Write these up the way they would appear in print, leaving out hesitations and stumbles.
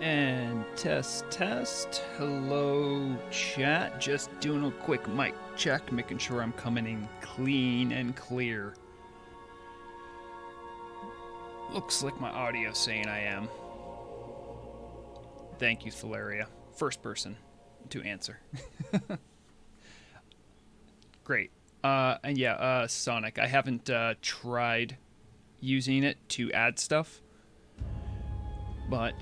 And test. Hello, chat. Just doing a quick mic check, making sure I'm coming in clean and clear. Looks like my audio's saying I am. Thank you, Thalaria. First person to answer. Great. And yeah, Sonic. I haven't tried using it to add stuff, but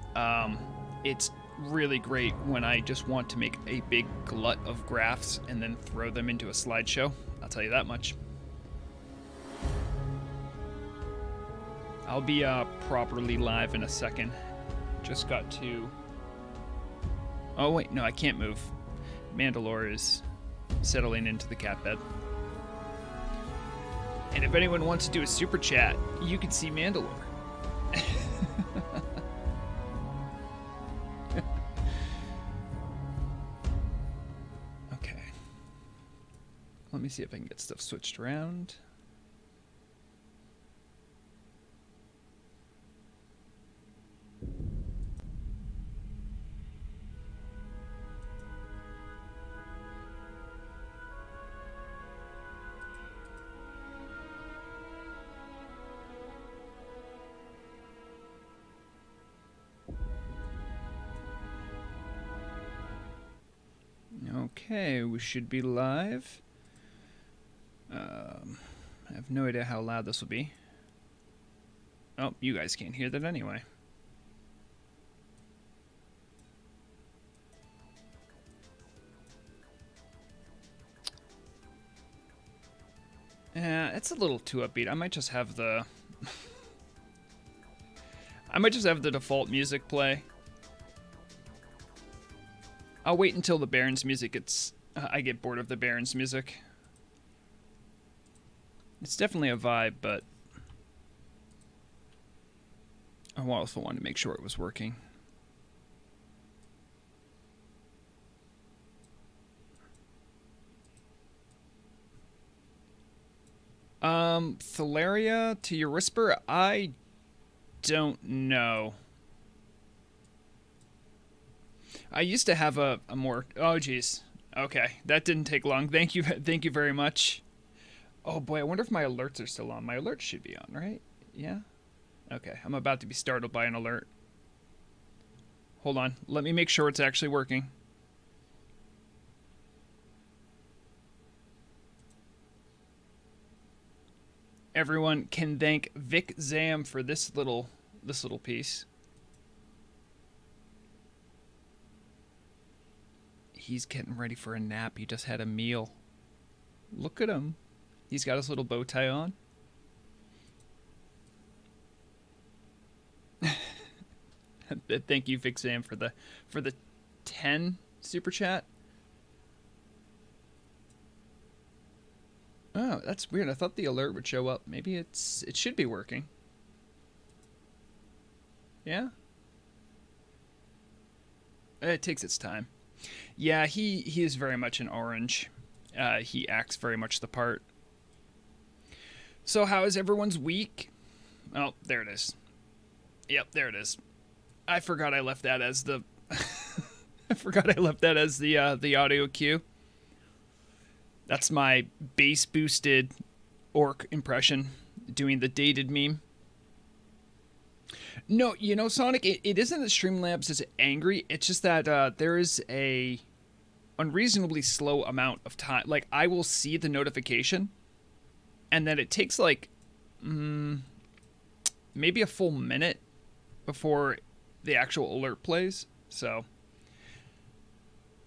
it's really great when I just want to make a big glut of graphs and then throw them into a slideshow. I'll tell you that much. I'll be properly live in a second. Just got to... Oh wait, no, I can't move. Mandalore is settling into the cat bed. And if anyone wants to do a super chat, you can see Mandalore. Okay. Let me see if I can get stuff switched around. Okay, we should be live. I have no idea how loud this will be. Oh, you guys can't hear that anyway. Yeah, it's a little too upbeat. I might just have the... I might just have the default music play. I'll wait until the Baron's music gets... I get bored of the Baron's music. It's definitely a vibe, but... I also wanted to make sure it was working. Thalaria, to your whisper, I don't know. I used to have a more... Oh, geez. Okay, that didn't take long. Thank you very much. Oh, boy, I wonder if my alerts are still on. My alerts should be on, right? Yeah? Okay, I'm about to be startled by an alert. Hold on. Let me make sure it's actually working. Everyone can thank Vic Zam for this little piece. He's getting ready for a nap. He just had a meal. Look at him. He's got his little bow tie on. Thank you, Vic Zam, for the 10 super chat. Oh, that's weird. I thought the alert would show up. Maybe it should be working. Yeah? It takes its time. Yeah, he is very much an orange. He acts very much the part. So how is everyone's week? Oh, there it is. Yep, there it is. I forgot I left that as the the audio cue. That's my bass boosted orc impression doing the dated meme. No, you know, Sonic, it isn't that Streamlabs is angry. It's just that there is a unreasonably slow amount of time. Like, I will see the notification, and then it takes, like, maybe a full minute before the actual alert plays. So,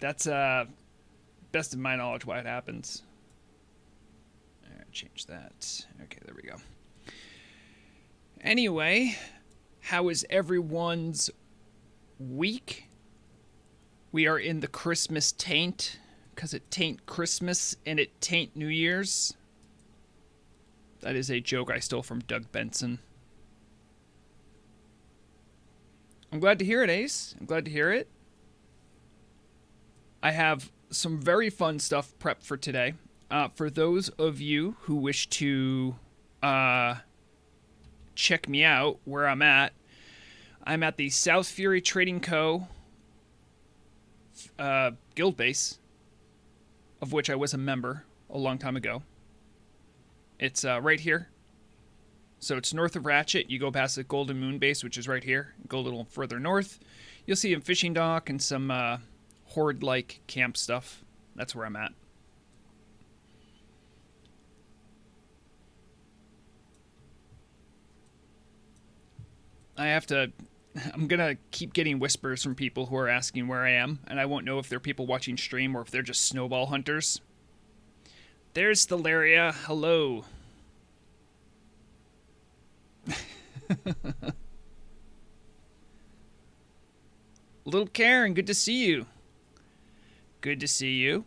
that's, best of my knowledge, why it happens. All right, change that. Okay, there we go. Anyway... How is everyone's week? We are in the Christmas taint, because it taint Christmas and it taint New Year's. That is a joke I stole from Doug Benson. I'm glad to hear it, Ace. I'm glad to hear it. I have some very fun stuff prepped for today. For those of you who wish to check me out where I'm at, I'm at the South Fury Trading Co. Guild base, of which I was a member a long time ago. It's right here. So it's north of Ratchet. You go past the Golden Moon base, which is right here. Go a little further north. You'll see a fishing dock and some horde-like camp stuff. That's where I'm at. I'm gonna keep getting whispers from people who are asking where I am, and I won't know if they're people watching stream or if they're just snowball hunters. There's Stellaria. Hello. Little Karen, good to see you. Good to see you.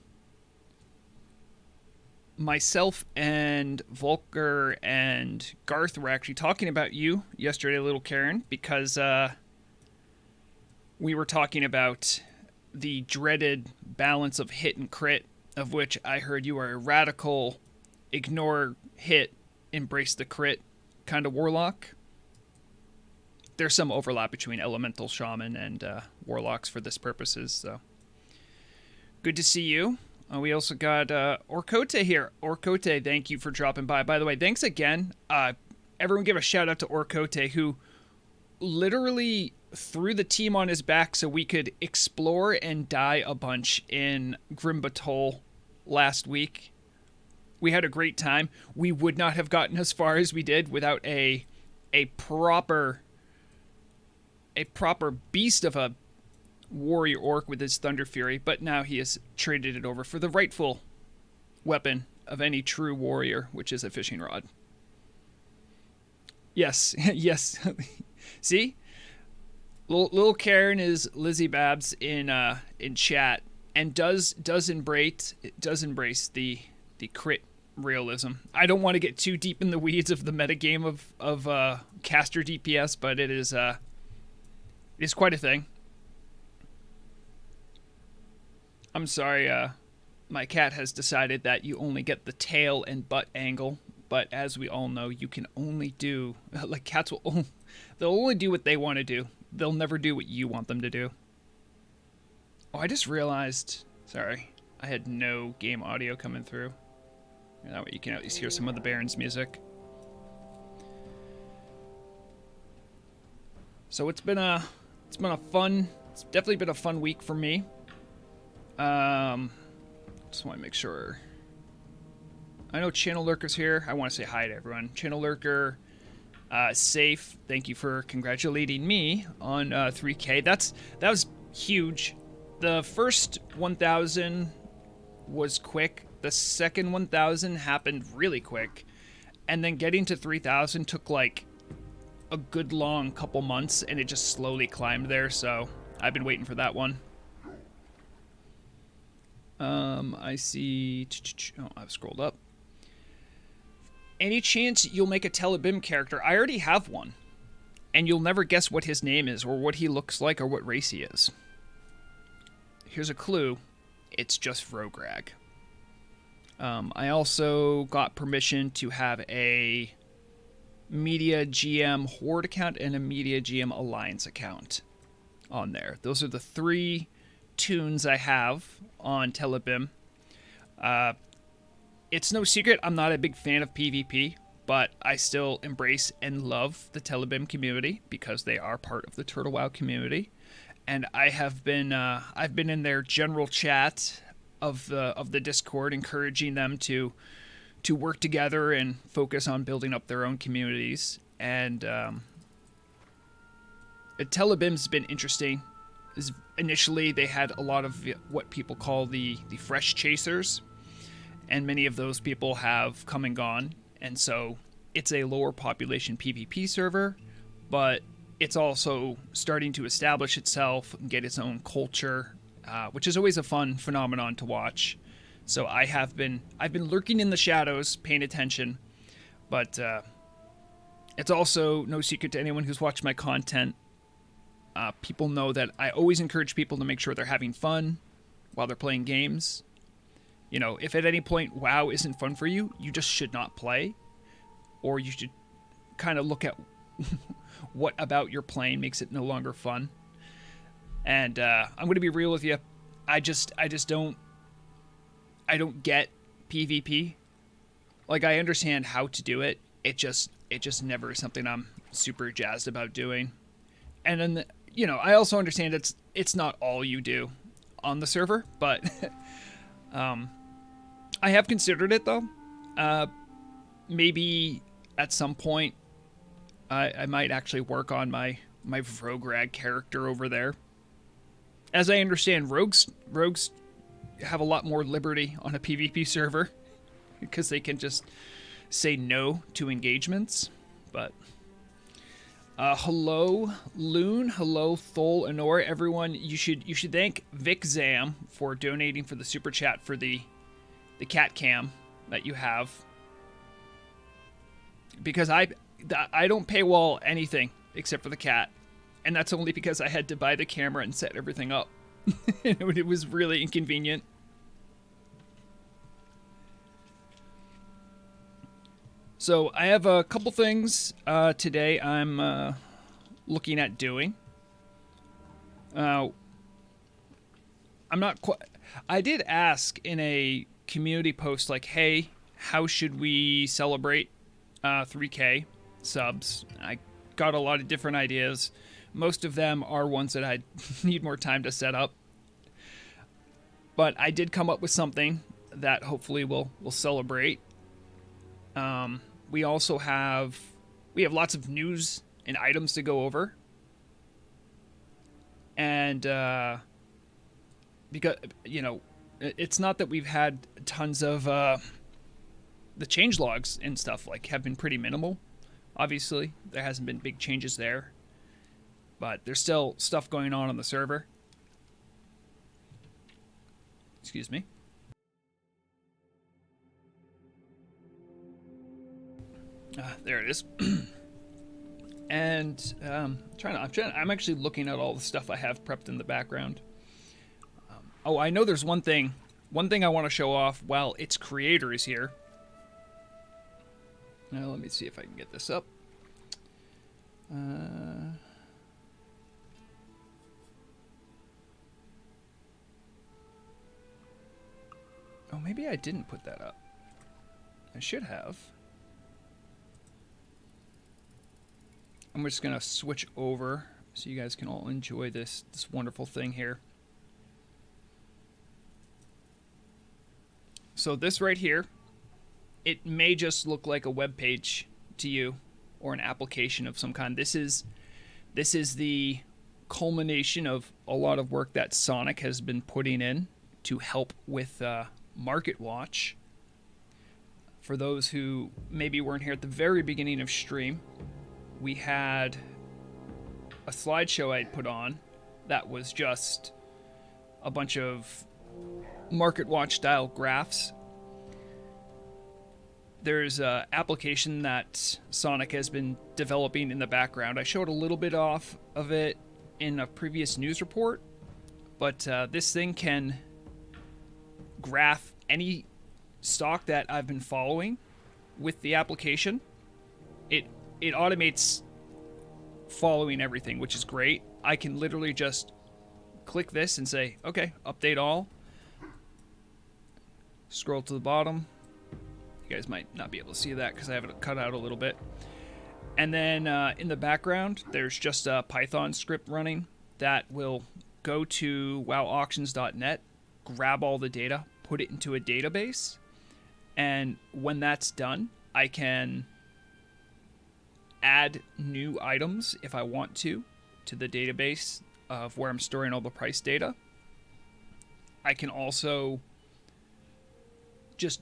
Myself and Volker and Garth were actually talking about you yesterday, Little Karen, because we were talking about the dreaded balance of hit and crit, of which I heard you are a radical, ignore hit, embrace the crit kind of warlock. There's some overlap between elemental shaman and warlocks for this purposes, so good to see you. We also got Orkote here. Orkote, thank you for dropping by. By the way, thanks again. Everyone give a shout out to Orkote, who literally threw the team on his back so we could explore and die a bunch in Grimbatol last week. We had a great time. We would not have gotten as far as we did without a proper beast of a warrior orc with his Thunder Fury, but now he has traded it over for the rightful weapon of any true warrior, which is a fishing rod. Yes, yes. See? Little Karen is Lizzie Babs in chat, and does embrace the crit realism. I don't want to get too deep in the weeds of the metagame of caster DPS, but it is quite a thing. I'm sorry, my cat has decided that you only get the tail and butt angle, but as we all know, you can only do, like cats they'll only do what they want to do. They'll never do what you want them to do. Oh, I just realized, sorry, I had no game audio coming through. That way you can at least hear some of the Baron's music. So it's definitely been a fun week for me. Just want to make sure. I know Channel Lurker's here. I want to say hi to everyone. Channel Lurker, Safe, thank you for congratulating me on 3K. That was huge. The first 1,000 was quick. The second 1,000 happened really quick. And then getting to 3,000 took like a good long couple months, and it just slowly climbed there, so I've been waiting for that one. I see. Oh, I've scrolled up. Any chance you'll make a Telebim character? I already have one. And you'll never guess what his name is, or what he looks like, or what race he is. Here's a clue. It's just Vrograg. I also got permission to have a Media GM Horde account and a Media GM Alliance account on there. Those are the 3 tunes I have on Telebim. It's no secret I'm not a big fan of PvP, but I still embrace and love the Telebim community because they are part of the Turtle WoW community. And I've been in their general chat of the Discord, encouraging them to work together and focus on building up their own communities. And Telebim's been interesting. Initially, they had a lot of what people call the fresh chasers, and many of those people have come and gone. And so it's a lower population PvP server, but it's also starting to establish itself and get its own culture, which is always a fun phenomenon to watch. So I've been lurking in the shadows, paying attention, but it's also no secret to anyone who's watched my content. People know that I always encourage people to make sure they're having fun while they're playing games. You know, if at any point WoW isn't fun for you, you just should not play, or you should kind of look at what about your playing makes it no longer fun. And I'm going to be real with you. I just don't get PvP. Like, I understand how to do it. It just never is something I'm super jazzed about doing. And then, I also understand it's not all you do on the server, but I have considered it, though. Maybe at some point I might actually work on my Vrograd character over there. As I understand, rogues have a lot more liberty on a PvP server because they can just say no to engagements. But hello Loon, hello Thol Honor, everyone. You should thank Vic Zam for donating for the super chat for the cat cam that you have, because I don't paywall anything except for the cat, and that's only because I had to buy the camera and set everything up. It was really inconvenient. So I have a couple things today I'm looking at doing. I'm not quite... I did ask in a community post, like, hey, how should we celebrate 3K subs? I got a lot of different ideas. Most of them are ones that I need more time to set up. But I did come up with something that hopefully we'll celebrate. We also have lots of news and items to go over. And because, it's not that we've had tons of the changelogs and stuff have been pretty minimal. Obviously, there hasn't been big changes there. But there's still stuff going on the server. Excuse me. There it is. And I'm actually looking at all the stuff I have prepped in the background. I know there's one thing I want to show off while its creator is here. Now let me see if I can get this up. Oh, maybe I didn't put that up. I should have. I'm just gonna switch over so you guys can all enjoy this wonderful thing here. So this right here, it may just look like a web page to you or an application of some kind. This is the culmination of a lot of work that Sonic has been putting in to help with Market Watch. For those who maybe weren't here at the very beginning of stream, we had a slideshow I'd put on that was just a bunch of Market Watch style graphs. There's an application that Sonic has been developing in the background. I showed a little bit off of it in a previous news report, but this thing can graph any stock that I've been following with the application. It automates following everything, which is great. I can literally just click this and say, okay, update all. Scroll to the bottom. You guys might not be able to see that because I have it cut out a little bit. And then in the background, there's just a Python script running that will go to wowauctions.net, grab all the data, put it into a database, and when that's done, I can add new items if I want to the database of where I'm storing all the price data. I can also just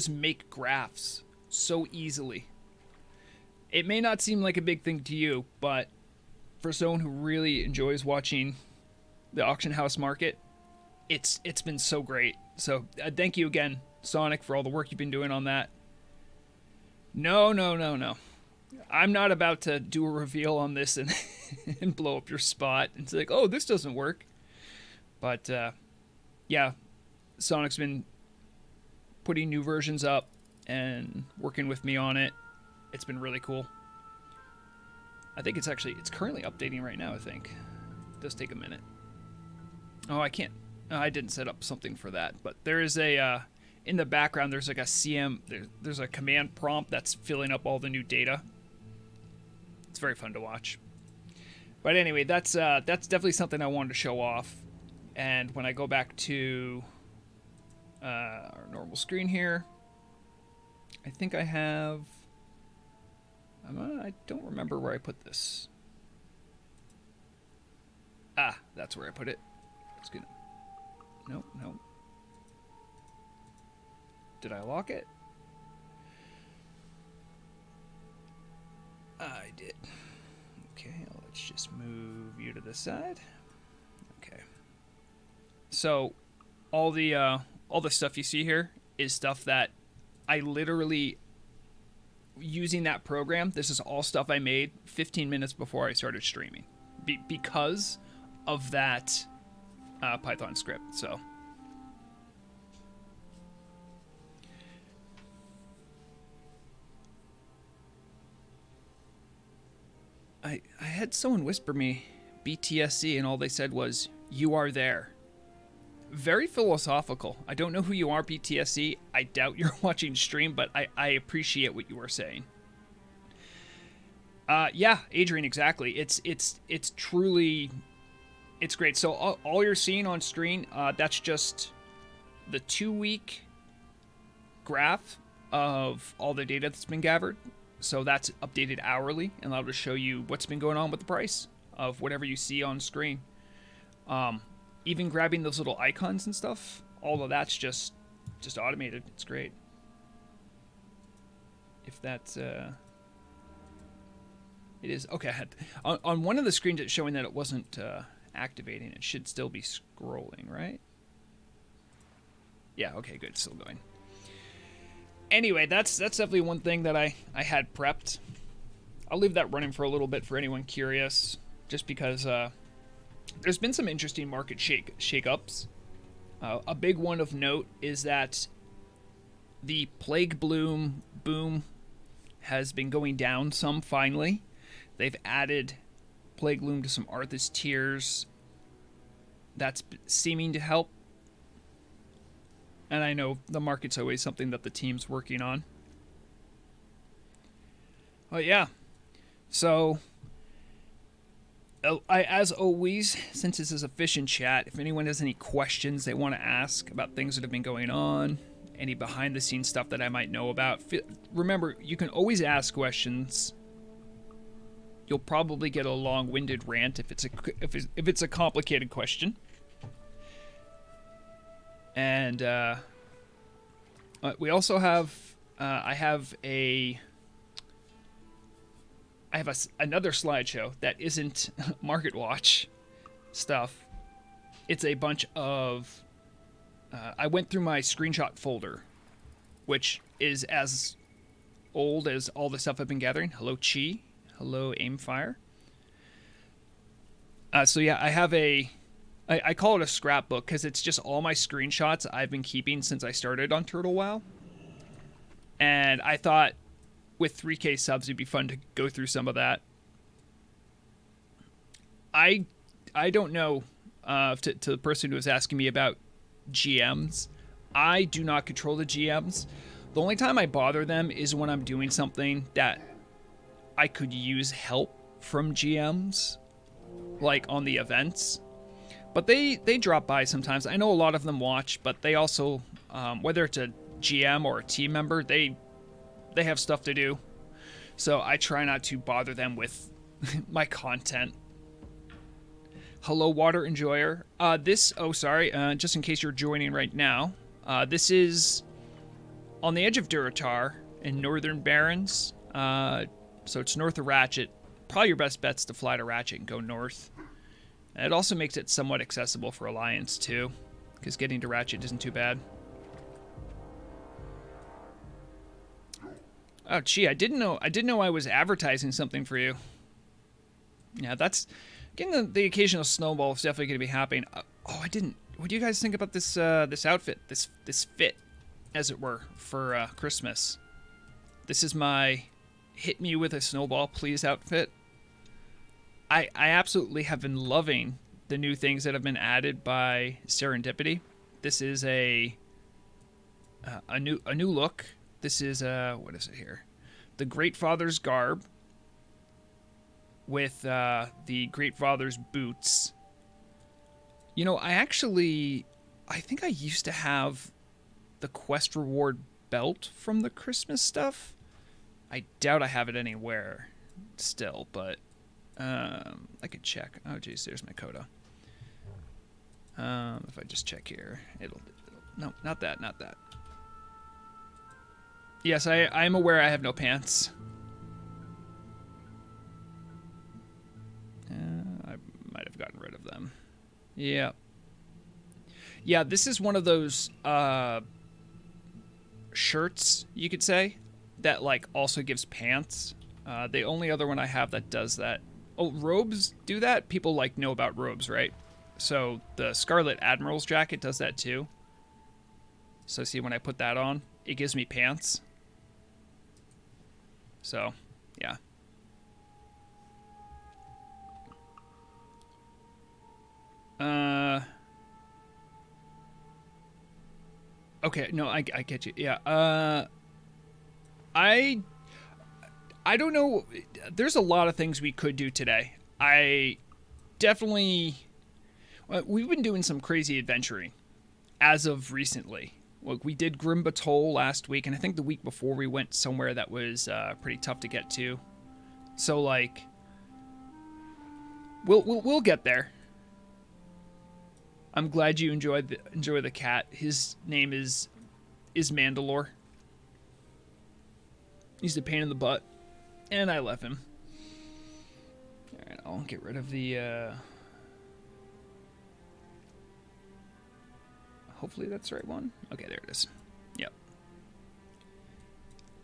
make graphs so easily. It may not seem like a big thing to you, but for someone who really enjoys watching the auction house market, it's been so great. So thank you again, Sonic, for all the work you've been doing on that. No. I'm not about to do a reveal on this and and blow up your spot and say, like, oh, this doesn't work. But yeah, Sonic's been putting new versions up and working with me on it. It's been really cool. I think it's currently updating right now, I think. It does take a minute. Oh, I can't. I didn't set up something for that, but there is a, in the background, there's like a CM, there's a command prompt that's filling up all the new data. It's very fun to watch. But anyway, that's definitely something I wanted to show off. And when I go back to our normal screen here, I think I have... I don't remember where I put this. Ah, that's where I put it. It's gonna... Nope, nope. Did I lock it? I did. Okay, let's just move you to the side. Okay. So, all the stuff you see here is stuff that I literally, using that program, this is all stuff I made 15 minutes before I started streaming. Because of that Python script, so... I had someone whisper me BTSC, and all they said was, "You are there." Very philosophical. I don't know who you are, BTSC. I doubt you're watching stream, but I appreciate what you are saying. Yeah, Adrian, exactly. It's truly, it's great. So all you're seeing on screen, that's just the 2-week graph of all the data that's been gathered. So that's updated hourly, and that'll just show you what's been going on with the price of whatever you see on screen. Even grabbing those little icons and stuff, all of that's just automated. It's great. If that's it is okay. On one of the screens, it's showing that it wasn't activating. It should still be scrolling, right? Yeah. Okay. Good. Still going. Anyway, that's definitely one thing that I had prepped. I'll leave that running for a little bit for anyone curious, just because there's been some interesting market shake-ups. A big one of note is that the Plague Bloom boom has been going down some finally. They've added Plague Bloom to some Arthas tiers. That's seeming to help. And I know the market's always something that the team's working on. Oh, yeah. So, as always, since this is a fish and chat, if anyone has any questions they want to ask about things that have been going on, any behind-the-scenes stuff that I might know about, remember, you can always ask questions. You'll probably get a long-winded rant if it's a complicated question. And we also have I have another slideshow that isn't Market Watch stuff. It's a bunch of I went through my screenshot folder, which is as old as all the stuff I've been gathering. Hello Chi, hello Aimfire. So yeah, I have I call it a scrapbook because it's just all my screenshots I've been keeping since I started on Turtle WoW. And I thought with 3K subs it'd be fun to go through some of that. I don't know to the person who was asking me about GMs. I do not control the GMs. The only time I bother them is when I'm doing something that I could use help from GMs, like on the events. But they drop by sometimes. I know a lot of them watch, but they also, whether it's a GM or a team member, they have stuff to do. So I try not to bother them with my content. Hello, Water Enjoyer. Just in case you're joining right now, this is on the edge of Durotar in Northern Barrens. So it's north of Ratchet. Probably your best bet's to fly to Ratchet and go north. It also makes it somewhat accessible for Alliance too, because getting to Ratchet isn't too bad. Oh, gee, I didn't know I was advertising something for you. Yeah, that's getting the occasional snowball is definitely going to be happening. I didn't. What do you guys think about this outfit, this fit, as it were, for Christmas? This is my hit me with a snowball, please outfit. I absolutely have been loving the new things that have been added by Serendipity. This is a new look. This is what is it here? The Great Father's garb with the Great Father's boots. You know, I think I used to have the quest reward belt from the Christmas stuff. I doubt I have it anywhere still, but I could check. Oh, geez, there's my coda. If I just check here, it'll no, not that, not that. Yes, I'm aware I have no pants. I might have gotten rid of them. Yeah. Yeah, this is one of those shirts, you could say, that like also gives pants. The only other one I have that does that. Oh, robes do that? People like know about robes, right? So the Scarlet Admiral's jacket does that too. So see, when I put that on, it gives me pants. So, yeah. Okay, no, I get you. Yeah. I don't know. There's a lot of things we could do today. I definitely. We've been doing some crazy adventuring as of recently. Look, we did Grimbatol last week, and I think the week before we went somewhere that was pretty tough to get to. So like, we'll get there. I'm glad you enjoy the cat. His name is Mandalore. He's a pain in the butt, and I left him. All right, I'll get rid of the. Hopefully that's the right one. Okay, there it is. Yep.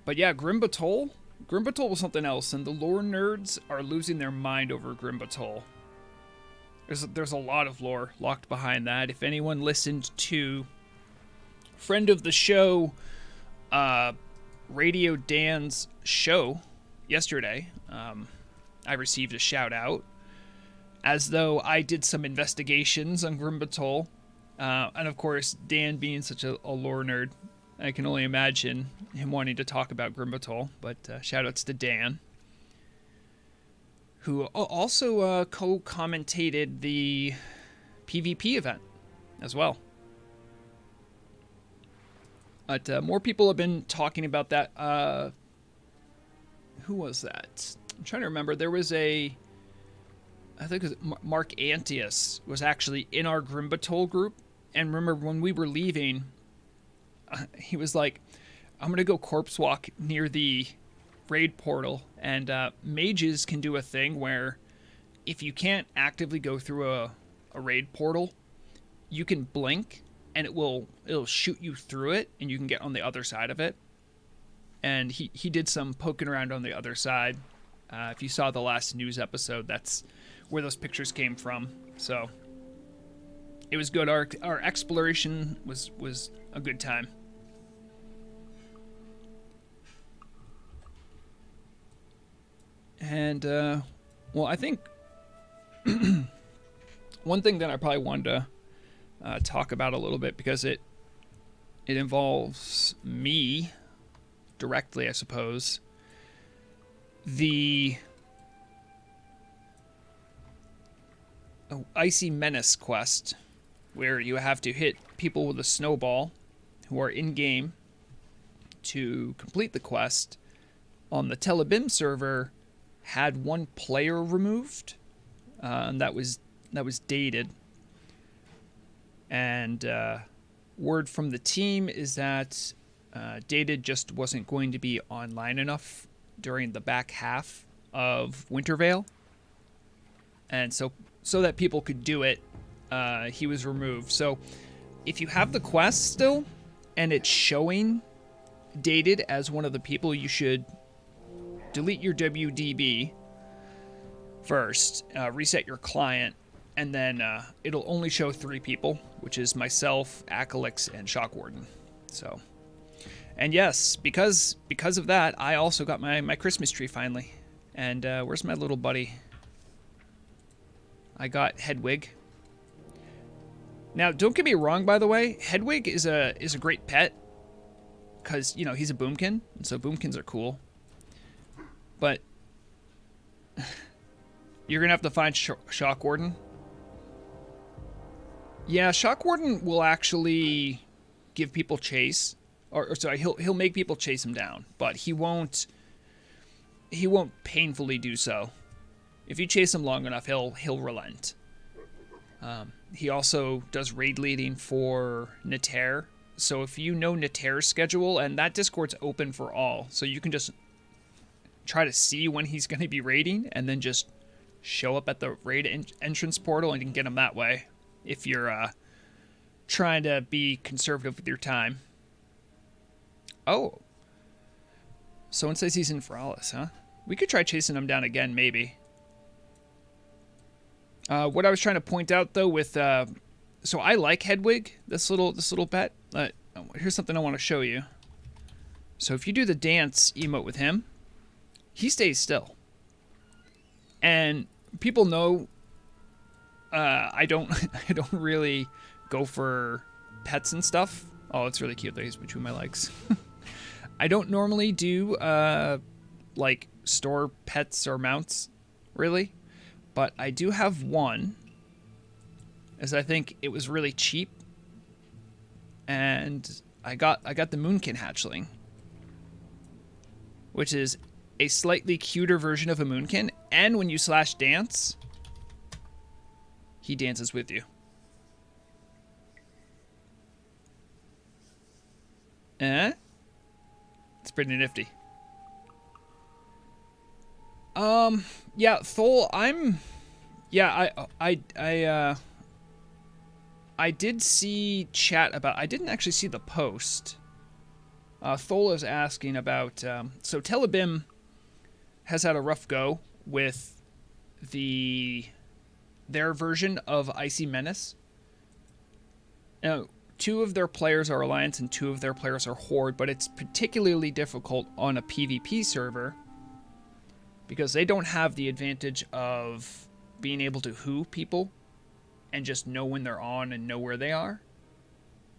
But yeah, Grimbatol. Grimbatol was something else, and the lore nerds are losing their mind over Grimbatol. There's a lot of lore locked behind that. If anyone listened to friend of the show, Radio Dan's show yesterday, I received a shout out as though I did some investigations on Grimbatol. And of course, Dan being such a lore nerd, I can only imagine him wanting to talk about Grimbatol. But shout outs to Dan, who also co-commentated the PvP event as well. But more people have been talking about that. Who was that? I'm trying to remember. There was I think it was Mark Antius was actually in our Grimbatol group. And remember when we were leaving, he was like, I'm going to go corpse walk near the raid portal. And mages can do a thing where if you can't actively go through a raid portal, you can blink and it'll shoot you through it and you can get on the other side of it. And he did some poking around on the other side. If you saw the last news episode, that's where those pictures came from. So it was good. Our exploration was a good time. And well, I think one thing that I probably wanted to talk about a little bit, because it involves me directly, I suppose. The Icy Menace quest, where you have to hit people with a snowball who are in-game to complete the quest, on the Telebim server had one player removed, and that was dated. And word from the team is that dated just wasn't going to be online enough during the back half of Wintervale, and so that people could do it, he was removed. So if you have the quest still and it's showing dated as one of the people, you should delete your WDB first, reset your client, and then it'll only show 3 people, which is myself, Acalix, and Shockwarden. So, and yes, because of that, I also got my Christmas tree finally. And where's my little buddy? I got Hedwig. Now, don't get me wrong, by the way. Hedwig is a great pet. Because, you know, he's a boomkin. And so boomkins are cool. But you're going to have to find Shock Warden. Yeah, Shock Warden will actually give people chase. Or sorry, he'll make people chase him down. But he won't painfully do so. If you chase him long enough, he'll relent. He also does raid leading for Nater. So if you know Nater's schedule, and that Discord's open for all, so you can just try to see when he's going to be raiding, and then just show up at the raid entrance portal, and you can get him that way. If you're trying to be conservative with your time. Oh. Someone says he's in Feralis, huh? We could try chasing him down again, maybe. What I was trying to point out, though, with... so I like Hedwig, this little pet. Here's something I want to show you. So if you do the dance emote with him, he stays still. And people know I don't really go for pets and stuff. Oh, it's really cute that he's between my legs. I don't normally do like store pets or mounts, really. But I do have one, as I think it was really cheap. And I got the Moonkin hatchling, which is a slightly cuter version of a Moonkin, and when you slash dance, he dances with you. It's pretty nifty. Yeah, Thol, I did see chat about... I didn't actually see the post. Thol is asking about... so Telebim has had a rough go with their version of Icy Menace. Now, 2 of their players are Alliance and 2 of their players are Horde, but it's particularly difficult on a PvP server because they don't have the advantage of being able to who people and just know when they're on and know where they are.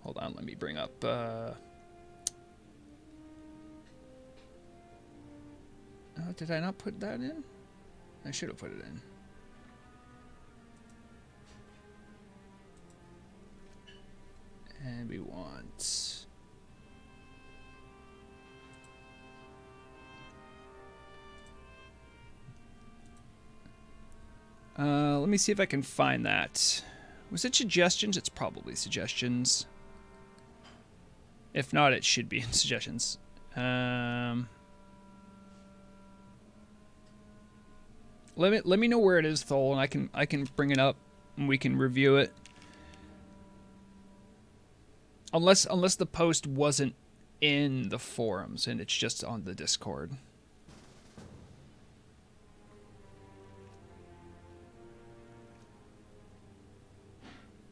Hold on, let me bring up... did I not put that in? I should have put it in. And we want... let me see if I can find that. Was it suggestions? It's probably suggestions. If not, it should be in suggestions. Let me know where it is, Thol, and I can bring it up and we can review it. Unless the post wasn't in the forums and it's just on the Discord.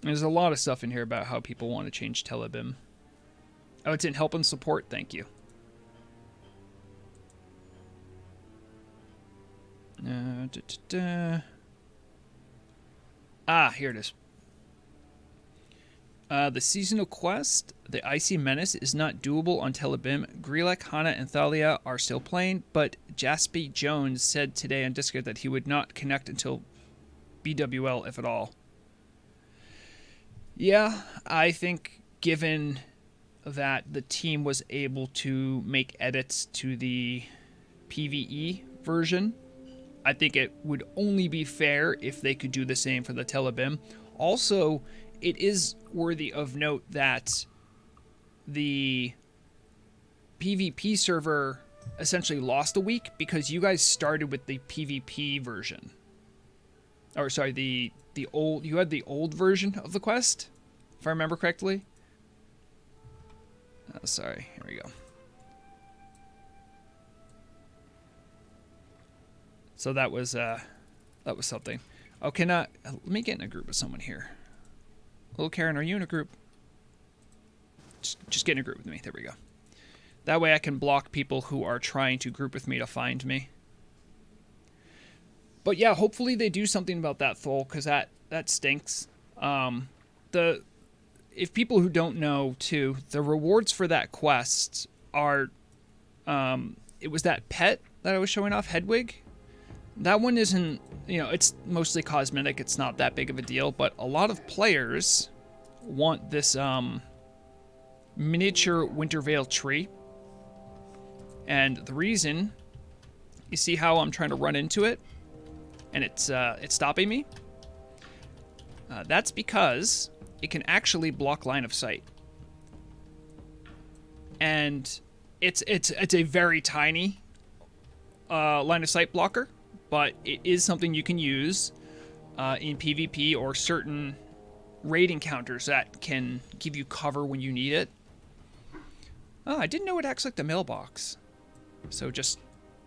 There's a lot of stuff in here about how people want to change Telebim. Oh, it's in help and support. Thank you. Here it is. The seasonal quest, the Icy Menace, is not doable on Telebim. Grelek, Hana, and Thalia are still playing, but Jaspy Jones said today on Discord that he would not connect until BWL, if at all. Yeah, I think given that the team was able to make edits to the PvE version, I think it would only be fair if they could do the same for the Telebim. Also, it is worthy of note that the PvP server essentially lost a week because you guys started with the PvP version. Or sorry, you had the old version of the quest, if I remember correctly. Oh, sorry, here we go. So that was something. Oh, let me get in a group with someone here. Little Karen, are you in a group? Just get in a group with me. There we go. That way I can block people who are trying to group with me to find me. But yeah, hopefully they do something about that Thole, because that stinks. The if people who don't know too, the rewards for that quest are it was that pet that I was showing off, Hedwig. That one isn't, it's mostly cosmetic. It's not that big of a deal, but a lot of players want this miniature Wintervale tree. And the reason, you see how I'm trying to run into it and it's stopping me? That's because it can actually block line of sight. And it's a very tiny line of sight blocker, but it is something you can use in PvP or certain raid encounters that can give you cover when you need it. Oh, I didn't know it acts like the mailbox. So it just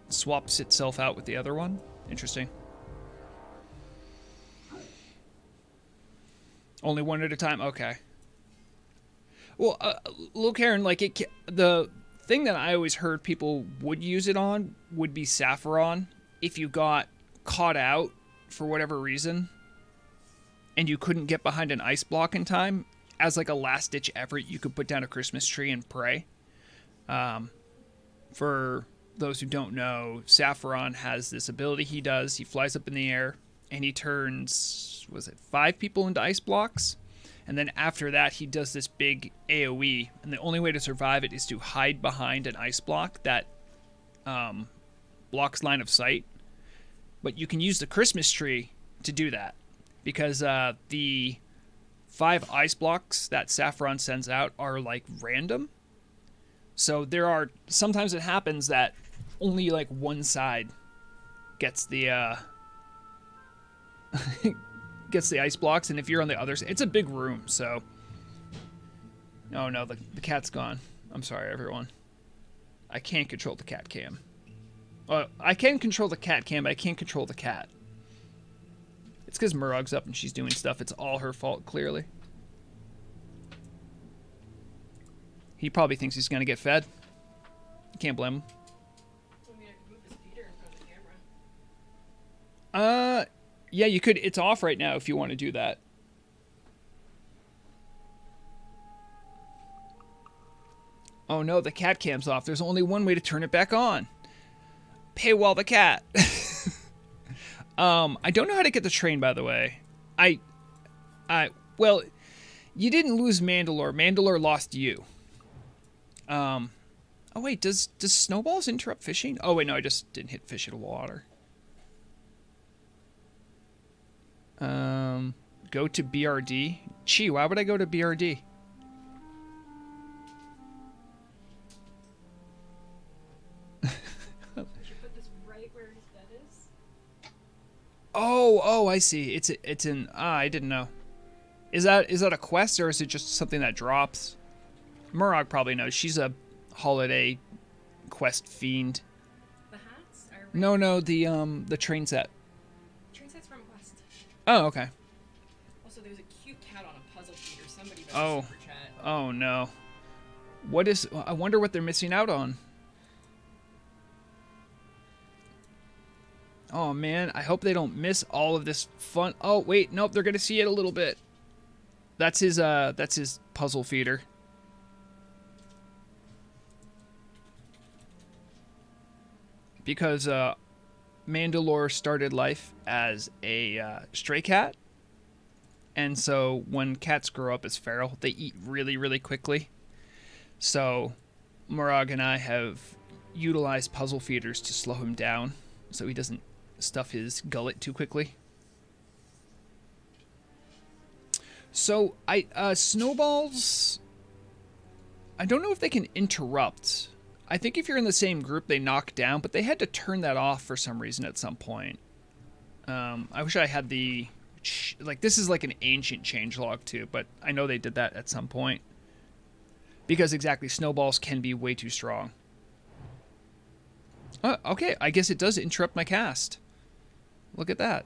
swaps itself out with the other one. Interesting. Only one at a time? Okay. Well, look, Aaron, like the thing that I always heard people would use it on would be Saffron. If you got caught out for whatever reason and you couldn't get behind an ice block in time, as like a last-ditch effort, you could put down a Christmas tree and pray. For those who don't know, Saffron has this ability he does. He flies up in the air and he turns, 5 people into ice blocks? And then after that, he does this big AoE, and the only way to survive it is to hide behind an ice block that blocks line of sight. But you can use the Christmas tree to do that, because the 5 ice blocks that Saffron sends out are like random. So sometimes it happens that only like one side gets the gets the ice blocks, and if you're on the other side, it's a big room, so... Oh no, the cat's gone. I'm sorry, everyone. I can't control the cat cam. I can control the cat cam, but I can't control the cat. It's because Murrog's up and she's doing stuff. It's all her fault, clearly. He probably thinks he's gonna get fed. You can't blame him. I mean, I could move his feeder in front of the camera. Yeah, you could. It's off right now if you want to do that. Oh no, the cat cam's off. There's only one way to turn it back on. Paywall the cat. I don't know how to get the train, by the way. Well, you didn't lose Mandalore. Mandalore lost you. Oh wait, does snowballs interrupt fishing? Oh wait, no, I just didn't hit fish in water. Go to BRD. Gee, why would I go to BRD? Should put this right where his bed is. Oh, I see. It's an I didn't know. Is that a quest, or is it just something that drops? Murrog probably knows. She's a holiday quest fiend. The hats are right. No, the train set. Train set's from Quest. Oh, okay. Also, there's a cute cat on a puzzle feeder. Somebody better Oh. super chat. Oh no. I wonder what they're missing out on. Oh man, I hope they don't miss all of this fun. Oh wait, nope, they're gonna see it a little bit. That's his puzzle feeder. Because Mandalore started life as a stray cat, and so when cats grow up as feral, they eat really, really quickly. So Murrog and I have utilized puzzle feeders to slow him down so he doesn't stuff his gullet too quickly. So snowballs, I don't know if they can interrupt. I think if you're in the same group, they knock down, but they had to turn that off for some reason at some point. I wish I had this is like an ancient changelog too, but I know they did that at some point. Because exactly, snowballs can be way too strong. Oh, okay, I guess it does interrupt my cast. Look at that.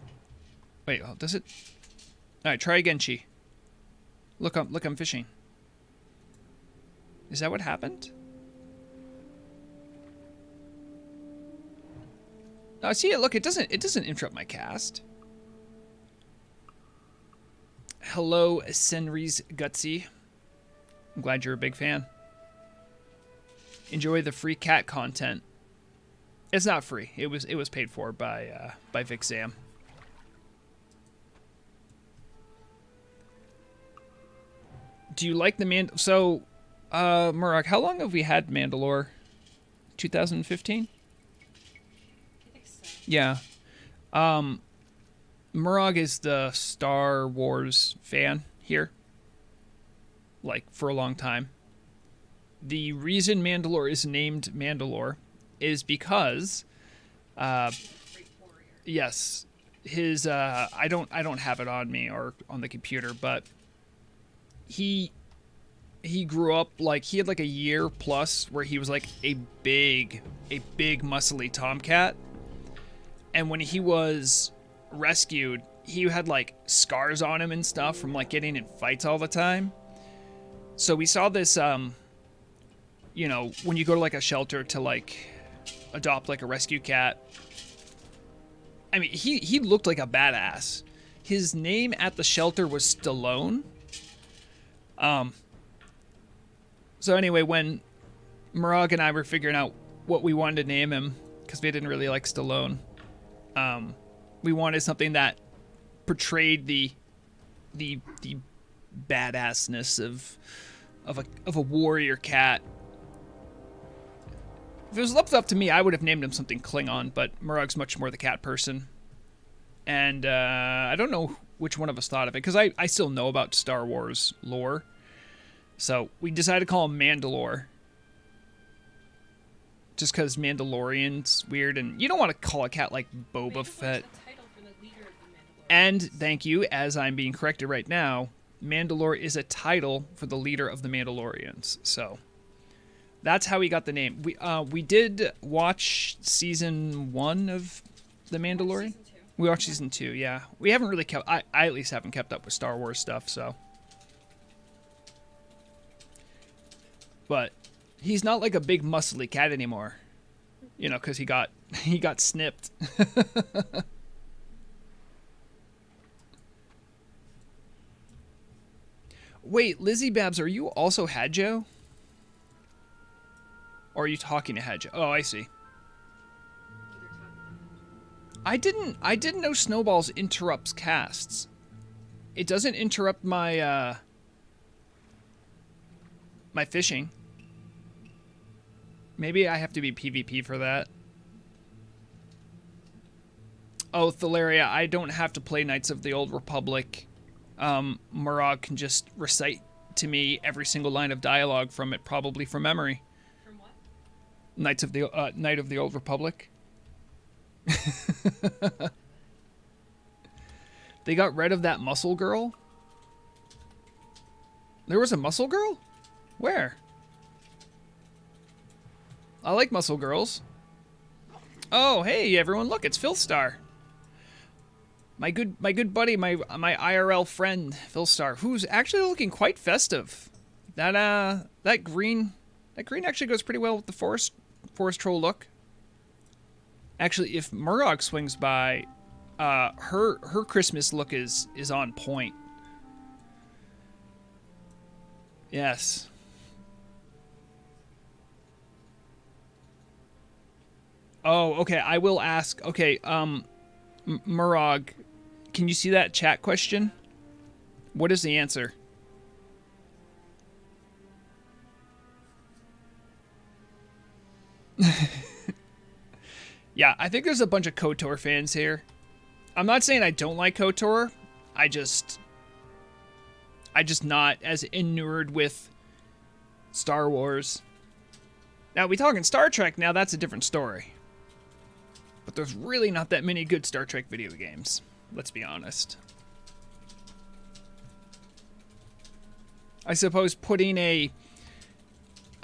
Wait, does it? Alright, try again, Chi. Look, I'm fishing. Is that what happened? See it. Look, it doesn't interrupt my cast. Hello, Senri's Gutsy. I'm glad you're a big fan. Enjoy the free cat content. It's not free. It was paid for by Vixam. Do you like the So, Murok, how long have we had Mandalore? 2015? I think so. Yeah. Murog is the Star Wars fan here. Like, for a long time. The reason Mandalore is named Mandalore is because, Great warrior. yes, his, I don't have it on me or on the computer, but he grew up, like, he had like a year plus where he was like a big muscly tomcat. And when he was rescued, he had like scars on him and stuff from like getting in fights all the time. So we saw this, you know, when you go to like a shelter to like adopt like a rescue cat. I mean, he looked like a badass. His name at the shelter was Stallone. So anyway, when Murag and I were figuring out what we wanted to name him, because we didn't really like Stallone, we wanted something that portrayed the badassness of a warrior cat. If it was left up to me, I would have named him something Klingon, but Murag's much more the cat person. And I don't know which one of us thought of it, because I still know about Star Wars lore. So we decided to call him Mandalore. Just because Mandalorian's weird, and you don't want to call a cat like Boba Fett. And thank you, as I'm being corrected right now, Mandalore is a title for the leader of the Mandalorians. So that's how we got the name. We did watch season 1 of The Mandalorian. We watched season 2, yeah. We haven't really kept... I at least haven't kept up with Star Wars stuff, so... But he's not like a big muscly cat anymore. You know, because he got snipped. Wait, Lizzie Babs, are you also Hadjo? Or are you talking to Hadjo? Oh, I see. I didn't know Snowballs interrupts casts. It doesn't interrupt my my fishing. Maybe I have to be PvP for that. Oh, Thalaria, I don't have to play Knights of the Old Republic. Murag can just recite to me every single line of dialogue from it, probably from memory. From what? Knight of the Old Republic. They got rid of that muscle girl? There was a muscle girl? Where? I like muscle girls. Oh, hey everyone, look, it's Philstar. My good buddy, my IRL friend, Philstar, who's actually looking quite festive. That green actually goes pretty well with the forest troll look. Actually, if Murdoch swings by, her Christmas look is on point. Yes. Oh, okay. I will ask. Okay, Murag, can you see that chat question? What is the answer? Yeah, I think there's a bunch of KOTOR fans here. I'm not saying I don't like KOTOR. I just not as inured with Star Wars. Now, we talking Star Trek, now that's a different story. But there's really not that many good Star Trek video games. Let's be honest. I suppose putting a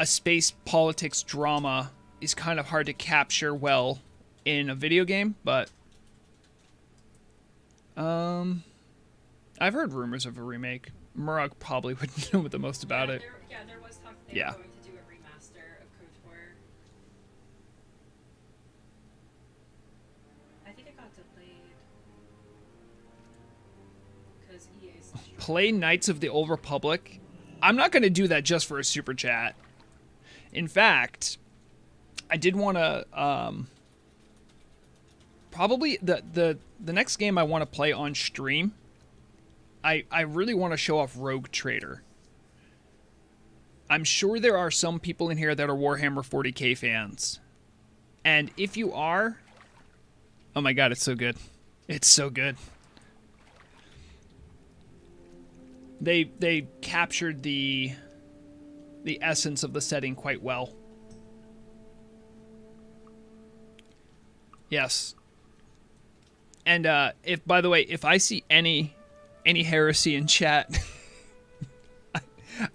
space politics drama is kind of hard to capture well in a video game, but I've heard rumors of a remake. Murag probably would know the most about it. There was talk that they were going to do a remaster of KOTOR. to play because EA's so strong. Play Knights of the Old Republic. I'm not going to do that just for a super chat. In fact, I did want to probably the next game I want to play on stream. I really want to show off Rogue Trader. I'm sure there are some people in here that are Warhammer 40k fans. And if you are, oh my god, it's so good. It's so good. They captured the essence of the setting quite well. Yes. And if, by the way, if I see any heresy in chat,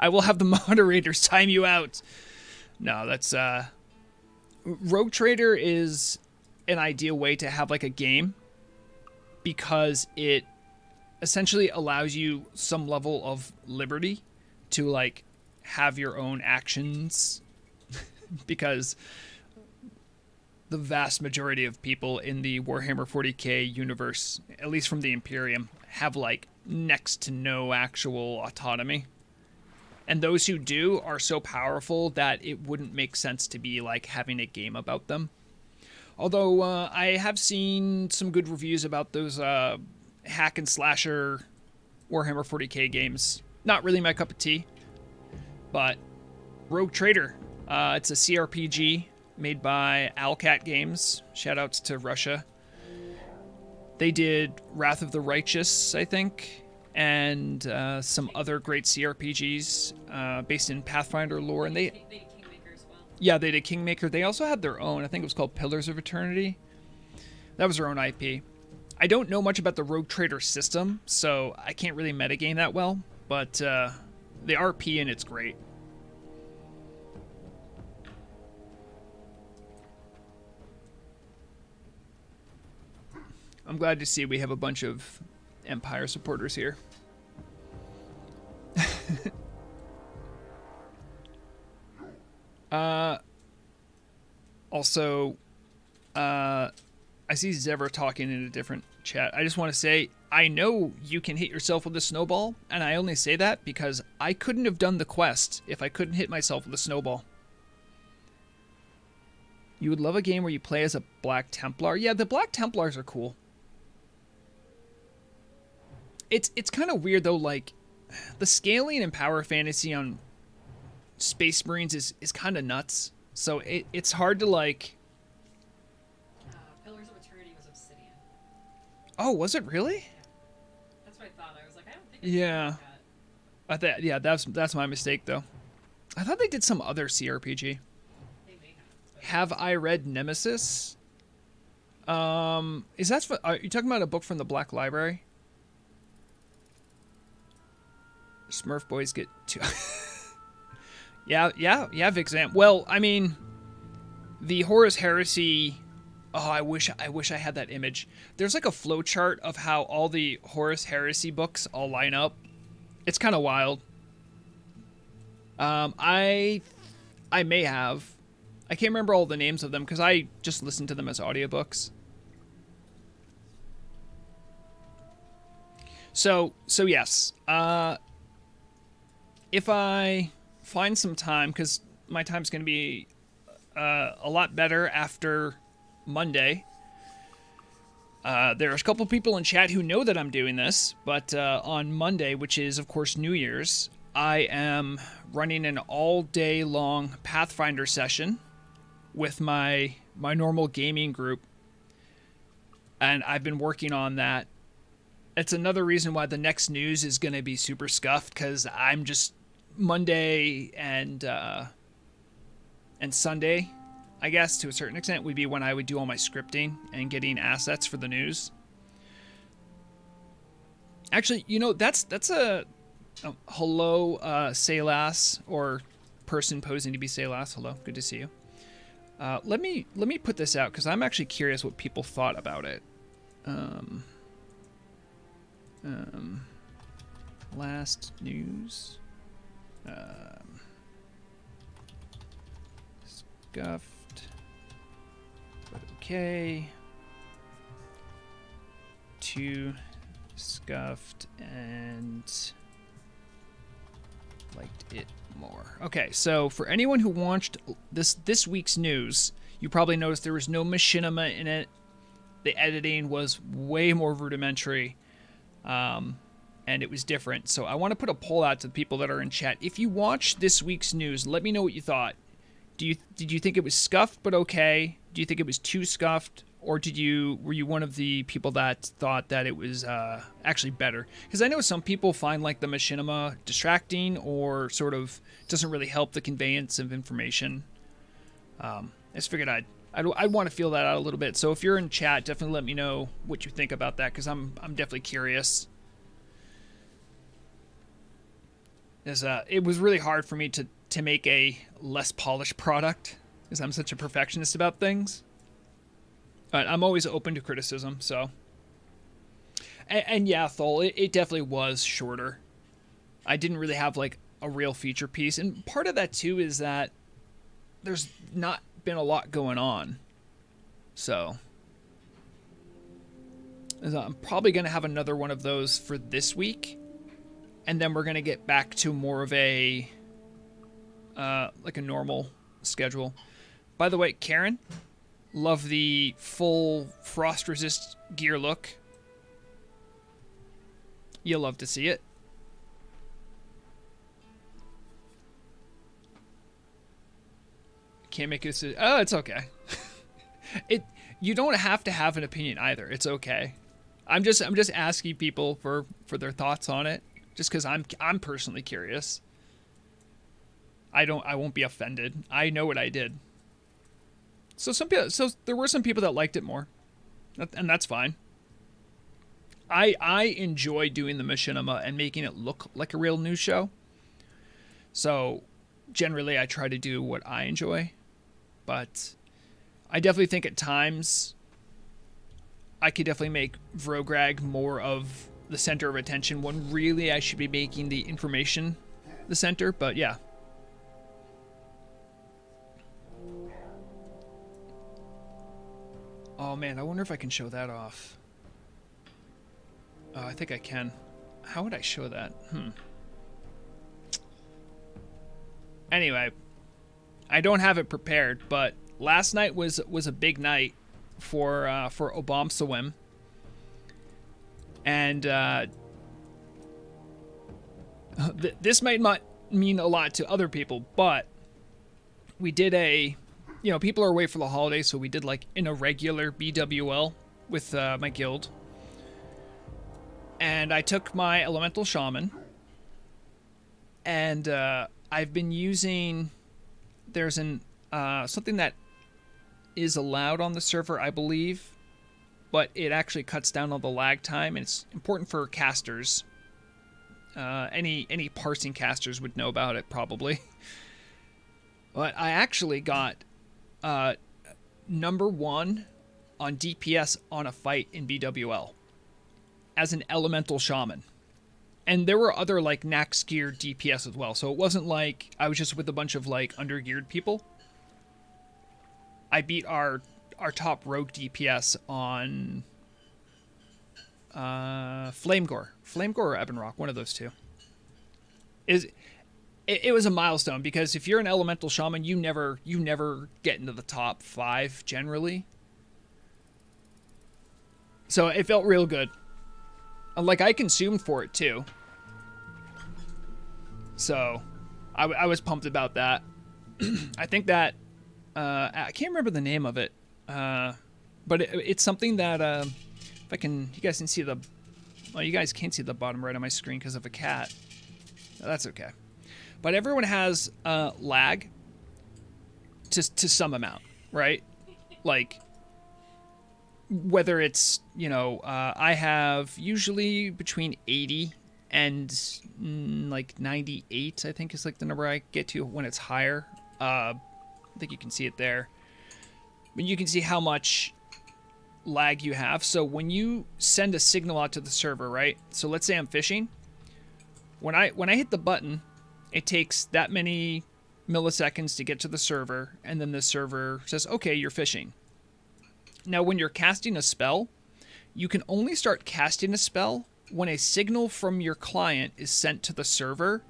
I will have the moderators time you out. No, that's Rogue Trader is an ideal way to have like a game because it essentially allows you some level of liberty to like have your own actions because the vast majority of people in the Warhammer 40k universe, at least from the Imperium, have like next to no actual autonomy. And those who do are so powerful that it wouldn't make sense to be like having a game about them. Although I have seen some good reviews about those hack and slasher Warhammer 40k games. Not really my cup of tea, but Rogue Trader. It's a CRPG made by Owlcat Games. Shoutouts to Russia. They did Wrath of the Righteous, I think, and some other great CRPGs based in Pathfinder lore. And They did Kingmaker as well. yeah, they did Kingmaker. They also had their own. I think it was called Pillars of Eternity. That was their own IP. I don't know much about the Rogue Trader system, so I can't really metagame that well. But the RP in it's great. I'm glad to see we have a bunch of Empire supporters here. Also, I see Zevra talking in a different chat. I just want to say, I know you can hit yourself with a snowball, and I only say that because I couldn't have done the quest if I couldn't hit myself with a snowball. You would love a game where you play as a Black Templar. Yeah, the Black Templars are cool. It's kind of weird though, like the scaling and power fantasy on Space Marines is kind of nuts. So it's hard to like. Pillars of Eternity was Obsidian. Oh, was it really? That's what I thought. I was like, I don't think. Yeah. Like that. Yeah, that's my mistake though. I thought they did some other CRPG. They may have. Have I read Nemesis? Is that? Are you talking about a book from the Black Library? Smurf boys get too. yeah, Vixam. Well, I mean, the Horus Heresy. Oh, I wish I had that image. There's like a flowchart of how all the Horus Heresy books all line up. It's kind of wild. I may have. I can't remember all the names of them because I just listened to them as audiobooks. So yes. If I find some time, because my time's going to be a lot better after Monday. There's a couple people in chat who know that I'm doing this, but on Monday, which is, of course, New Year's, I am running an all-day long Pathfinder session with my normal gaming group, and I've been working on that. It's another reason why the next news is going to be super scuffed, because I'm just Monday and Sunday, I guess, to a certain extent, would be when I would do all my scripting and getting assets for the news. Actually, you know, that's a hello, Salas, or person posing to be Salas. Hello, good to see you. Let me put this out because I'm actually curious what people thought about it. Last news. Scuffed. But okay. to Scuffed and liked it more. Okay, so for anyone who watched this week's news, you probably noticed there was no machinima in it. The editing was way more rudimentary, and it was different. So I want to put a poll out to the people that are in chat. If you watched this week's news, let me know what you thought. Did you think it was scuffed but okay? Do you think it was too scuffed? Or were you one of the people that thought that it was actually better? Because I know some people find like the machinima distracting or sort of doesn't really help the conveyance of information. I just figured I'd want to feel that out a little bit. So if you're in chat, definitely let me know what you think about that, because I'm definitely curious. It was really hard for me to make a less polished product, because I'm such a perfectionist about things. But I'm always open to criticism, so. And yeah, Thol, it definitely was shorter. I didn't really have like a real feature piece. And part of that too is that there's not been a lot going on. So. I'm probably going to have another one of those for this week. And then we're going to get back to more of a, like a normal schedule. By the way, Karen, love the full frost resist gear look. You'll love to see it. Can't make it. Oh, it's okay. You don't have to have an opinion either. It's okay. I'm just asking people for their thoughts on it, just because I'm personally curious. I won't be offended. I know what I did. So there were some people that liked it more, and that's fine. I enjoy doing the machinima and making it look like a real news show. So generally I try to do what I enjoy, but I definitely think at times I could definitely make Vrograg more of the center of attention when really I should be making the information the center, but yeah. Oh man, I wonder if I can show that off. Oh, I think I can. How would I show that? Anyway, I don't have it prepared, but last night was a big night for Obamsawim. And this might not mean a lot to other people, but we did people are away for the holidays, so we did like an irregular BWL with my guild. And I took my Elemental Shaman, and I've been using, there's something that is allowed on the server, I believe, but it actually cuts down on the lag time, and it's important for casters. Any parsing casters would know about it, probably. But I actually got number 1 on DPS on a fight in BWL as an Elemental Shaman. And there were other like Nax gear DPS as well, so it wasn't like I was just with a bunch of like undergeared people. I beat our top rogue DPS on Flamegore or Ebonrock, one of those two. It was a milestone, because if you're an Elemental Shaman, you never get into the top 5 generally. So it felt real good. Like, I consumed for it too. So I was pumped about that. I think that I can't remember the name of it, but it's something that if I can, you guys can see you guys can't see the bottom right of my screen because of a cat. That's okay. But everyone has lag to some amount, right? Like, whether it's, I have usually between 80 and like 98, I think is like the number I get to when it's higher. I think you can see it there. But you can see how much lag you have. So when you send a signal out to the server, right? So let's say I'm fishing. When I hit the button, it takes that many milliseconds to get to the server, and then the server says, okay, you're fishing. Now, when you're casting a spell, you can only start casting a spell when a signal from your client is sent to the server,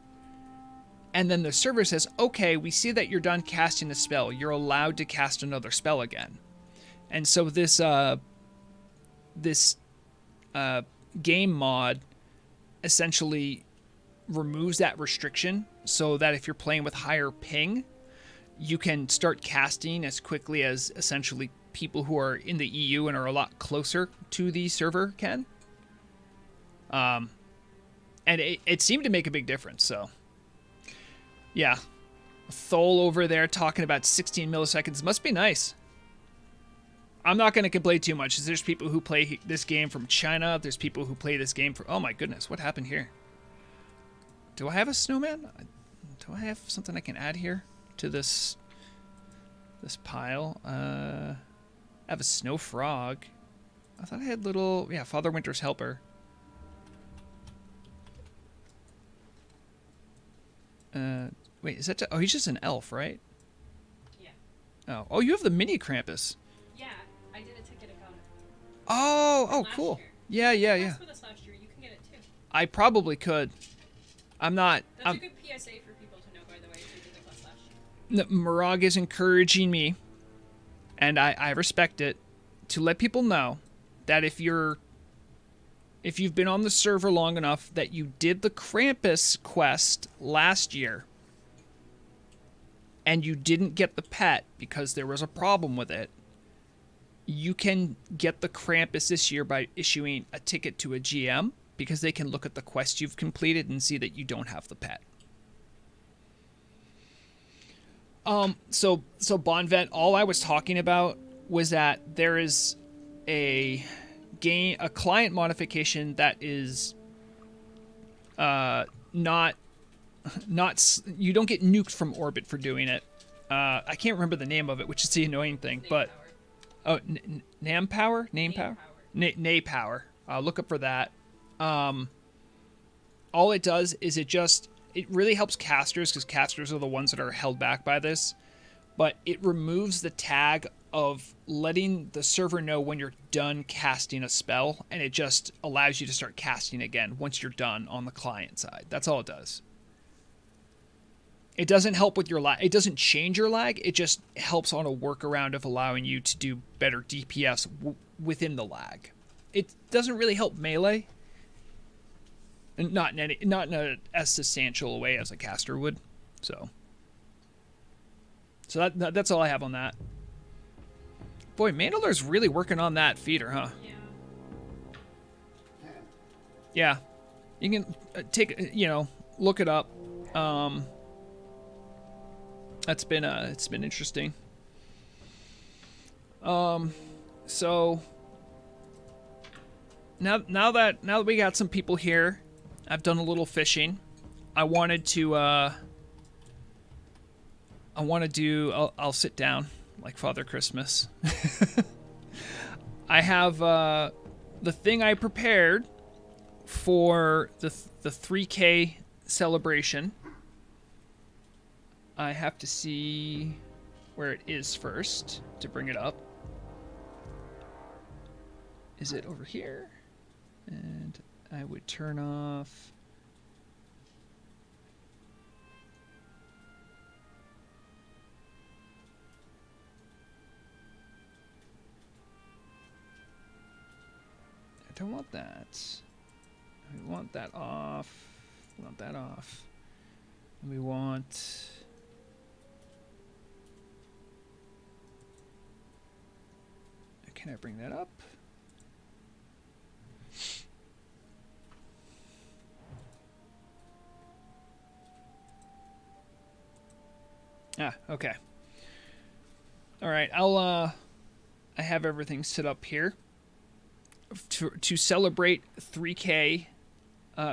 and then the server says, okay, we see that you're done casting the spell. You're allowed to cast another spell again. And so this game mod essentially removes that restriction so that if you're playing with higher ping, you can start casting as quickly as essentially people who are in the EU and are a lot closer to the server can. And it seemed to make a big difference, so. Yeah. Thole over there talking about 16 milliseconds. Must be nice. I'm not going to complain too much. There's people who play this game from China. There's people who play this game from... Oh my goodness, what happened here? Do I have a snowman? Do I have something I can add here to this pile? I have a snow frog. I thought I had little... Yeah, Father Winter's helper. Wait, is that... Oh, he's just an elf, right? Yeah. Oh, you have the mini Krampus. Yeah, I did a ticket account. Oh, cool. Year. Yeah. That's for this last year. You can get it too. I probably could. I'm not... That's a good PSA for people to know, by the way, if you did the quest last year. Murag is encouraging me, and I respect it, to let people know that if you've been on the server long enough that you did the Krampus quest last year and you didn't get the pet because there was a problem with it, you can get the Krampus this year by issuing a ticket to a GM, because they can look at the quest you've completed and see that you don't have the pet. So Bonvet, all I was talking about was that there is a client modification that is not you don't get nuked from orbit for doing it. I can't remember the name of it, which is the annoying thing, but Name Power. Nay Power. Look up for that. All it does is it really helps casters, because casters are the ones that are held back by this, but it removes the tag of letting the server know when you're done casting a spell, and it just allows you to start casting again once you're done on the client side. That's all it does. It doesn't help with your lag. It doesn't change your lag. It just helps on a workaround of allowing you to do better DPS within the lag. It doesn't really help melee. Not in a as substantial a way as a caster would. So that's all I have on that. Boy, Mandalore's really working on that feeder, huh? Yeah. You can look it up. It's been interesting. So now that we got some people here, I've done a little fishing. I'll sit down like Father Christmas. I have the thing I prepared for the 3K celebration. I have to see where it is first to bring it up. Is it over here? And I would turn off... I don't want that. We want that off. We want that off. And we want... Can I bring that up? Okay. All right, I have everything set up here. To celebrate 3K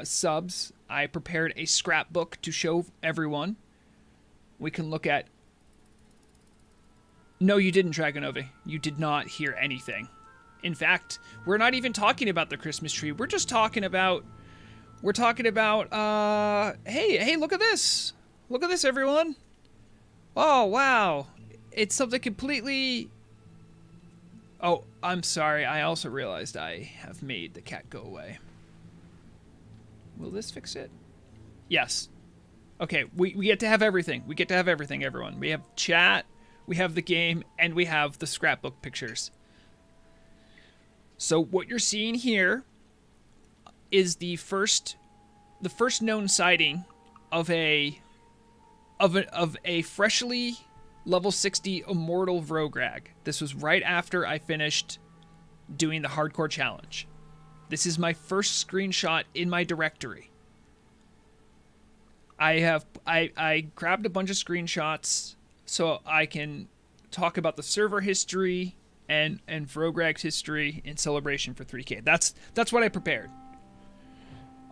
subs, I prepared a scrapbook to show everyone. We can look at... No, you didn't, Dragonovi. You did not hear anything. In fact, we're not even talking about the Christmas tree. We're just talking about... Hey, look at this. Look at this, everyone. Oh, wow. It's something completely Oh, I'm sorry. I also realized I have made the cat go away. Will this fix it? Yes. Okay, we get to have everything. We get to have everything, everyone. We have chat, we have the game, and we have the scrapbook pictures. So what you're seeing here is the first known sighting of a freshly level 60 immortal Vrograg. This was right after I finished doing the hardcore challenge. This is my first screenshot in my directory. I grabbed a bunch of screenshots so I can talk about the server history and Vrograg's history in celebration for 3K. That's what I prepared.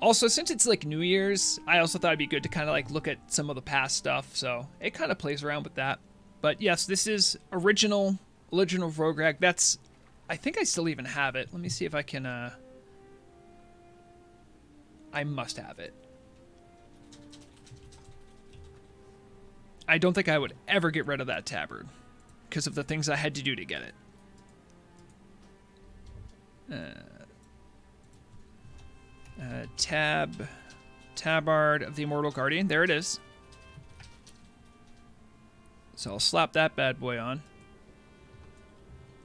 Also, since it's like New Year's, I also thought it'd be good to kind of like look at some of the past stuff, so it kind of plays around with that. But yes, this is original Vrograg. That's, I think I still even have it. Let me see if I can, I must have it. I don't think I would ever get rid of that tabard because of the things I had to do to get it. Tabard of the Immortal Guardian. There it is. So I'll slap that bad boy on.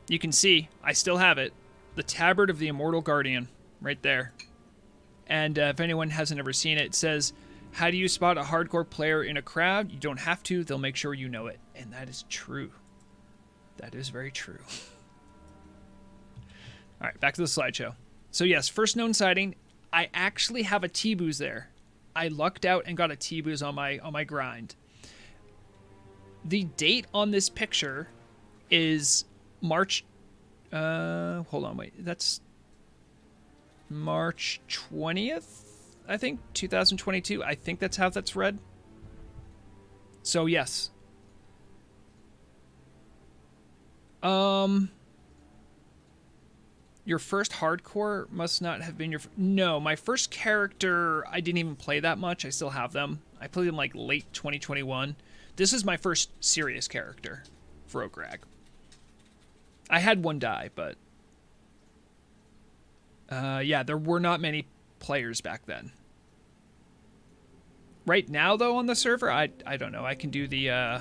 You can see, I still have it. The Tabard of the Immortal Guardian. Right there. And if anyone hasn't ever seen it, it says, how do you spot a hardcore player in a crowd? You don't have to. They'll make sure you know it. And that is true. That is very true. All right, back to the slideshow. So yes, first known sighting. I actually have a T-Booze there. I lucked out and got a T-Booze on my grind. The date on this picture is March... hold on, wait. That's March 20th, I think, 2022. I think that's how that's read. So, yes. Your first hardcore must not have been your... No, my first character, I didn't even play that much. I still have them. I played them like late 2021. This is my first serious character, Vrograg. I had one die, but... yeah, there were not many players back then. Right now, though, on the server, I don't know. I can do the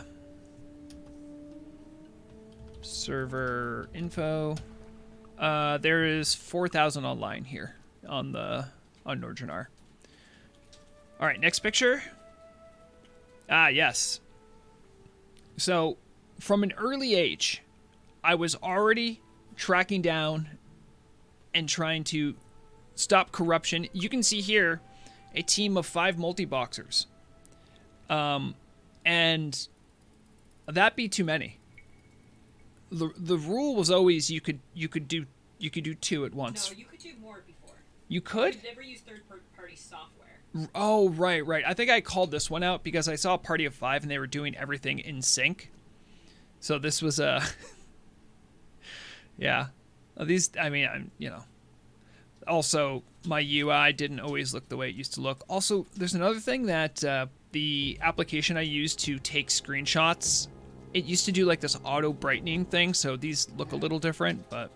server info. There is 4,000 online here on Nordjanar. All right, next picture. Ah, yes. So, from an early age, I was already tracking down and trying to stop corruption. You can see here a team of 5 multi-boxers. And that'd be too many. The rule was always you could do 2 at once. No, you could do more before. You could? You never use third-party software. Oh, right. I think I called this one out because I saw a party of 5 and they were doing everything in sync. So this was a... yeah. These, I mean, you know. Also, my UI didn't always look the way it used to look. Also, there's another thing that the application I used to take screenshots, it used to do like this auto brightening thing, so these look a little different, but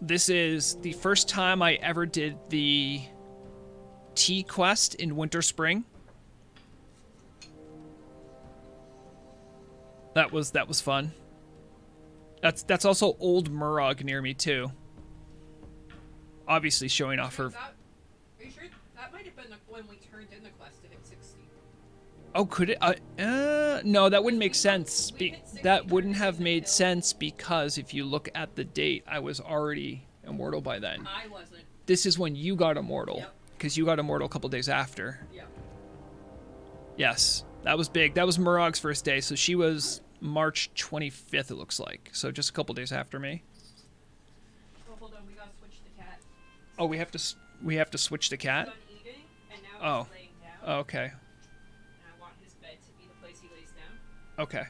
this is the first time I ever did the T quest in Winter Spring. That was fun. That's also old Murog near me too. Obviously showing off her. Are you sure that might have been when we turned in the quest to hit 60? Oh, could it? No, that wouldn't make sense. That wouldn't have made sense because if you look at the date, I was already immortal by then. I wasn't. This is when you got immortal, because you got immortal a couple days after. Yep. Yes, that was big. That was Murog's first day, so she was March 25th, it looks like. So just a couple days after me. Oh, hold on, we gotta switch the cat. Oh, we have to switch the cat? He's done eating, and now he's laying down. Oh, okay. And I want his bed to be the place he lays down. Okay.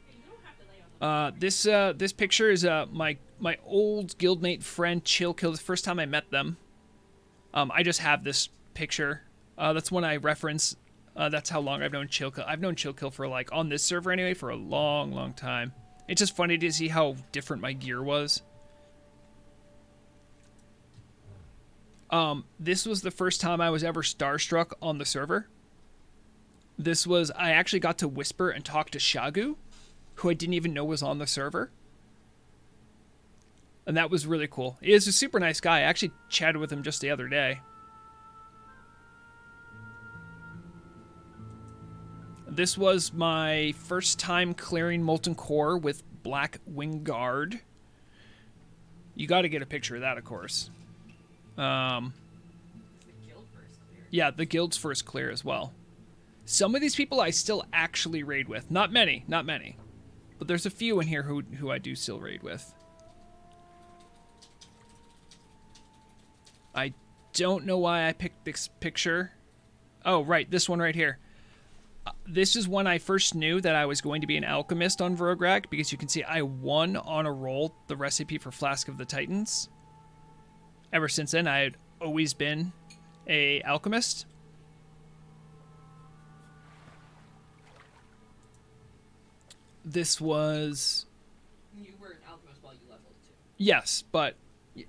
Hey, you don't have to lay on the This picture is my old guildmate friend Chillkill. The first time I met them. I just have this picture. That's one I reference That's how long I've known Chill Kill. I've known Chill Kill for, like, on this server anyway, for a long, long time. It's just funny to see how different my gear was. This was the first time I was ever starstruck on the server. I actually got to whisper and talk to Shagu, who I didn't even know was on the server. And that was really cool. He is a super nice guy. I actually chatted with him just the other day. This was my first time clearing Molten Core with Black Wingguard. You got to get a picture of that, of course. The guild first clear. Yeah, the guild's first clear as well. Some of these people I still actually raid with. Not many. But there's a few in here who I do still raid with. I don't know why I picked this picture. Oh, right, this one right here. This is when I first knew that I was going to be an alchemist on Vrograg, because you can see I won on a roll the recipe for Flask of the Titans. Ever since then, I had always been a alchemist. This was... You were an alchemist while you leveled too. Yes, but,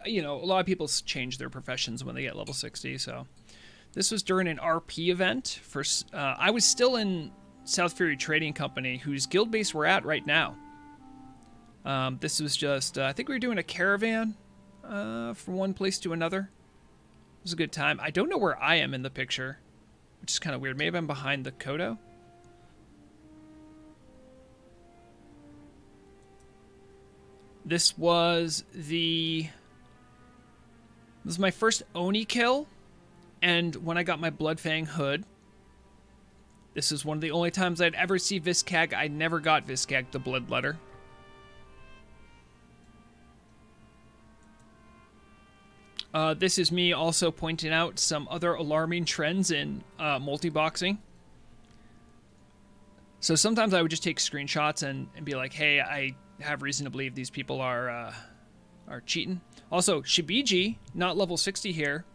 you know, a lot of people change their professions when they get level 60, so... This was during an RP event. I was still in South Fury Trading Company, whose guild base we're at right now. This was just... I think we were doing a caravan from one place to another. It was a good time. I don't know where I am in the picture, which is kind of weird. Maybe I'm behind the Kodo. This was my first Oni kill, and when I got my Bloodfang hood. This is one of the only times I'd ever see Viscag. I never got Viscag the Bloodletter. This is me also pointing out some other alarming trends in multi-boxing. So sometimes I would just take screenshots and be like, hey, I have reason to believe these people are cheating. Also, Shibiji, not level 60 here.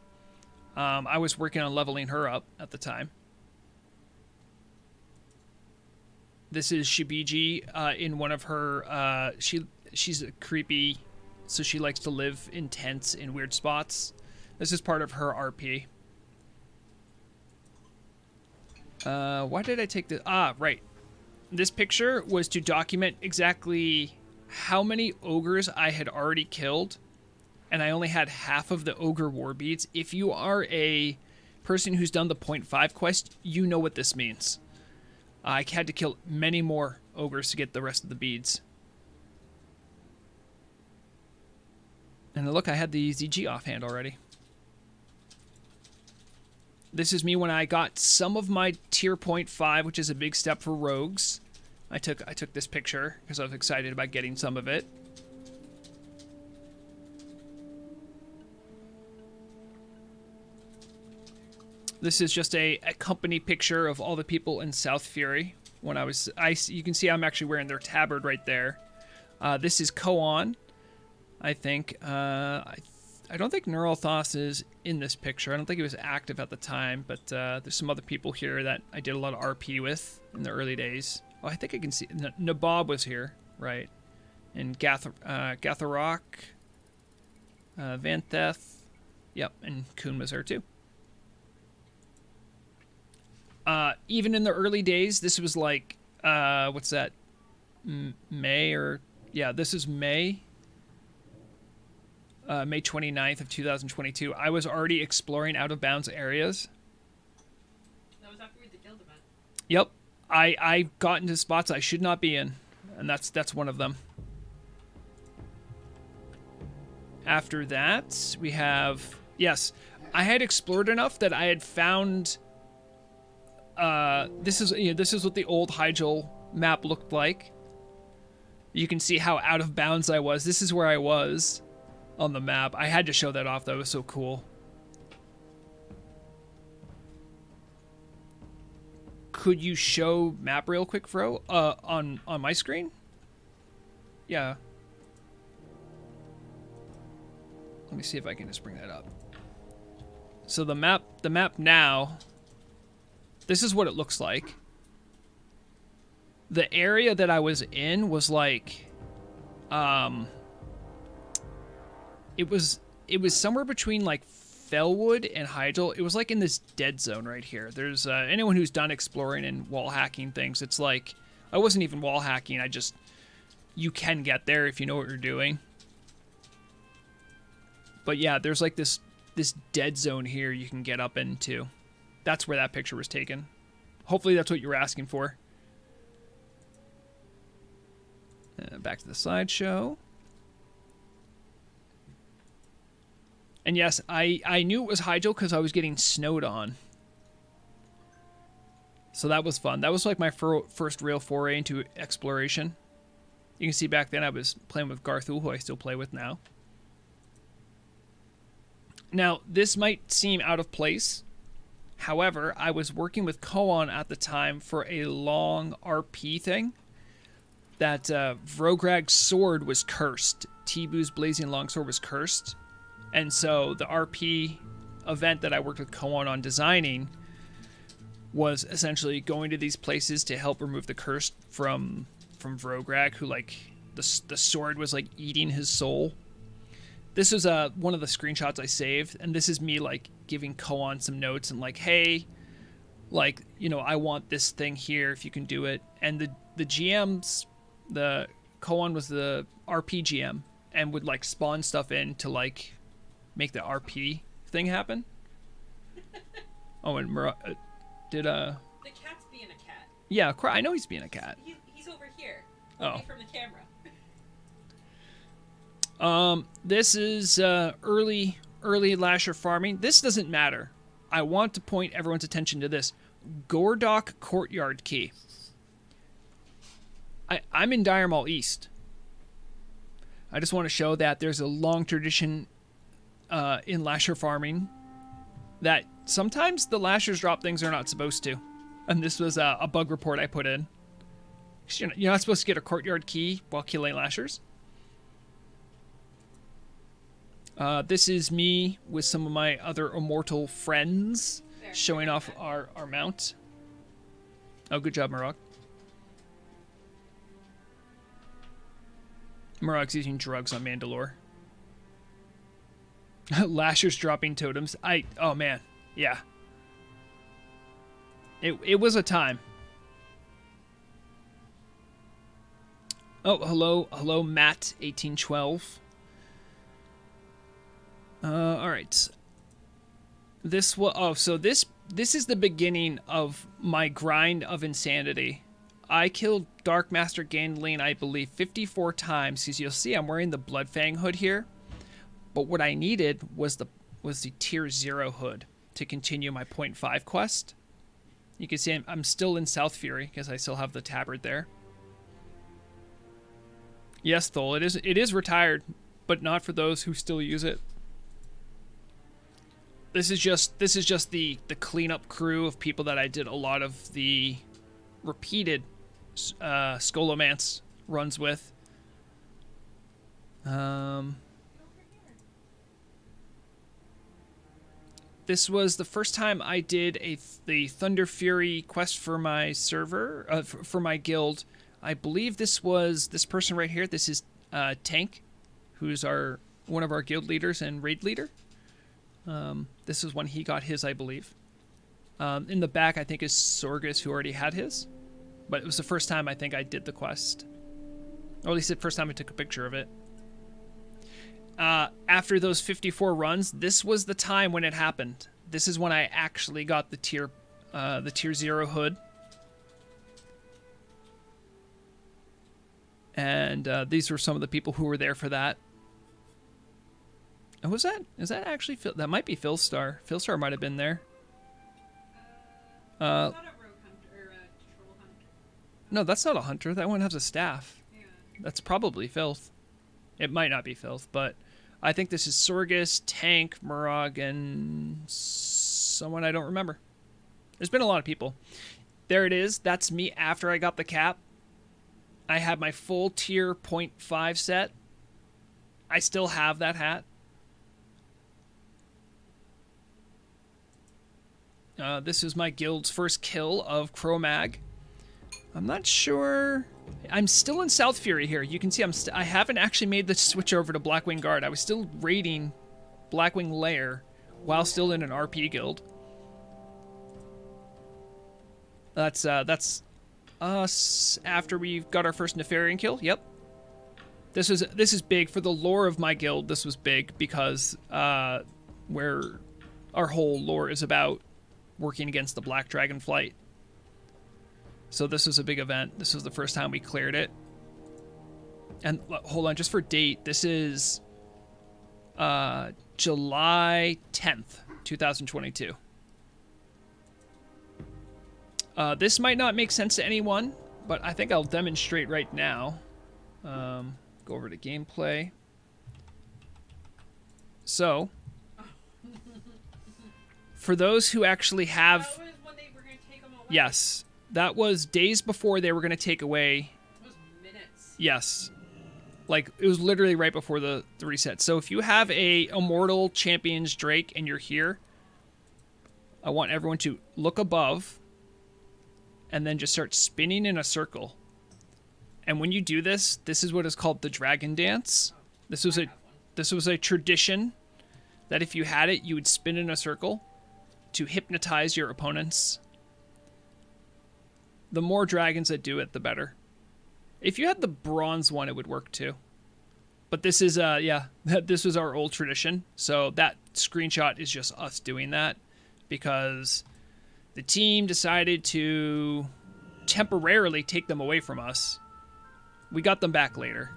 I was working on leveling her up at the time. This is Shibiji in one of her... she's a creepy, so she likes to live in tents in weird spots. This is part of her RP. Why did I take this? Ah, right. This picture was to document exactly how many ogres I had already killed, and I only had half of the ogre war beads. If you are a person who's done the 0.5 quest, you know what this means. I had to kill many more ogres to get the rest of the beads. And look, I had the ZG offhand already. This is me when I got some of my tier 0.5, which is a big step for rogues. I took this picture because I was excited about getting some of it. This is just a company picture of all the people in South Fury. When you can see I'm actually wearing their tabard right there. This is Koan, I think. I don't think Neuralthos is in this picture. I don't think he was active at the time, but there's some other people here that I did a lot of RP with in the early days. Oh, I think I can see... Nabob was here, right. And Gatharok, Vantheth, yep, and Kuhn was there too. Even in the early days, this was like, what's that? May or... Yeah, this is May. May 29th of 2022. I was already exploring out-of-bounds areas. That was after we did the guild event. Yep. I got into spots I should not be in, and that's one of them. After that, we have... Yes, I had explored enough that I had found... this is what the old Hyjal map looked like. You can see how out of bounds I was. This is where I was on the map. I had to show that off. That was so cool. Could you show map real quick, Fro? On my screen? Yeah. Let me see if I can just bring that up. So the map now This is what it looks like. The area that I was in was like, it was somewhere between like Fellwood and Hyjal. It was like in this dead zone right here. There's anyone who's done exploring and wall hacking things. It's like, I wasn't even wall hacking. You can get there if you know what you're doing. But yeah, there's like this dead zone here you can get up into. That's where that picture was taken. Hopefully that's what you were asking for. Back to the slideshow. And yes, I knew it was Hyjal because I was getting snowed on. So that was fun. That was like my first real foray into exploration. You can see back then I was playing with Garthul, who I still play with now. Now, this might seem out of place. However, I was working with Koan at the time for a long RP thing. That Vrograg's sword was cursed. Tibu's blazing longsword was cursed. And so the RP event that I worked with Koan on designing was essentially going to these places to help remove the curse from Vrograg, who like the sword was like eating his soul. This was one of the screenshots I saved, and this is me like giving Koan some notes and like, hey, like, you know, I want this thing here if you can do it. And the GMs, the Koan was the RP GM and would like spawn stuff in to like make the RP thing happen. Oh, and did The cat's being a cat. Yeah, I know he's being a cat. He's over here. Oh. Away from the camera. This is early Lasher farming. This doesn't matter. I want to point everyone's attention to this. Gordok Courtyard Key. I'm in Dire Mall East. I just want to show that there's a long tradition in Lasher farming that sometimes the Lashers drop things they're not supposed to. And this was a bug report I put in. You're not supposed to get a courtyard key while killing Lashers. This is me with some of my other immortal friends showing off our mount. Oh, good job, Murok. Murok's using drugs on Mandalore. Lashers dropping totems. Oh man, yeah. It was a time. Oh, hello, Matt 1812. All right. This is the beginning of my grind of insanity. I killed Dark Master Gandalin, I believe, 54 times. Because you'll see I'm wearing the Bloodfang hood here. But what I needed was the tier 0 hood to continue my 0.5 quest. You can see I'm still in South Fury because I still have the tabard there. Yes, Thol, it is retired, but not for those who still use it. This is just the cleanup crew of people that I did a lot of the repeated Scholomance runs with. This was the first time I did the Thunder Fury quest for my server, for my guild. I believe this was this person right here. This is Tank, who's one of our guild leaders and raid leader. This is when he got his, I believe. In the back, I think, is Sorgus, who already had his. But it was the first time I think I did the quest. Or at least the first time I took a picture of it. After those 54 runs, this was the time when it happened. This is when I actually got the tier 0 hood. And these were some of the people who were there for that. And is that actually Phil? That might be Philstar. Philstar might have been there. It's not a rogue hunter or a troll hunter. No, that's not a hunter. That one has a staff. Yeah. That's probably Filth. It might not be Filth, but I think this is Sorgus, Tank, Murog, and someone I don't remember. There's been a lot of people. There it is. That's me after I got the cap. I had my full tier 0.5 set. I still have that hat. This is my guild's first kill of Cro-Mag. I'm not sure. I'm still in South Fury here. You can see I haven't actually made the switch over to Blackwing Guard. I was still raiding Blackwing Lair while still in an RP guild. That's us after we've got our first Nefarian kill. Yep. This is big for the lore of my guild. This was big because where our whole lore is about working against the Black Dragon Flight. So this was a big event. This was the first time we cleared it. And hold on, just for date, this is July 10th, 2022. This might not make sense to anyone, but I think I'll demonstrate right now. Go over to gameplay. So, for those who actually have... That was when they were going to take them away. Yes, that was days before they were going to take away... It was minutes. Yes. Like, it was literally right before the reset. So if you have a Immortal Champions Drake and you're here, I want everyone to look above and then just start spinning in a circle. And when you do this, this is what is called the Dragon Dance. This was a tradition that if you had it, you would spin in a circle to hypnotize your opponents. The more dragons that do it, the better. If you had the bronze one, it would work too. But this is, this was our old tradition. So that screenshot is just us doing that because the team decided to temporarily take them away from us. We got them back later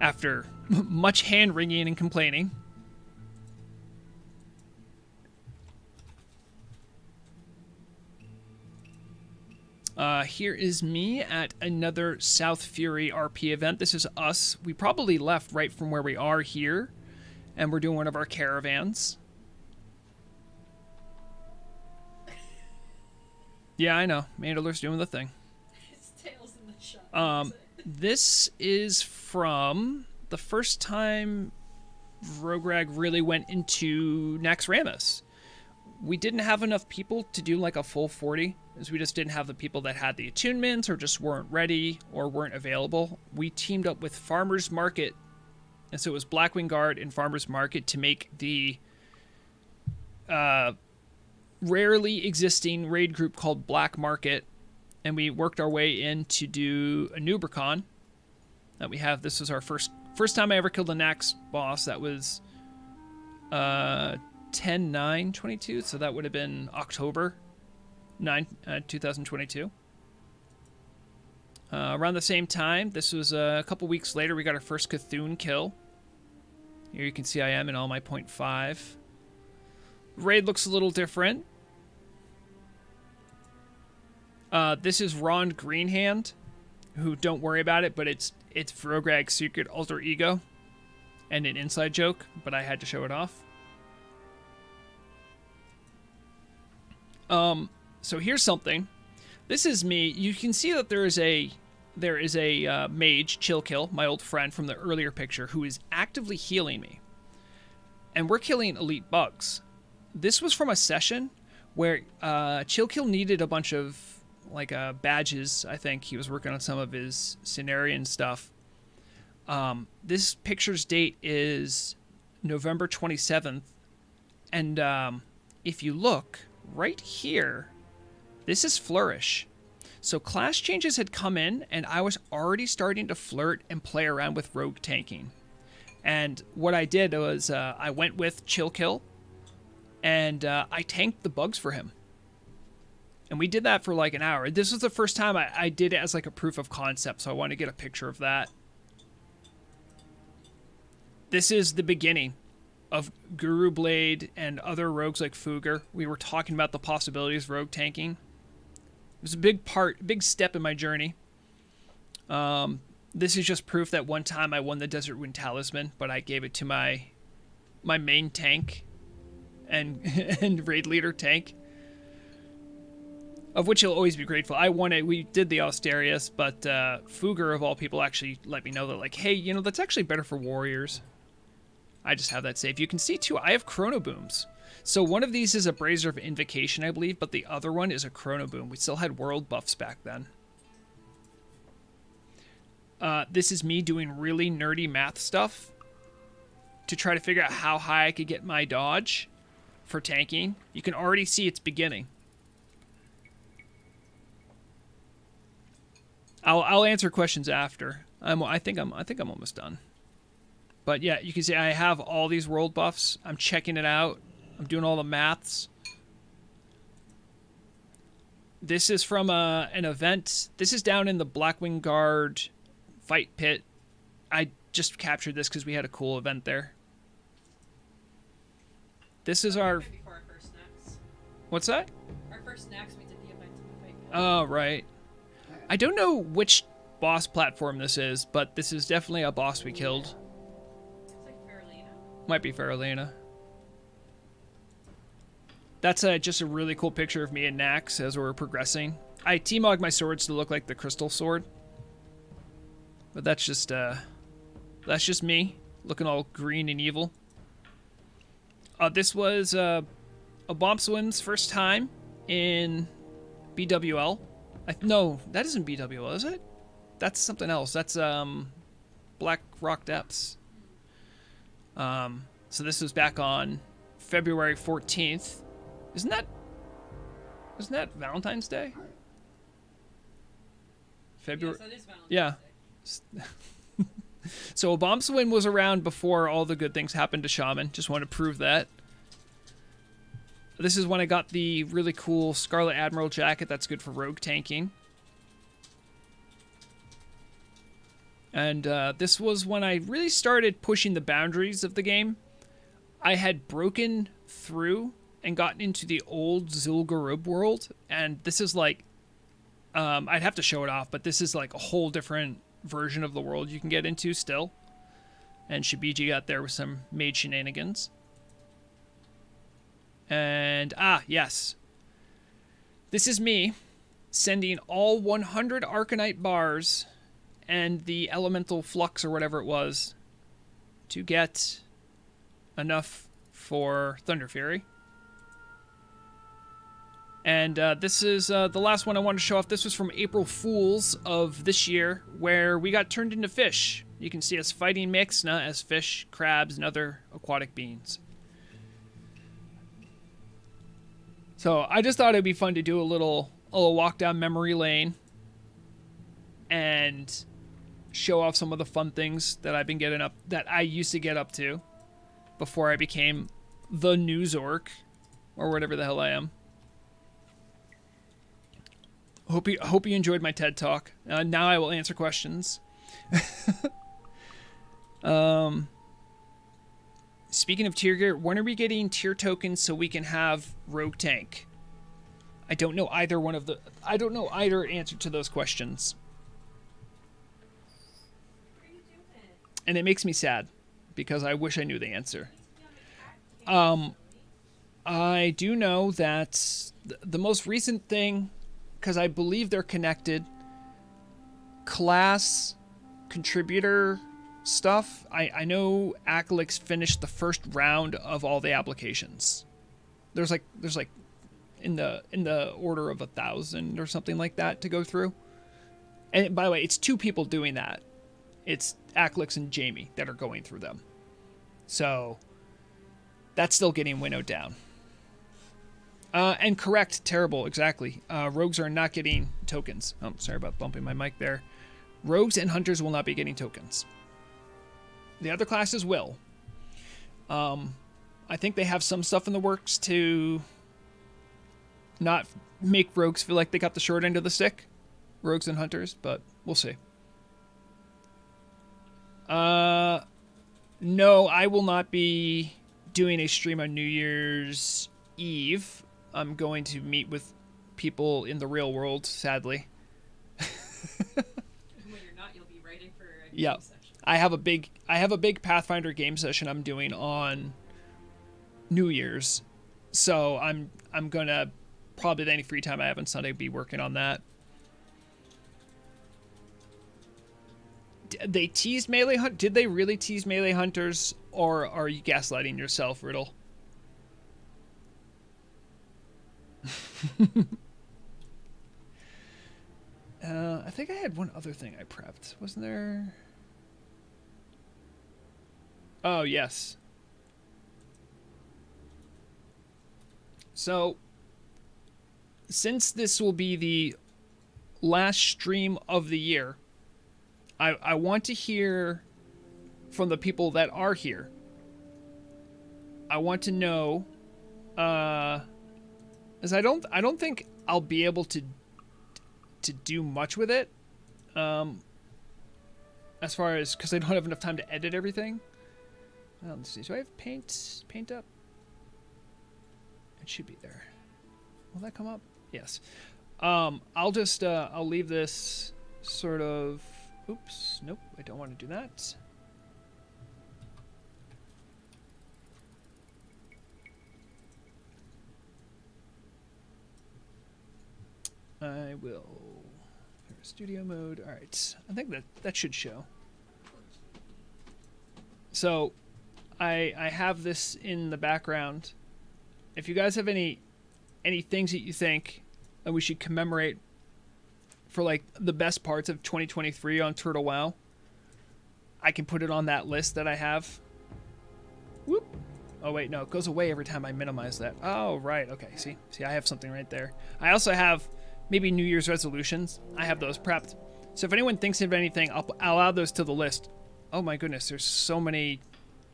after much hand-wringing and complaining. Here is me at another South Fury RP event. This is us. We probably left right from where we are here, and we're doing one of our caravans. Yeah, I know. Mandalore's doing the thing. His tail's in the shot. This is from the first time Rograg really went into Naxxramas. We didn't have enough people to do like a full 40, as we just didn't have the people that had the attunements or just weren't ready or weren't available. We teamed up with Farmers Market, and so it was Blackwing Guard and Farmers Market to make the rarely existing raid group called Black Market, and we worked our way in to do a Nubricon that we have. This was our first time I ever killed a Nax boss. That was 10/9/22, so that would have been October 9, 2022. Around the same time, this was a couple weeks later, we got our first Cthulhu kill. Here you can see I am in all my 0.5. Raid looks a little different. This is Ron Greenhand, who, don't worry about it, but it's Rograg's secret alter ego and an inside joke, but I had to show it off. So here's something. This is me. You can see that there is a mage, Chillkill, my old friend from the earlier picture, who is actively healing me. And we're killing elite bugs. This was from a session where Chillkill needed a bunch of like badges. I think he was working on some of his Cenarian stuff. This picture's date is November 27th. And if you look right here, this is Flourish. So class changes had come in, and I was already starting to flirt and play around with rogue tanking. And what I did was I went with Chillkill, and I tanked the bugs for him. And we did that for like an hour. This was the first time I did it as like a proof of concept, so I want to get a picture of that. This is the beginning of Guru Blade and other rogues like Fugger. We were talking about the possibilities of rogue tanking. It was a big step in my journey. This is just proof that one time I won the Desert Wind Talisman, but I gave it to my main tank and raid leader tank, of which he'll always be grateful. I won it. We did the Austerius, but Fugger, of all people, actually let me know that, like, hey, you know, that's actually better for warriors. I just have that saved. You can see, too, I have Chrono Booms. So one of these is a Brazier of Invocation, I believe, but the other one is a Chrono Boom. We still had world buffs back then. This is me doing really nerdy math stuff to try to figure out how high I could get my dodge for tanking. You can already see it's beginning. I'll answer questions after. I think I'm almost done. But yeah, you can see I have all these world buffs. I'm checking it out. I'm doing all the maths. This is from an event. This is down in the Blackwing Guard fight pit. I just captured this because we had a cool event there. This is our... Before our first snacks. What's that? Our first snacks, we did the event in the fight pit. Oh, right. I don't know which boss platform this is, but this is definitely a boss we killed. It's like Farolina. Might be Farolina. That's just a really cool picture of me and Nax as we're progressing. I T-mogged my swords to look like the crystal sword. But that's just me, looking all green and evil. This was Bombswin's first time in BWL. No, that isn't BWL, is it? That's something else. That's Black Rock Depths. So this was back on February 14th. Isn't that Valentine's Day? February. Yes, that is Valentine's Yeah. Day. So Bombswin was around before all the good things happened to Shaman. Just want to prove that. This is when I got the really cool Scarlet Admiral jacket that's good for rogue tanking. And this was when I really started pushing the boundaries of the game. I had broken through and gotten into the old Zul'Gurub world. And this is like... I'd have to show it off, but this is like a whole different version of the world you can get into still. And Shibiji got there with some mage shenanigans. And, yes. This is me sending all 100 Arcanite bars and the elemental flux or whatever it was to get enough for Thunder Fury. And this is the last one I wanted to show off. This was from April Fools of this year, where we got turned into fish. You can see us fighting Mixna as fish, crabs, and other aquatic beings. So I just thought it'd be fun to do a little walk down memory lane and show off some of the fun things that I've been getting up, that I used to get up to before I became the news orc, or whatever the hell I am. Hope you enjoyed my TED Talk. Now I will answer questions. Speaking of tier gear, when are we getting tier tokens so we can have rogue tank? I don't know either answer to those questions. What are you doing? And it makes me sad because I wish I knew the answer. I do know that the most recent thing, because I believe they're connected, class contributor stuff. I know Acalix finished the first round of all the applications. There's like in the order of 1,000 or something like that to go through. And by the way, it's 2 people doing that. It's Acalix and Jamie that are going through them. So that's still getting winnowed down. And correct, terrible, exactly. Rogues are not getting tokens. Oh, sorry about bumping my mic there. Rogues and hunters will not be getting tokens. The other classes will. I think they have some stuff in the works to not make rogues feel like they got the short end of the stick. Rogues and hunters, but we'll see. No, I will not be doing a stream on New Year's Eve. I'm going to meet with people in the real world, sadly. When you're not, you'll be writing for a game Yeah. session. I have a big Pathfinder game session I'm doing on New Year's. So I'm gonna probably any free time I have on Sunday be working on that. They teased melee hunt. Did they really tease melee hunters, or are you gaslighting yourself, Riddle? I think I had one other thing I prepped. Wasn't there? Oh, yes. So, since this will be the last stream of the year, I want to hear from the people that are here. I want to know, as I don't think I'll be able to do much with it, as far as, because I don't have enough time to edit everything. Let's see. Do I have paint up? It should be there. Will that come up? Yes. I'll just I'll leave this sort of. Oops. Nope. I don't want to do that. I will. Studio mode. All right. I think that should show. So, I have this in the background. If you guys have any things that you think that we should commemorate for like the best parts of 2023 on Turtle WoW, I can put it on that list that I have. Whoop. Oh wait, no, it goes away every time I minimize that. Oh right, okay. See, I have something right there. I also have maybe New Year's resolutions. I have those prepped. So if anyone thinks of anything, I'll add those to the list. Oh my goodness, there's so many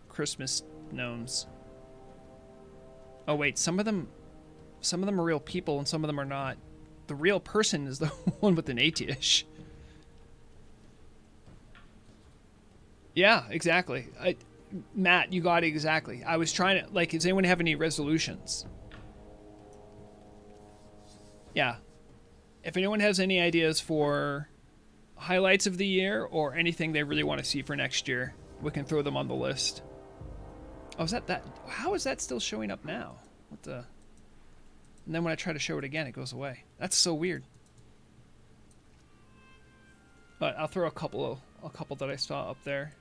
Christmas gnomes. Oh wait, some of them are real people and some of them are not. The real person is the one with an AT-ish. Yeah, exactly. Matt, you got it exactly. I was trying to, like, does anyone have any resolutions? Yeah. If anyone has any ideas for highlights of the year or anything they really want to see for next year, we can throw them on the list. Oh, is that? How is that still showing up now? What the? And then when I try to show it again, it goes away. That's so weird. But I'll throw a couple that I saw up there.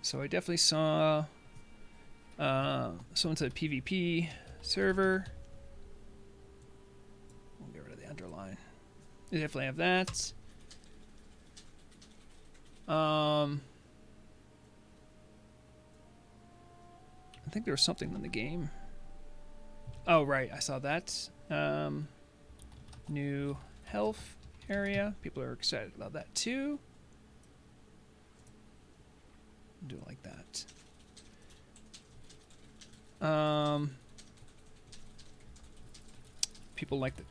So I definitely saw someone said PvP server. We'll get rid of the underline. They definitely have that. I think there was something in the game. Oh, right. I saw that. New health area. People are excited about that too. Do it like that. People like the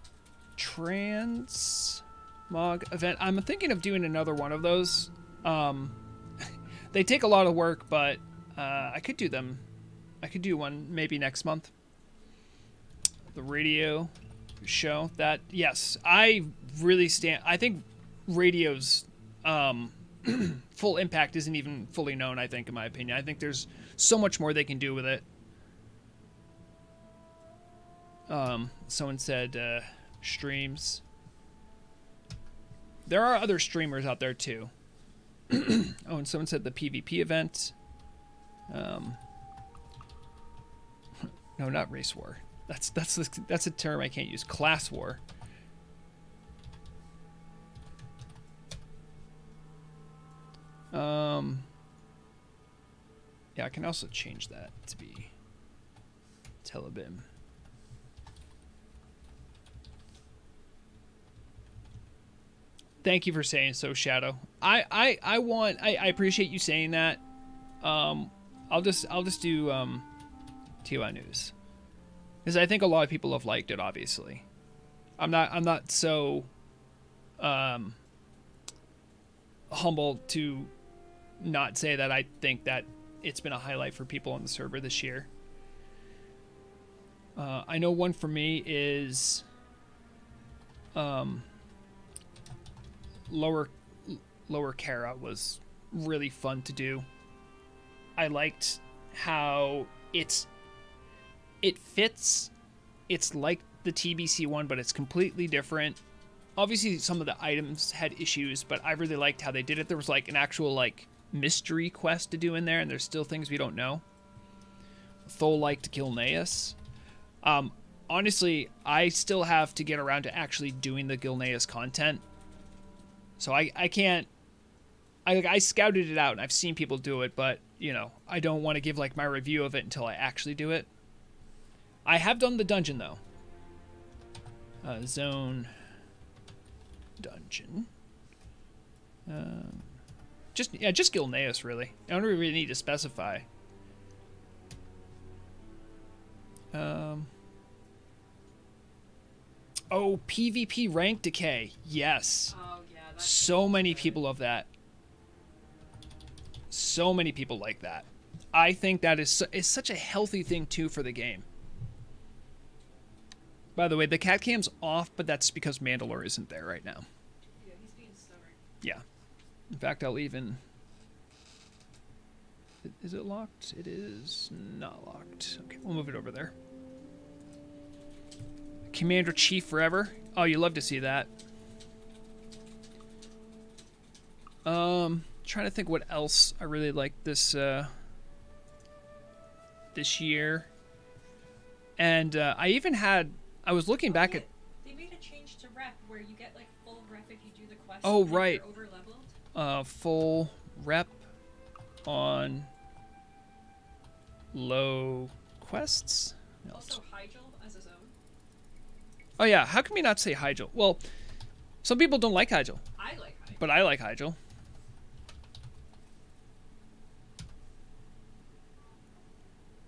transmog event. I'm thinking of doing another one of those. They take a lot of work, but I could do them. I could do one maybe next month. The radio show. That, yes, I really stand. I think radio's full impact isn't even fully known, I think, in my opinion. I think there's so much more they can do with it. Someone said streams. There are other streamers out there too. Oh, and someone said the PvP event. No, not race war. That's a term I can't use. Class war. Yeah, I can also change that to be Telebim. Thank you for saying so, Shadow. I appreciate you saying that. I'll just do TOI news, because I think a lot of people have liked it. Obviously, I'm not so humble to not say that I think that it's been a highlight for people on the server this year. I know one for me is Lower Kara was really fun to do. I liked how it fits. It's like the TBC one, but it's completely different. Obviously, some of the items had issues, but I really liked how they did it. There was like an actual like mystery quest to do in there, and there's still things we don't know. Thol like to kill Naeus. Honestly, I still have to get around to actually doing the Gilneas content. So I can't... I scouted it out, and I've seen people do it, but, you know, I don't want to give, like, my review of it until I actually do it. I have done the dungeon, though. Zone... Dungeon. Just Gilneas, really. I don't really need to specify. Oh, PvP rank decay. Yes. Oh, yeah. That's So many people love that. So many people like that. I think that is such a healthy thing, too, for the game. By the way, the cat cam's off, but that's because Mandalore isn't there right now. Yeah, he's being stubborn. Yeah. In fact, I'll even... Is it locked? It is not locked. Okay, we'll move it over there. Commander Chief forever. Oh, you love to see that. Trying to think what else I really like this this year. And I was looking back at... They made a change to rep where you get like full rep if you do the quest. Oh, if right. You're over leveled. Full rep on low quests. No, Also, Hyjal as his own. oh yeah, how can we not say Hyjal? Well, some people don't like Hyjal, I like Hyjal. but I like Hyjal.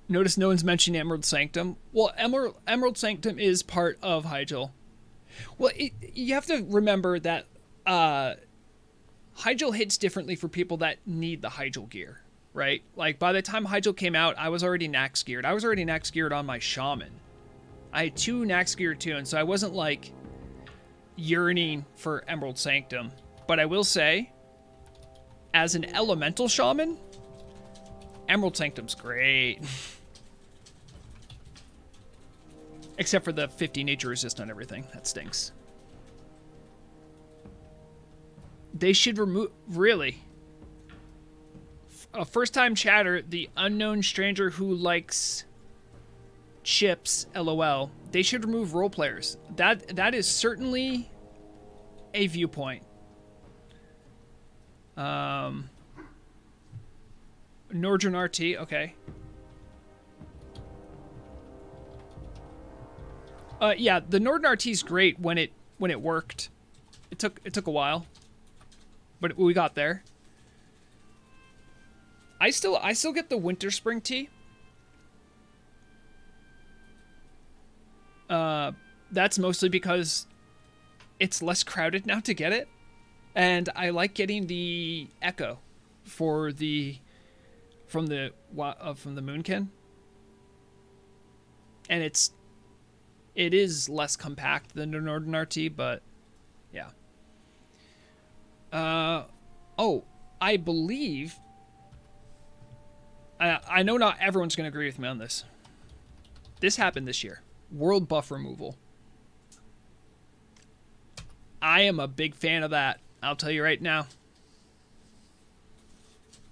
Notice no one's mentioning Emerald Sanctum. Well, Emerald Sanctum is part of Hyjal. Well, you have to remember that Hyjal hits differently for people that need the Hyjal gear, right? Like, by the time Hyjal came out, I was already Nax geared. I was already Nax geared on my Shaman. I had 2 Nax geared too, and so I wasn't, like, yearning for Emerald Sanctum. But I will say, as an Elemental Shaman, Emerald Sanctum's great. Except for the 50 nature resist on everything. That stinks. They should remove... Really? A first-time chatter, the unknown stranger who likes chips, LOL. They should remove role players. That is certainly a viewpoint. Northern RT, okay. Yeah, the Northern RT's great when it worked. It took a while, but we got there. I still get the Winter Spring tea. That's mostly because it's less crowded now to get it, and I like getting the Echo for the from the Moonkin, and it is less compact than the Northern RT, but yeah. Oh, I believe. I know not everyone's going to agree with me on this. This happened this year. World buff removal. I am a big fan of that. I'll tell you right now.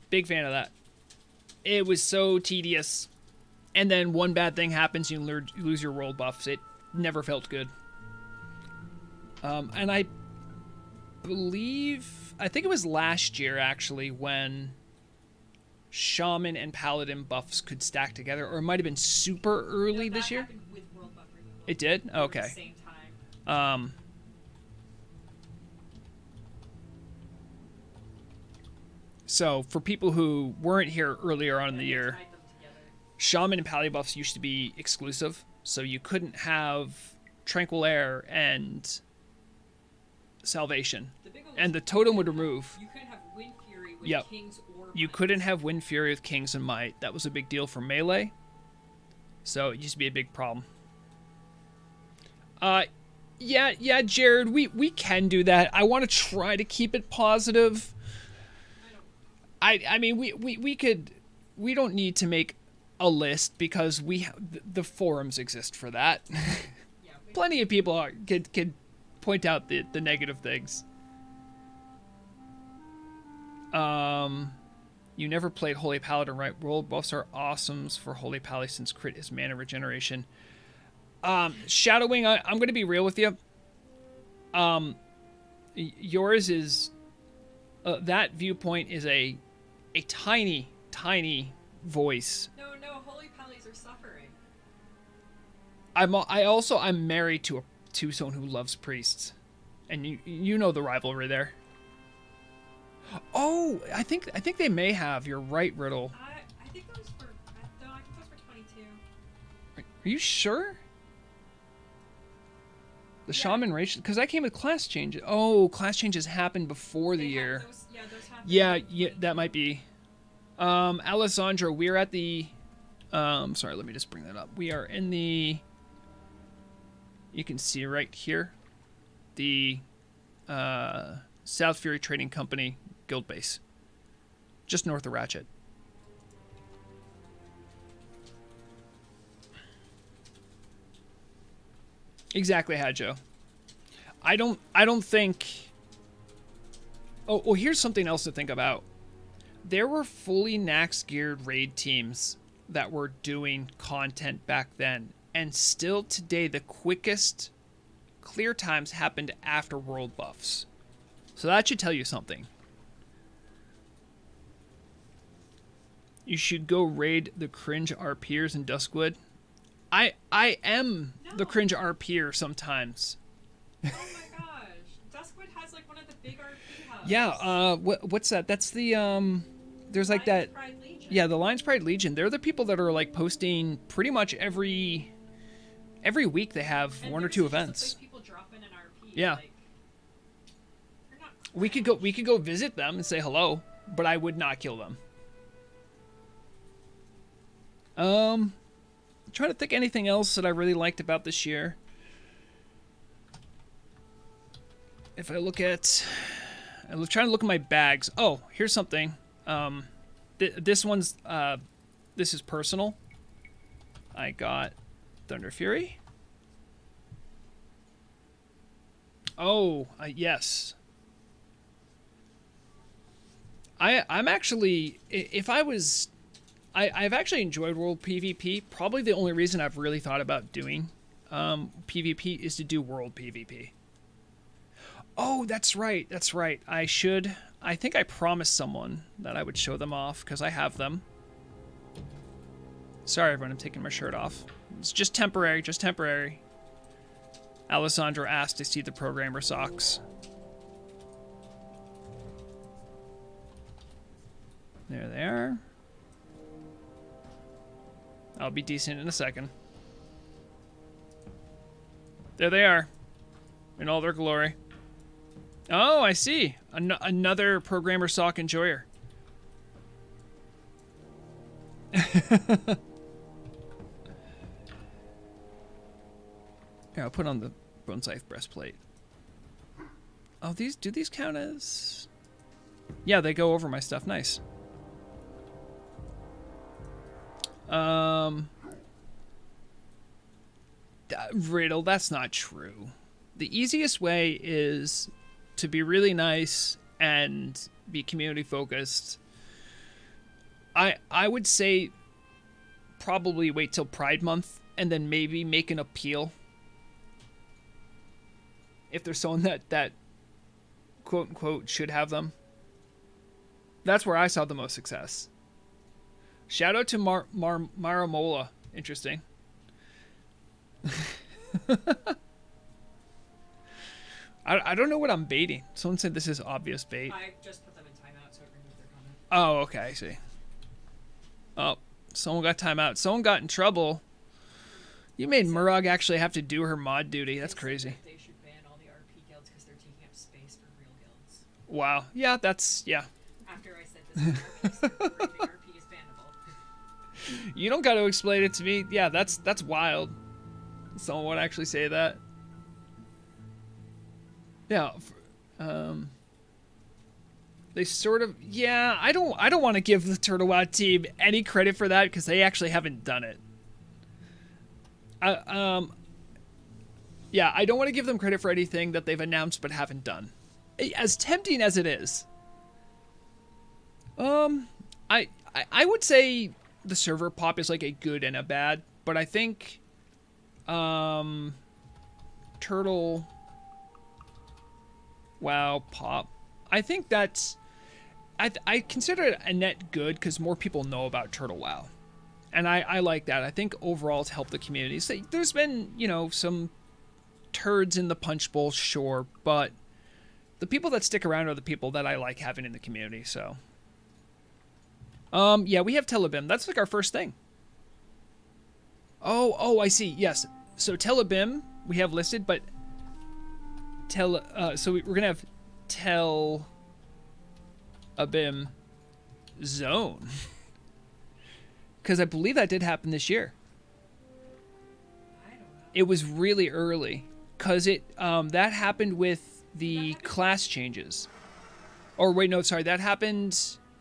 Big fan of that. It was so tedious. And then one bad thing happens, you lose your world buffs. It never felt good. And I think it was last year, actually, when Shaman and Paladin buffs could stack together. Or it might have been super early this year. With world buff removal. It did? Okay. At the same time. So, for people who weren't here earlier on in the year, Tied them together. Shaman and Pally buffs used to be exclusive, so you couldn't have Tranquil Air and Salvation. The big one And was the totem would remove. You couldn't have Wind Fury with Yep. Kings or You Might. couldn't have Wind Fury with Kings and Might. That was a big deal for Melee. So it used to be a big problem. Yeah, Jared, we can do that. I want to try to keep it positive. I mean, we don't need to make a list because the forums exist for that. Yeah, Plenty of people could point out the negative things. You never played Holy Paladin, right? World buffs are awesomes for Holy Pally since crit is mana regeneration. Shadowwing, I'm going to be real with you. Yours is... that viewpoint is a tiny, tiny voice. No, holy pallies are suffering. I'm married to someone who loves priests. And you know the rivalry there. Oh, I think they may have. You're right, Riddle. I think that was for... No, I think that was for 22. Are you sure? The Shaman race, because I came with class changes. Oh, class changes happened before the year. Those happened. Yeah, that might be. Alessandro, we're at the... sorry, let me just bring that up. We are in the... You can see right here. The South Fury Trading Company guild base. Just north of Ratchet. Exactly, Hadjo. I don't think... Oh, well, here's something else to think about. There were fully Nax geared raid teams that were doing content back then, and still today the quickest clear times happened after world buffs. So that should tell you something. You should go raid the cringe RPers in Duskwood. I am the cringe RPer sometimes. Oh my gosh. Duskwood has like one of the big RP hubs. Yeah, what's that? That's the there's like Lions that. Pride Legion. Yeah, the Lions Pride Legion. They're the people that are like posting pretty much every week. They have And one or there's two just a events. place people drop in an RP. Yeah. Like, they're not We could go visit them and say hello, but I would not kill them. I'm trying to think anything else that I really liked about this year. If I look at... I'm trying to look at my bags. Oh, here's something. This one's... this is personal. I got Thunder Fury. Oh, yes. I'm actually... If I was... I've actually enjoyed World PvP. Probably the only reason I've really thought about doing PvP is to do World PvP. Oh, that's right. That's right. I think I promised someone that I would show them off because I have them. Sorry, everyone. I'm taking my shirt off. It's just temporary. Just temporary. Alessandro asked to see the programmer socks. There they are. I'll be decent in a second. There they are. In all their glory. Oh, I see. Another programmer sock enjoyer. Here, I'll put on the bone scythe breastplate. Oh, do these count as... Yeah, they go over my stuff. Nice. Riddle, that's not true. The easiest way is to be really nice and be community focused. I would say probably wait till Pride Month and then maybe make an appeal. If there's someone that quote unquote should have them. That's where I saw the most success. Shout out to Maramola. Interesting. I don't know what I'm baiting. Someone said this is obvious bait. I just put them in timeout so it removed their comment. Oh, okay, I see. Oh, someone got timeout. Someone got in trouble. You made Murag actually have to do her mod duty. That's crazy. They should ban all the RP guilds because they're taking up space for real guilds. Wow. Yeah, that's... Yeah. After I said this is RP, so RP is bannable. You don't got to explain it to me. Yeah, that's wild. Someone would actually say that. Yeah. They sort of... Yeah, I don't want to give the Turtle Wow team any credit for that because they actually haven't done it. Yeah, I don't want to give them credit for anything that they've announced but haven't done. As tempting as it is. I would say the server pop is like a good and a bad, but I think Turtle WoW pop. I think that's I consider it a net good because more people know about Turtle WoW, and I like that. I think overall it's helped the community. So there's been some turds in the punch bowl, sure, but the people that stick around are the people that I like having in the community. So yeah, we have Telebim. That's like our first thing. Oh, I see. Yes. So Telebim we have listed, but so we're gonna have Telebim Zone because I believe that did happen this year. I don't know. It was really early because that happened with the class changes. Or wait, no, sorry, that happened.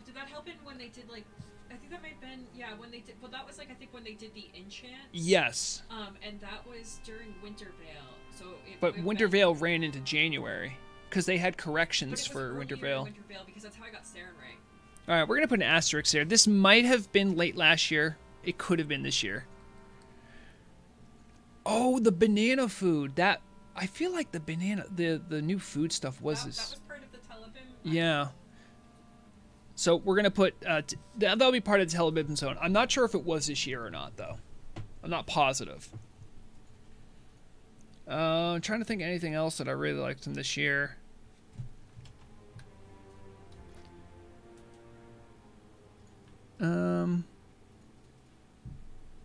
Did that happen when they did like? I think that might have been when they did. Well, that was like I think when they did the enchants. Yes. And that was during Winter Veil. So. But Winter Veil ran into January because they had corrections for Winter Veil. Winter Veil because that's how I got Saren right. All right, we're gonna put an asterisk there. This might have been late last year. It could have been this year. Oh, the banana food. That I feel like the banana, the new food stuff was this. That was part of the Telebim. Yeah. So we're gonna put that'll be part of the Telebim Zone. I'm not sure if it was this year or not, though. I'm not positive. I'm trying to think of anything else that I really liked from this year.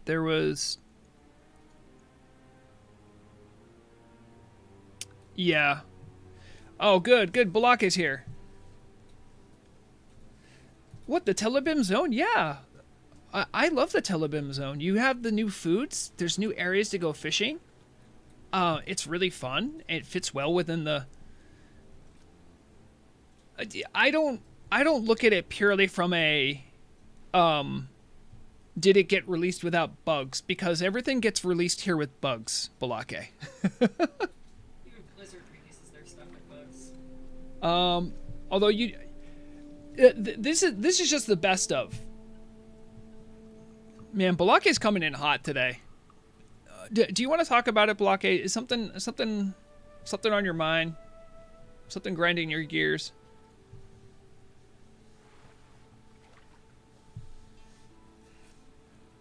There was. Yeah. Oh, good. Balake's here. What, the Telebim Zone? Yeah. I love the Telebim Zone. You have the new foods. There's new areas to go fishing. It's really fun. It fits well within the... I don't look at it purely from a... did it get released without bugs? Because everything gets released here with bugs, Balake. Even Blizzard releases their stuff with bugs. Although this is just the best of. Man, Balake's coming in hot today. Do you want to talk about it, Balake? Is something on your mind? Something grinding your gears?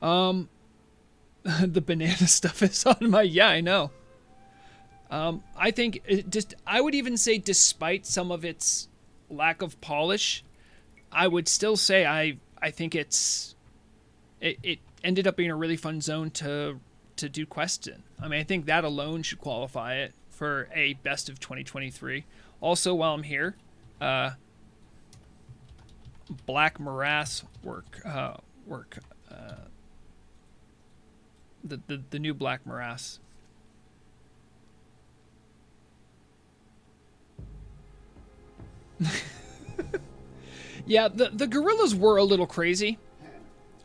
The banana stuff is on my... Yeah, I know. I think I would even say despite some of its lack of polish, I would still say I think it ended up being a really fun zone to do quests in. I mean, I think that alone should qualify it for a best of 2023. Also, while I'm here, Black Morass work. The new Black Morass. Yeah, the gorillas were a little crazy.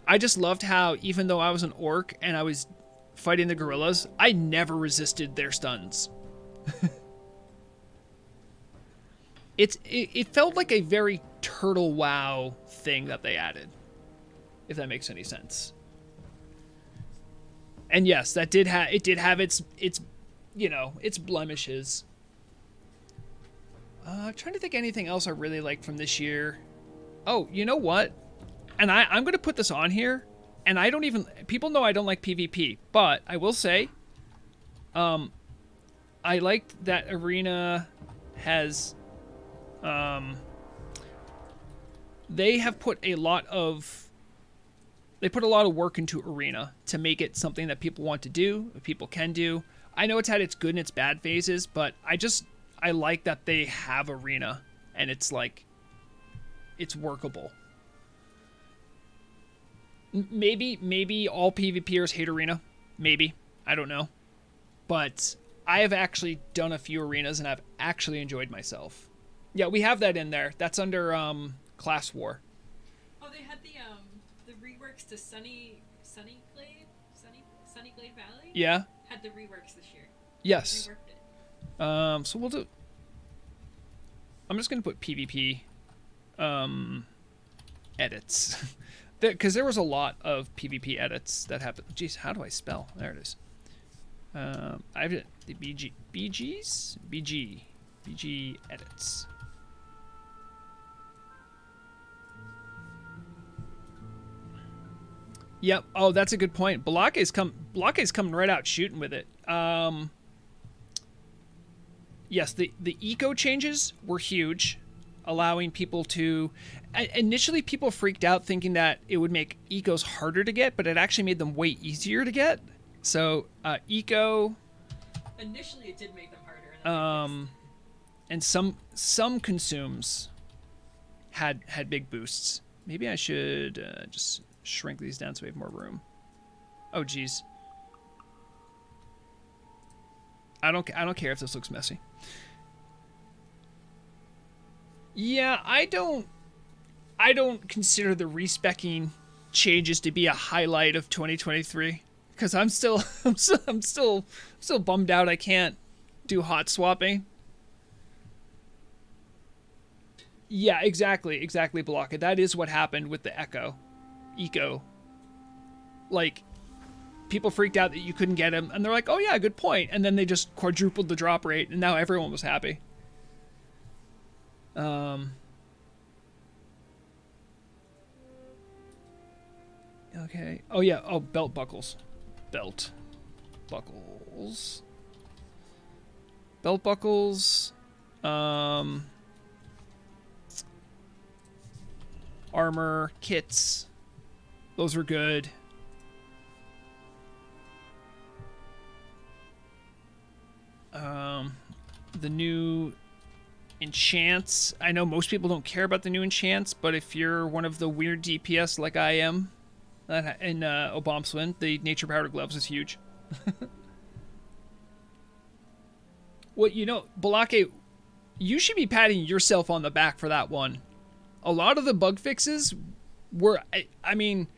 I just loved how even though I was an orc and I was fighting the gorillas, I never resisted their stuns. It felt like a very Turtle WoW thing that they added, if that makes any sense. And yes, that did have its blemishes. Trying to think anything else I really liked from this year. Oh, you know what? And I'm going to put this on here. And I don't even... People know I don't like PvP. But I will say... I liked that Arena has... they have put a lot of... They put a lot of work into Arena to make it something that people want to do, people can do. I know it's had its good and its bad phases, but I like that they have Arena, and it's like, it's workable. Maybe all PvPers hate Arena. Maybe. I don't know. But I have actually done a few arenas, and I've actually enjoyed myself. Yeah, we have that in there. That's under Class War. Oh, they had the reworks to Sunny Glade Valley? Yeah. Had the reworks this year. Yes. Reworked it. So we'll do... I'm just going to put PvP. edits. Because there was a lot of PvP edits that happened. Jeez, how do I spell? There it is. I have the BG edits. Yep. Oh, that's a good point. Balake's coming right out shooting with it. Yes, the eco changes were huge, allowing people to. Initially, people freaked out thinking that it would make ecos harder to get, but it actually made them way easier to get. So eco. Initially, it did make them harder. And some consumes had big boosts. Maybe I should just shrink these down so we have more room. Oh, geez. I don't care if this looks messy. Yeah, I don't consider the respecking changes to be a highlight of 2023 because I'm still bummed out I can't do hot swapping. Yeah, exactly, Balaka. That is what happened with the Eco. Like, people freaked out that you couldn't get him, and they're like, oh yeah, good point. And then they just quadrupled the drop rate, and now everyone was happy. Okay. Oh yeah, belt buckles. Belt buckles. Armor, kits. Those were good. The new enchants. I know most people don't care about the new enchants, but if you're one of the weird DPS like I am, in Obamswin, the nature powder gloves is huge. Well, you know, Balake, you should be patting yourself on the back for that one. A lot of the bug fixes were, I mean,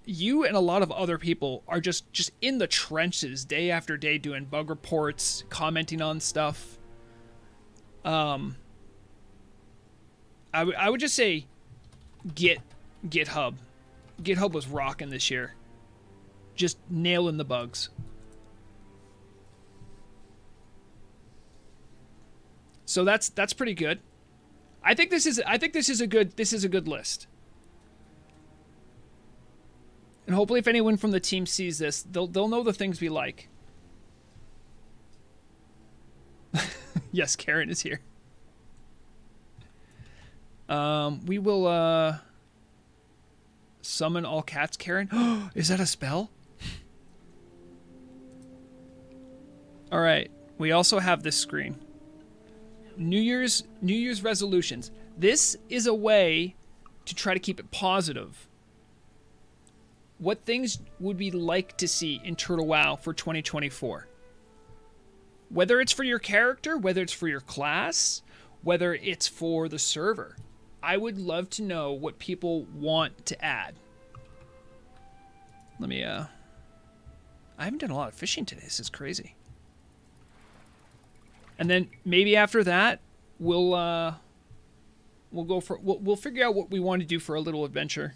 you and a lot of other people are just in the trenches day after day doing bug reports, commenting on stuff. I would just say GitHub. GitHub was rocking this year. Just nailing the bugs. So that's pretty good. I think this is a good list. And hopefully if anyone from the team sees this, they'll know the things we like. Yes, Karen is here. We will summon all cats, Karen. Is that a spell? All right. We also have this screen. New Year's resolutions. This is a way to try to keep it positive. What things would we like to see in Turtle WoW for 2024? Whether it's for your character, whether it's for your class, whether it's for the server. I would love to know what people want to add. Let me, I haven't done a lot of fishing today. This is crazy. And then maybe after that, we'll figure out what we want to do for a little adventure.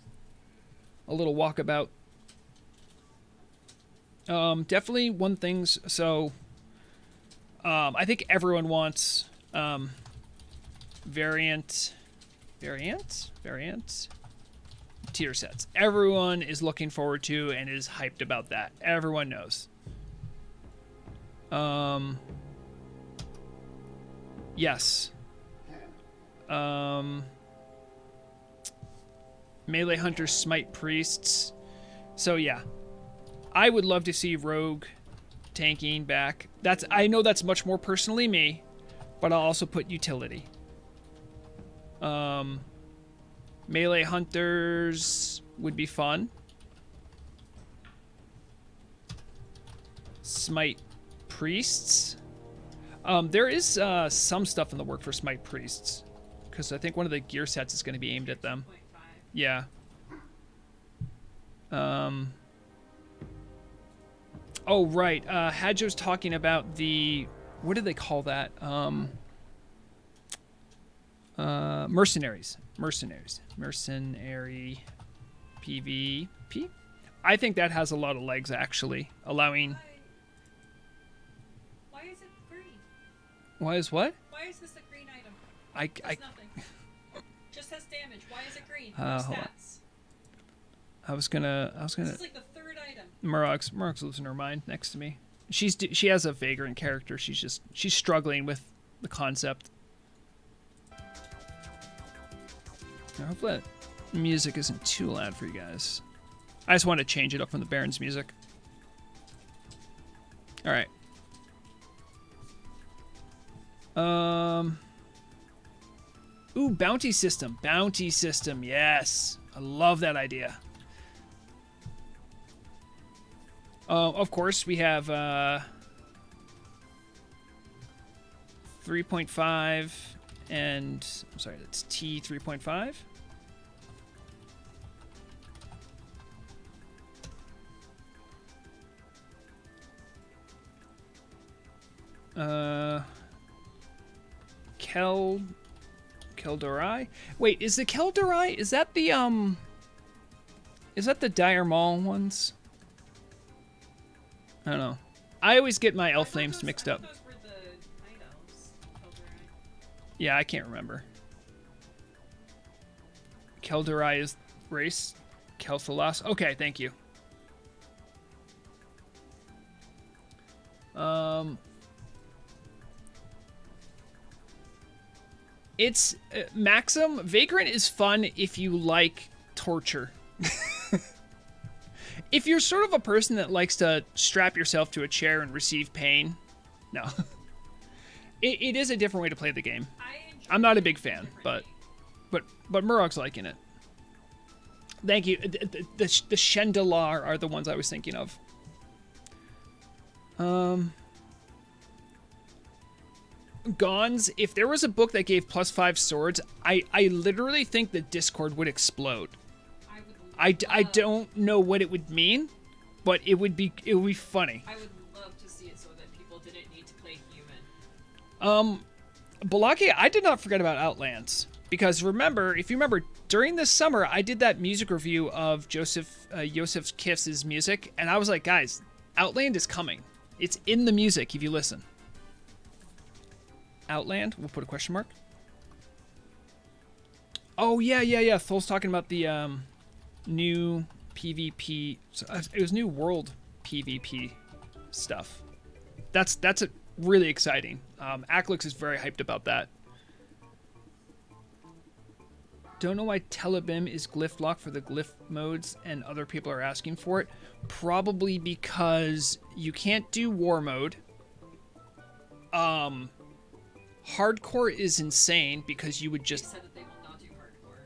A little walkabout. Definitely one thing, so, I think everyone wants, variant tier sets. Everyone is looking forward to and is hyped about that. Everyone knows. Yes. Melee hunters smite priests. So yeah, I would love to see rogue tanking back. I know that's much more personally me, but I'll also put utility. Melee hunters would be fun. Smite priests. There is some stuff in the work for smite priests, because I think one of the gear sets is going to be aimed at them. Yeah. Oh right. Hadjo's talking about the, what do they call that? Mercenaries. Mercenary PvP. I think that has a lot of legs, actually. Allowing... Why is it green? Why is what? Why is this a green item? I Nothing. Just has damage. Why is it green? Hold on. I was gonna... This is like the third item. Murok's losing her mind next to me. She has a vagrant character. She's struggling with the concept. I hope that music isn't too loud for you guys. I just want to change it up from the Baron's music. All right. Ooh, bounty system. Bounty system. Yes. I love that idea. Of course, we have 3.5 and... I'm sorry, that's T 3.5. Keldorai? Wait, is the Keldorai, is that the Dire Maul ones? I don't know. I always get my elf names mixed up. Those were the night elves. Yeah, I can't remember. Keldorai is race. Kelthalas. Okay, thank you. It's Maxim. Vagrant is fun if you like torture. If you're sort of a person that likes to strap yourself to a chair and receive pain, no. It is a different way to play the game. I'm not a big fan, but Murok's liking it. Thank you. The Shendalar are the ones I was thinking of. Gons, if there was a book that gave +5 swords, I literally think the Discord would explode. I don't know what it would mean, but it would be funny. I would love to see it so that people didn't need to play human. Balaki, I did not forget about Outlands, because if you remember, during this summer, I did that music review of Joseph Kiff's music, and I was like, guys, Outland is coming. It's in the music if you listen. Outland, we'll put a question mark. Oh, yeah. Thul's talking about the, new PvP. It was new world PvP stuff. That's really exciting. Aklix is very hyped about that. Don't know why Telebim is glyph lock for the glyph modes and other people are asking for it. Probably because you can't do war mode. Hardcore is insane because you would just...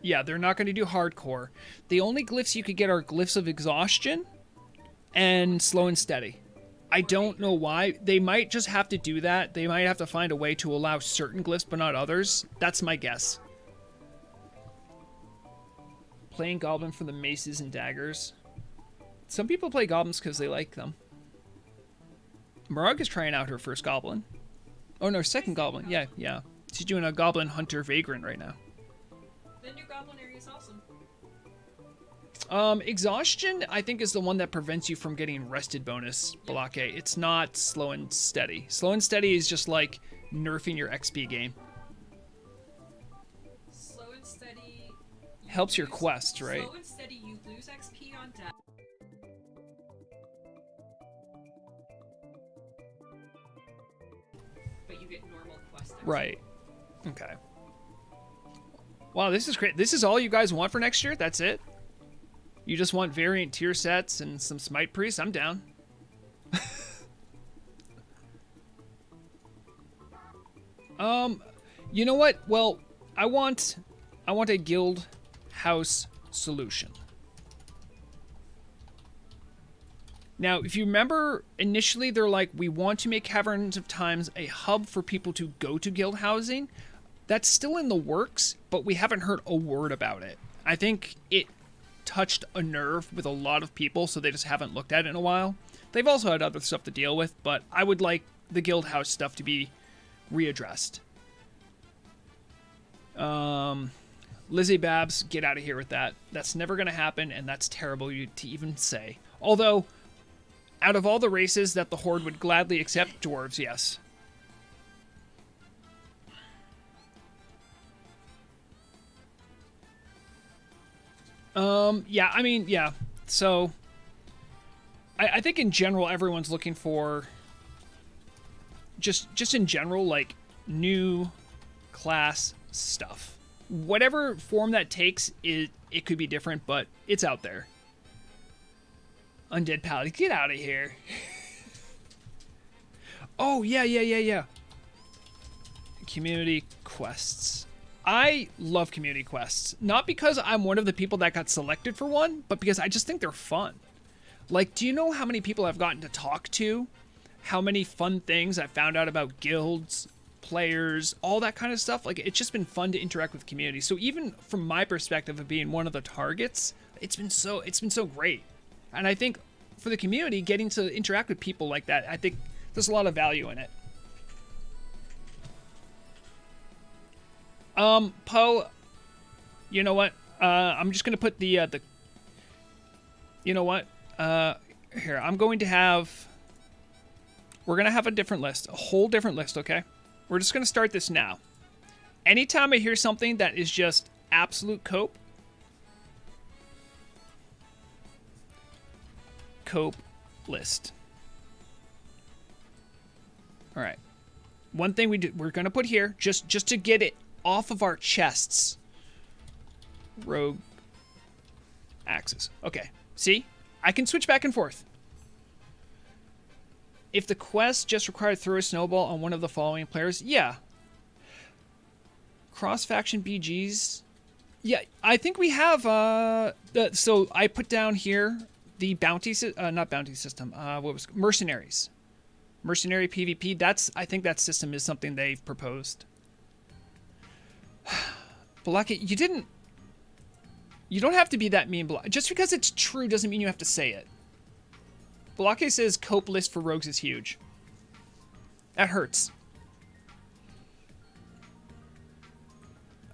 Yeah, they're not going to do hardcore. The only glyphs you could get are glyphs of exhaustion and slow and steady. I don't know why. They might just have to do that. They might have to find a way to allow certain glyphs but not others. That's my guess. Playing Goblin for the maces and daggers. Some people play Goblins because they like them. Murug is trying out her first Goblin. Oh no, second Goblin. Yeah. She's doing a Goblin Hunter Vagrant right now. The new Goblin area is awesome. Exhaustion, I think, is the one that prevents you from getting rested bonus, Balake. It's not slow and steady. Slow and steady is just like nerfing your XP game. Slow and steady... Helps your quest, right? Slow and steady, you lose XP on death. But you get normal quest XP. Right. Okay. Wow, this is great. This is all you guys want for next year? That's it? You just want variant tier sets and some Smite Priests? I'm down. You know what? Well, I want a guild house solution. Now, if you remember, initially they're like, we want to make Caverns of Times a hub for people to go to guild housing. That's still in the works, but we haven't heard a word about it. I think it touched a nerve with a lot of people, so they just haven't looked at it in a while. They've also had other stuff to deal with, but I would like the guild house stuff to be readdressed. Lizzie Babs, get out of here with that. That's never going to happen, and that's terrible to even say. Although, out of all the races that the Horde would gladly accept, dwarves, yes. Yeah, I mean, yeah. So, I think in general, everyone's looking for just in general, like, new class stuff. Whatever form that takes, it could be different, but it's out there. Undead Paladin, get out of here. Oh, yeah. Community quests. I love community quests. Not because I'm one of the people that got selected for one, but because I just think they're fun. Like, do you know how many people I've gotten to talk to? How many fun things I found out about guilds, players, all that kind of stuff? Like, it's just been fun to interact with community. So even from my perspective of being one of the targets, it's been so great. And I think for the community, getting to interact with people like that, I think there's a lot of value in it. Poe, you know what? I'm just gonna put the you know what? Here, I'm going to have, we're gonna have a different list, a whole different list, okay? We're just gonna start this now. Anytime I hear something that is just absolute cope list. All right. One thing we're gonna put here, just to get it off of our chests. Rogue axes. Okay. See? I can switch back and forth. If the quest just required throw a snowball on one of the following players, yeah. Cross-faction BGs. Yeah, I think we have, so I put down here the bounty, not bounty system, mercenaries. Mercenary PvP, I think that system is something they've proposed. Balaki, you don't have to be that mean. Just because it's true doesn't mean you have to say it. Balake says cope list for rogues is huge. That hurts.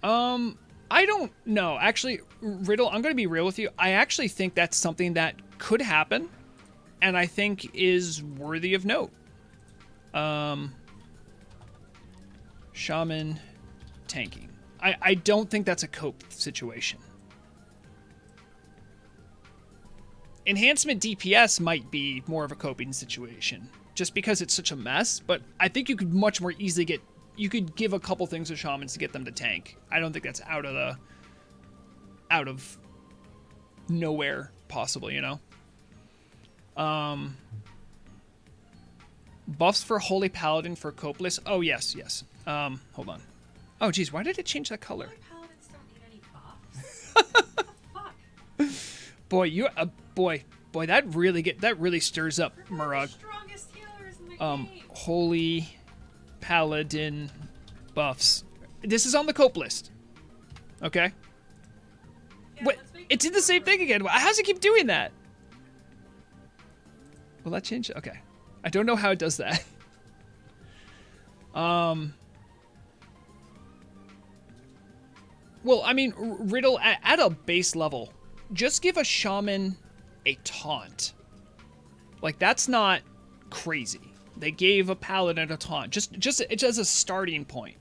I don't know. Actually, Riddle, I'm going to be real with you. I actually think that's something that could happen, and I think is worthy of note. Shaman tanking. I don't think that's a cope situation. Enhancement DPS might be more of a coping situation, just because it's such a mess, but I think you could much more easily you could give a couple things to shamans to get them to tank. I don't think that's out of nowhere possible, you know? Buffs for Holy Paladin for cope list. Oh, yes. Hold on. Oh, geez, why did it change that color? Holy Paladins don't need any buffs. What the fuck? Boy, that really stirs up Murag. Strongest healers in the game. Holy Paladin buffs. This is on the cope list. Okay? Yeah, Wait, it did the same thing again. How does it keep doing that? Will that change? Okay. I don't know how it does that. Well, I mean, Riddle, at a base level, just give a shaman a taunt. Like, that's not crazy. They gave a paladin a taunt. Just as a starting point.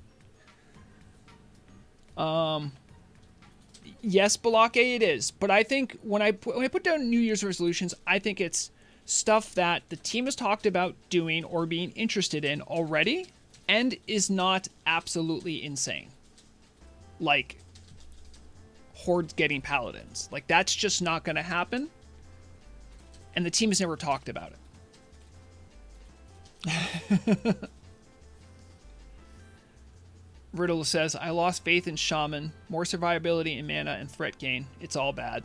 Yes, Balake, it is. But I think when I put down New Year's resolutions, I think it's stuff that the team has talked about doing or being interested in already and is not absolutely insane. Like, Hordes getting paladins. Like, that's just not going to happen. And the team has never talked about it. Riddle says, I lost faith in Shaman. More survivability in mana and threat gain. It's all bad.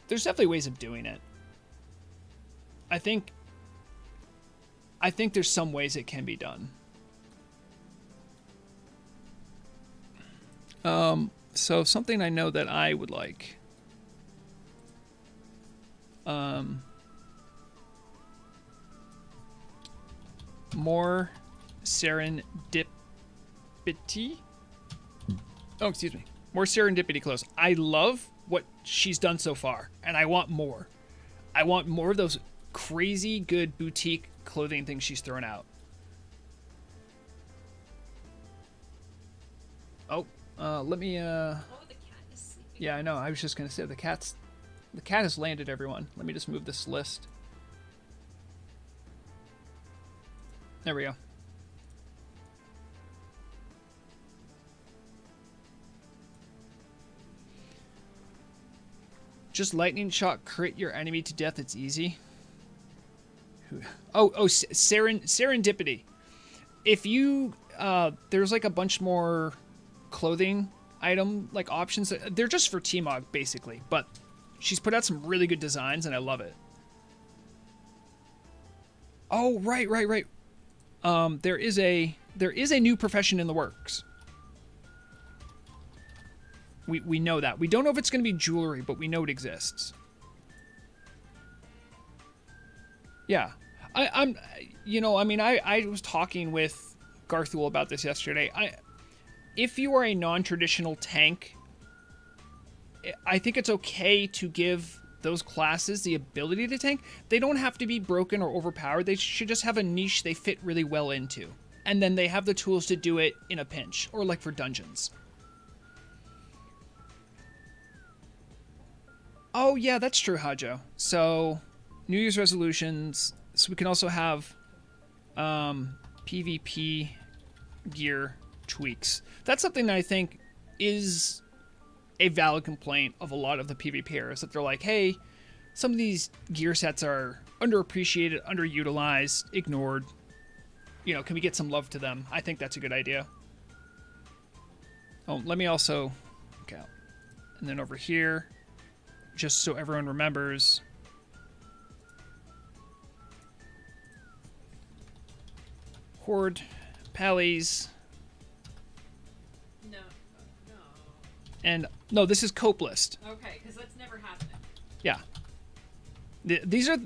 There's definitely ways of doing it. I think there's some ways it can be done. So something I know that I would like. More serendipity. Oh, excuse me. More serendipity clothes. I love what she's done so far, and I want more. I want more of those crazy good boutique clothing things she's throwing out. Oh, let me, Oh, the cat is sleeping. Yeah, I know. I was just gonna say the cat has landed, everyone. Let me just move this list. There we go. Just lightning shot crit your enemy to death. It's easy. Serendipity. If you there's like a bunch more clothing item like options. They're just for T-Mog basically, but she's put out some really good designs and I love it. Oh, right. There is a new profession in the works. We know that. We don't know if it's going to be jewelry, but we know it exists. Yeah. I was talking with Garthul about this yesterday. If you are a non-traditional tank, I think it's okay to give those classes the ability to tank. They don't have to be broken or overpowered. They should just have a niche they fit really well into. And then they have the tools to do it in a pinch, or like for dungeons. Oh, yeah, that's true, Hajo. So, New Year's resolutions. So we can also have PvP gear tweaks. That's something that I think is a valid complaint of a lot of the PvPers, that they're like, hey, some of these gear sets are underappreciated, underutilized, ignored. You know, can we get some love to them? I think that's a good idea. Oh, let me also... Okay. And then over here, just so everyone remembers... Horde, Pallies... And no, this is cope list. Okay, because that's never happening. Yeah. These are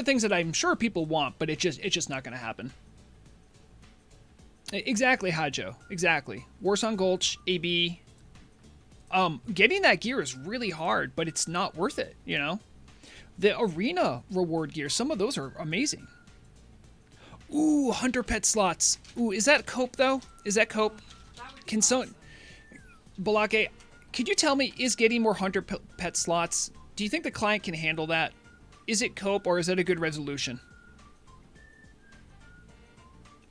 things that I'm sure people want, but it's just not going to happen. Exactly, Hajo. Exactly. Warsong Gulch, AB. Getting that gear is really hard, but it's not worth it, you know? The arena reward gear, some of those are amazing. Ooh, hunter pet slots. Ooh, is that cope though? Is that cope? Can someone... Balake, could you tell me, is getting more hunter pet slots, do you think the client can handle that? Is it cope or is that a good resolution?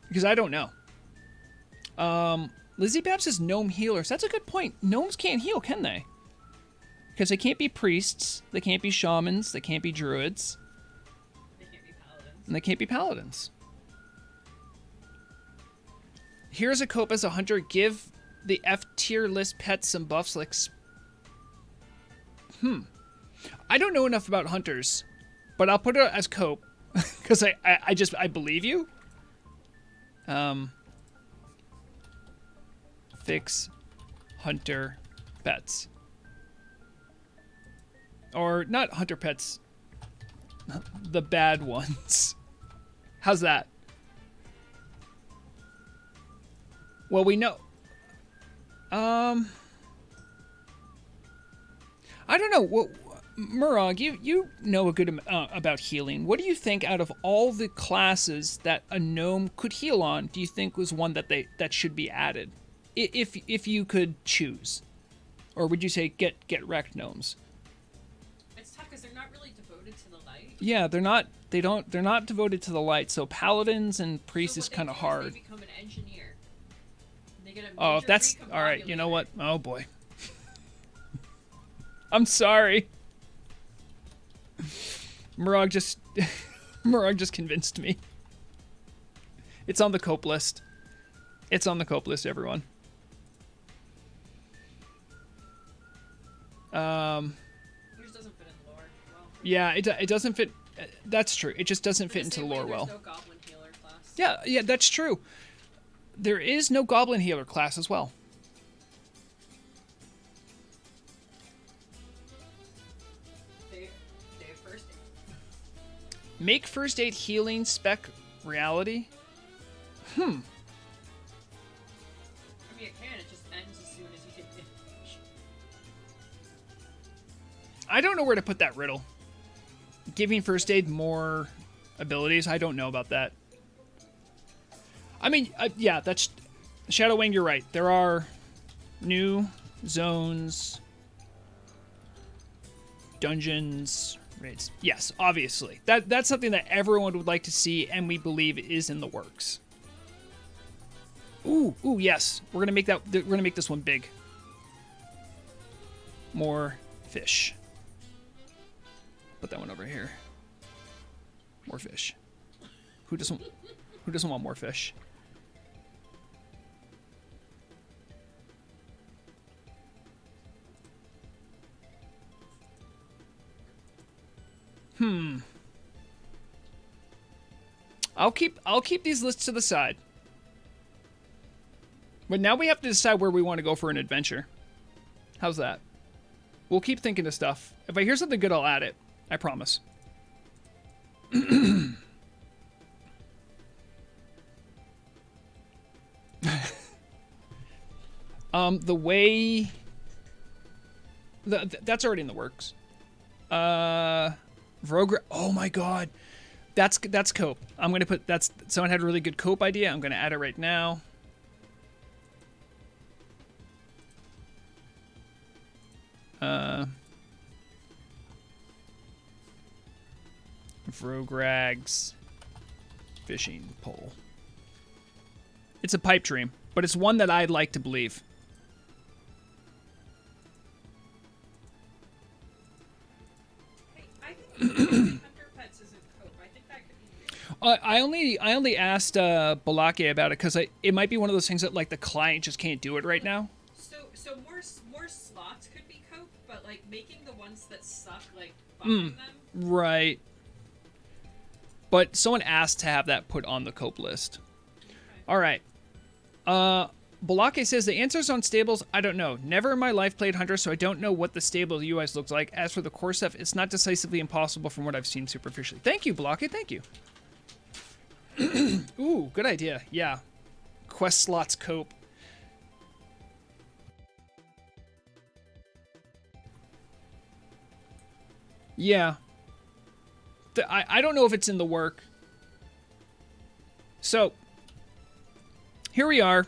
Because I don't know. Lizzie Babs says gnome healers. That's a good point. Gnomes can't heal, can they? Because they can't be priests, they can't be shamans, they can't be druids. They can't be paladins. And they can't be paladins. Here's a cope as a hunter. Give the F tier list pets some buffs like... I don't know enough about hunters, but I'll put it as cope because I believe you. Fix hunter pets. Or not hunter pets, the bad ones. How's that? Well, we know... I don't know. What, Murag, you know a good about healing. What do you think out of all the classes that a gnome could heal on? Do you think was one that should be added, if you could choose, or would you say get wrecked gnomes? It's tough because they're not really devoted to the light. Yeah, they're not. They're not devoted to the light. So paladins and priests is kind of hard. They become an engineer. They get a Oh, if that's all right. You know what? Oh boy. I'm sorry. Murag just convinced me. It's on the cope list. It's on the cope list, everyone. Yours doesn't fit in the lore well. Yeah, it doesn't fit. That's true. It just doesn't fit into the lore well. There's no goblin healer class. Yeah, that's true. There is no goblin healer class as well. They have first aid. Make first aid healing spec reality. I mean, it can. It just ends as soon as you take the I don't know where to put that riddle. Giving first aid more abilities. I don't know about that. I mean, yeah, that's... Shadow Wing, you're right. There are new zones, dungeons, raids. Yes, obviously. That's something that everyone would like to see, and we believe is in the works. Ooh, yes. We're gonna make this one big. More fish. Put that one over here. More fish. Who doesn't want more fish? I'll keep these lists to the side. But now we have to decide where we want to go for an adventure. How's that? We'll keep thinking of stuff. If I hear something good, I'll add it. I promise. The way... That's already in the works. Vrogra... Oh my god. That's cope. I'm going to put... Someone had a really good cope idea. I'm going to add it right now. Vrograg's fishing pole. It's a pipe dream, but it's one that I'd like to believe. Hey, I think Hunter Pets isn't cope. I think that could be weird. I only asked Balake about it because it might be one of those things that like the client just can't do it right now. So more slots could be cope, but like making the ones that suck, like buffing them. Right. But someone asked to have that put on the cope list. Okay. All right. Balake says the answer's on stables. I don't know. Never in my life played Hunter, so I don't know what the stable UIs looks like. As for the core stuff, it's not decisively impossible from what I've seen superficially. Thank you, Balake. Thank you. Ooh, good idea. Yeah. Quest slots cope. Yeah. I don't know if it's in the work. So, here we are.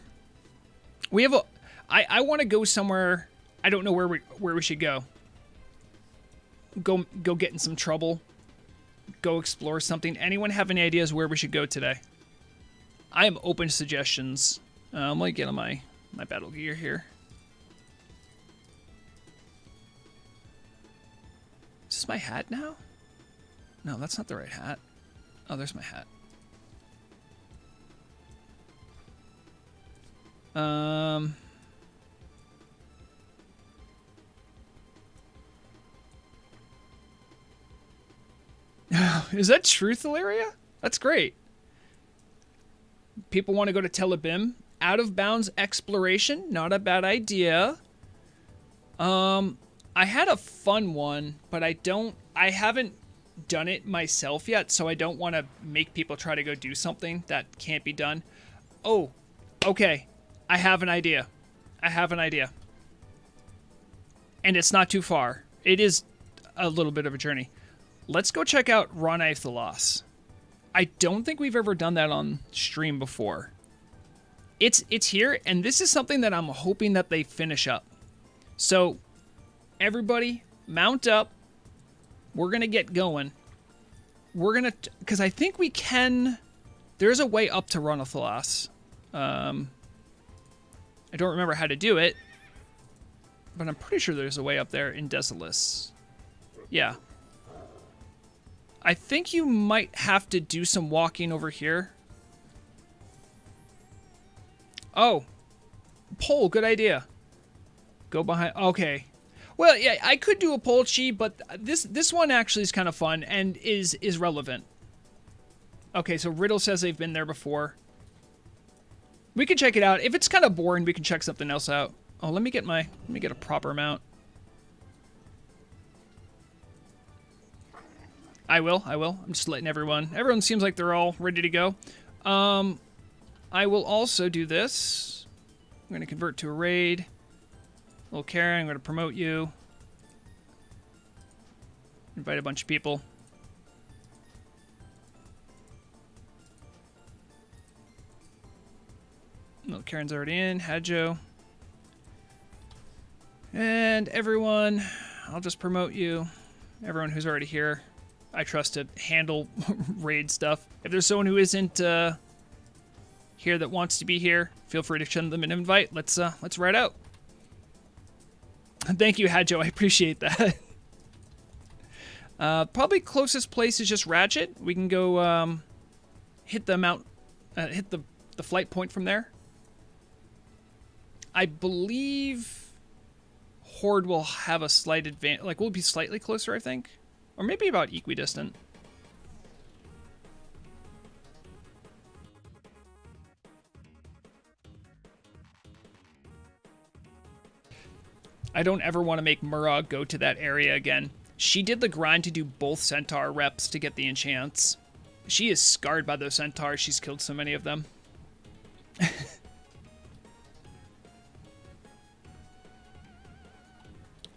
We have a... I want to go somewhere. I don't know where we should go. Go get in some trouble. Go explore something. Anyone have any ideas where we should go today? I am open to suggestions. Let me get on my battle gear here. Is this my hat now? No, that's not the right hat. Oh, there's my hat. Is that true, Thalaria? That's great. People want to go to Tel Abyb. Out of bounds exploration, not a bad idea. I had a fun one, but I haven't done it myself yet, so I don't want to make people try to go do something that can't be done. Oh, okay. I have an idea. And it's not too far. It is a little bit of a journey. Let's go check out Ranai Thalas. I don't think we've ever done that on stream before. It's here, and this is something that I'm hoping that they finish up. So, everybody, mount up. We're going to get going. We're going to... Because I think we can... There's a way up to Ranai Thalas. I don't remember how to do it. But I'm pretty sure there's a way up there in Desolus. Yeah. I think you might have to do some walking over here. Oh. Pole, good idea. Go behind... Okay. Well, yeah, I could do a pole chi, but this one actually is kind of fun and is relevant. Okay, so Riddle says they've been there before. We can check it out. If it's kind of boring, we can check something else out. Oh, let me get a proper mount. I will. I'm just letting everyone seems like they're all ready to go. I will also do this. I'm going to convert to a raid. Little Karen, I'm going to promote you. Invite a bunch of people. No, Karen's already in. Hadjo. And everyone, I'll just promote you. Everyone who's already here. I trust to handle raid stuff. If there's someone who isn't here that wants to be here, feel free to send them an invite. Let's ride out. Thank you, Hadjo. I appreciate that. Probably closest place is just Ratchet. We can go hit the flight point from there. I believe Horde will have a slight advantage. Like, we'll be slightly closer, I think. Or maybe about equidistant. I don't ever want to make Murag go to that area again. She did the grind to do both Centaur reps to get the enchants. She is scarred by those Centaurs. She's killed so many of them.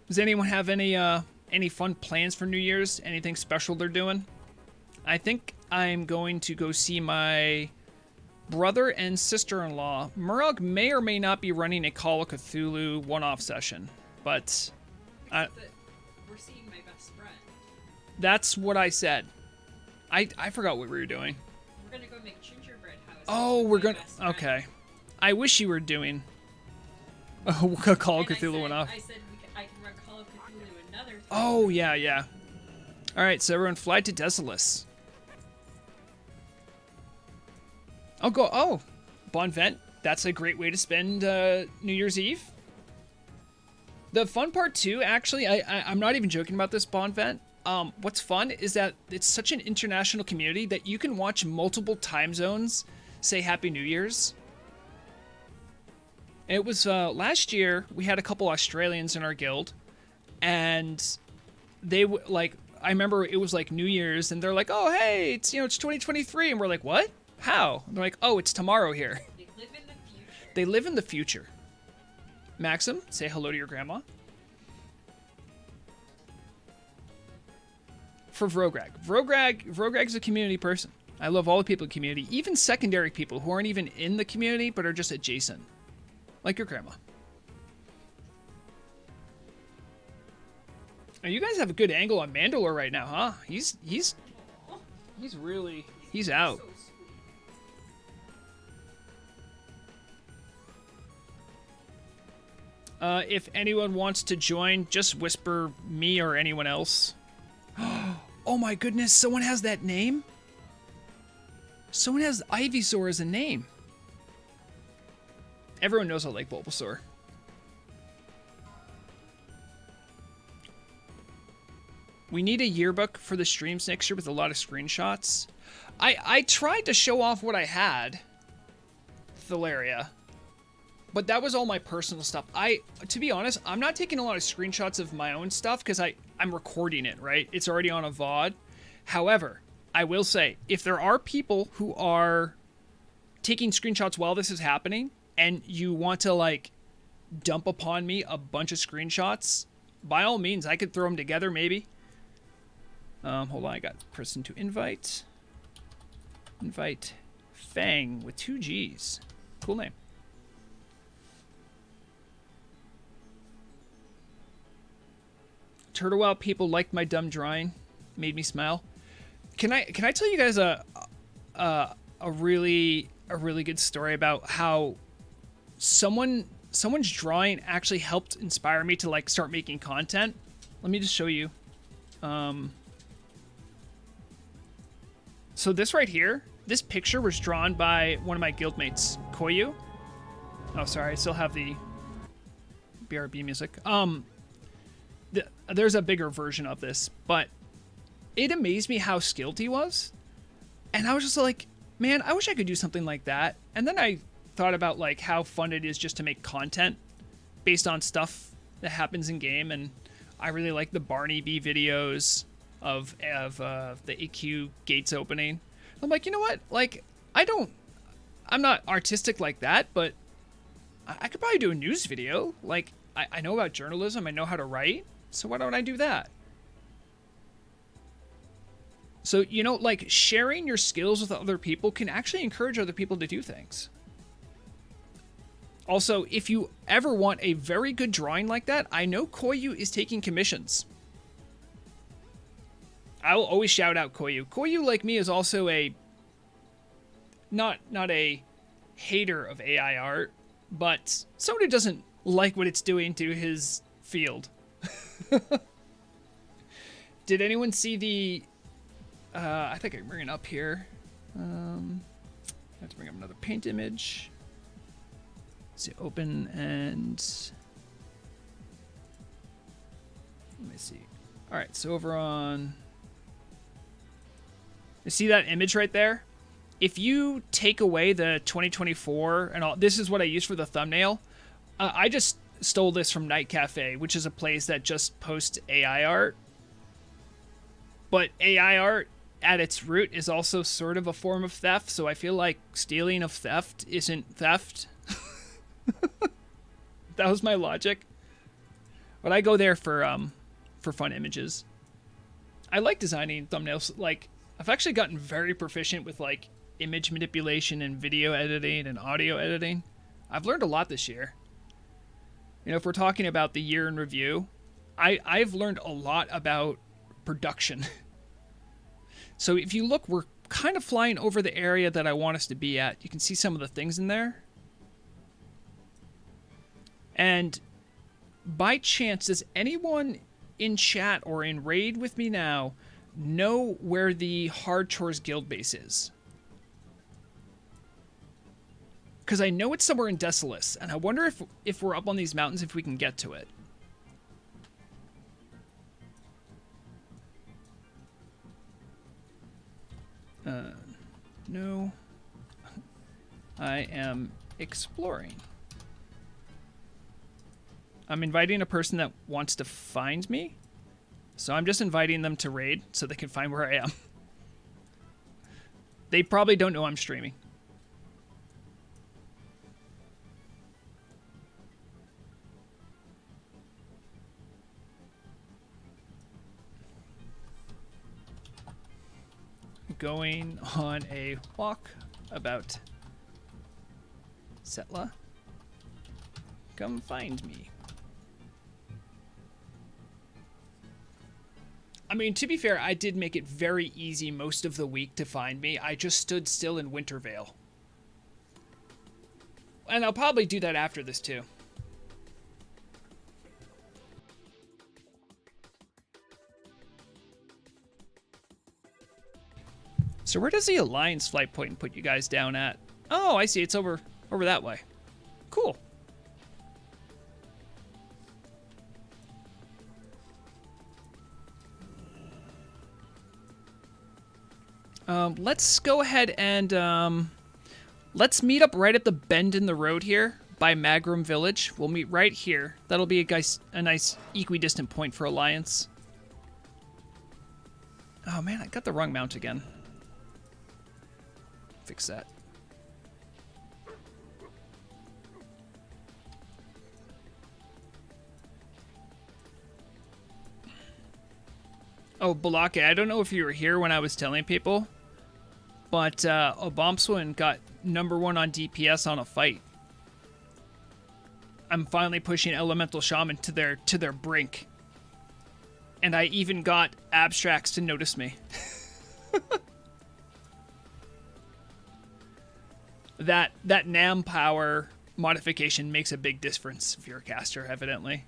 Does anyone have any fun plans for New Year's? Anything special they're doing? I think I'm going to go see my brother and sister-in-law. Murag may or may not be running a Call of Cthulhu one-off session, but we're seeing my best friend. That's what I said. I forgot what we were doing. We're gonna go make gingerbread houses. Oh, we're gonna. Okay. I wish you were doing a Call of Cthulhu one-off. I said I can run Call of Cthulhu another thing. Oh, yeah, yeah. All right, so everyone fly to Desolus. I'll go. Oh, Bon Vent. That's a great way to spend New Year's Eve. The fun part too, actually, I'm not even joking about this, Bon Vent. What's fun is that it's such an international community that you can watch multiple time zones say Happy New Year's. It was last year we had a couple Australians in our guild, and they like I remember it was like New Year's, and they're like, "Oh, hey, it's it's 2023," and we're like, "What? How?" And they're like, "Oh, it's tomorrow here." They live in the future. They live in the future. Maxim, say hello to your grandma. For Vrograg. Vrograg's a community person. I love all the people in the community, even secondary people who aren't even in the community but are just adjacent. Like your grandma. Oh, you guys have a good angle on Mandalore right now, huh? He's out. So sweet. If anyone wants to join, just whisper me or anyone else. Oh my goodness, someone has that name? Someone has Ivysaur as a name. Everyone knows I like Bulbasaur. We need a yearbook for the streams next year with a lot of screenshots. I tried to show off what I had, Thalaria, but that was all my personal stuff. To be honest, I'm not taking a lot of screenshots of my own stuff because I'm recording it, right? It's already on a VOD. However, I will say, if there are people who are taking screenshots while this is happening and you want to like dump upon me a bunch of screenshots, by all means, I could throw them together maybe. Hold on, I got person to invite. Invite Fang with 2 G's. Cool name. Turtle Wow people liked my dumb drawing. Made me smile. Can I tell you guys a really good story about how someone's drawing actually helped inspire me to like start making content? Let me just show you. So this right here, this picture was drawn by one of my guildmates, Koyu. Oh, sorry, I still have the BRB music. There's a bigger version of this, but it amazed me how skilled he was. And I was just like, man, I wish I could do something like that. And then I thought about like how fun it is just to make content based on stuff that happens in game. And I really like the Barney B videos of the AQ gates opening. I'm like, you know what? Like, I'm not artistic like that, but I could probably do a news video. Like, I know about journalism. I know how to write. So why don't I do that? So, like sharing your skills with other people can actually encourage other people to do things. Also, if you ever want a very good drawing like that, I know Koyu is taking commissions. I will always shout out Koyu. Koyu, like me, is also a not a hater of AI art, but someone who doesn't like what it's doing to his field. Did anyone see the... I think I can bring it up here. I have to bring up another paint image. Let's see, open and... Let me see. All right, so over on... You see that image right there? If you take away the 2024 and all... This is what I use for the thumbnail. I just stole this from Night Cafe, which is a place that just posts AI art. But AI art, at its root, is also sort of a form of theft, so I feel like stealing of theft isn't theft. That was my logic. But I go there for fun images. I like designing thumbnails. Like, I've actually gotten very proficient with, like, image manipulation and video editing and audio editing. I've learned a lot this year. If we're talking about the year in review, I've learned a lot about production. So if you look, we're kind of flying over the area that I want us to be at. You can see some of the things in there. And by chance, does anyone in chat or in raid with me now know where the Hard Chores Guild base is? Because I know it's somewhere in Desolus, and I wonder if we're up on these mountains, if we can get to it. No. I am exploring. I'm inviting a person that wants to find me. So I'm just inviting them to raid so they can find where I am. They probably don't know I'm streaming. Going on a walk about Setla. Come find me. I mean, to be fair, I did make it very easy most of the week to find me. I just stood still in Wintervale. And I'll probably do that after this too. So where does the Alliance flight point put you guys down at? Oh, I see. It's over that way. Cool. Let's go ahead and let's meet up right at the bend in the road here by Magrum Village. We'll meet right here. That'll be a nice equidistant point for Alliance. Oh man, I got the wrong mount again. Fix that. Oh, Balake, I don't know if you were here when I was telling people, but Obamswin got #1 on DPS on a fight. I'm finally pushing Elemental Shaman to their brink. And I even got Abstracts to notice me. That NAM power modification makes a big difference if you're a caster, evidently.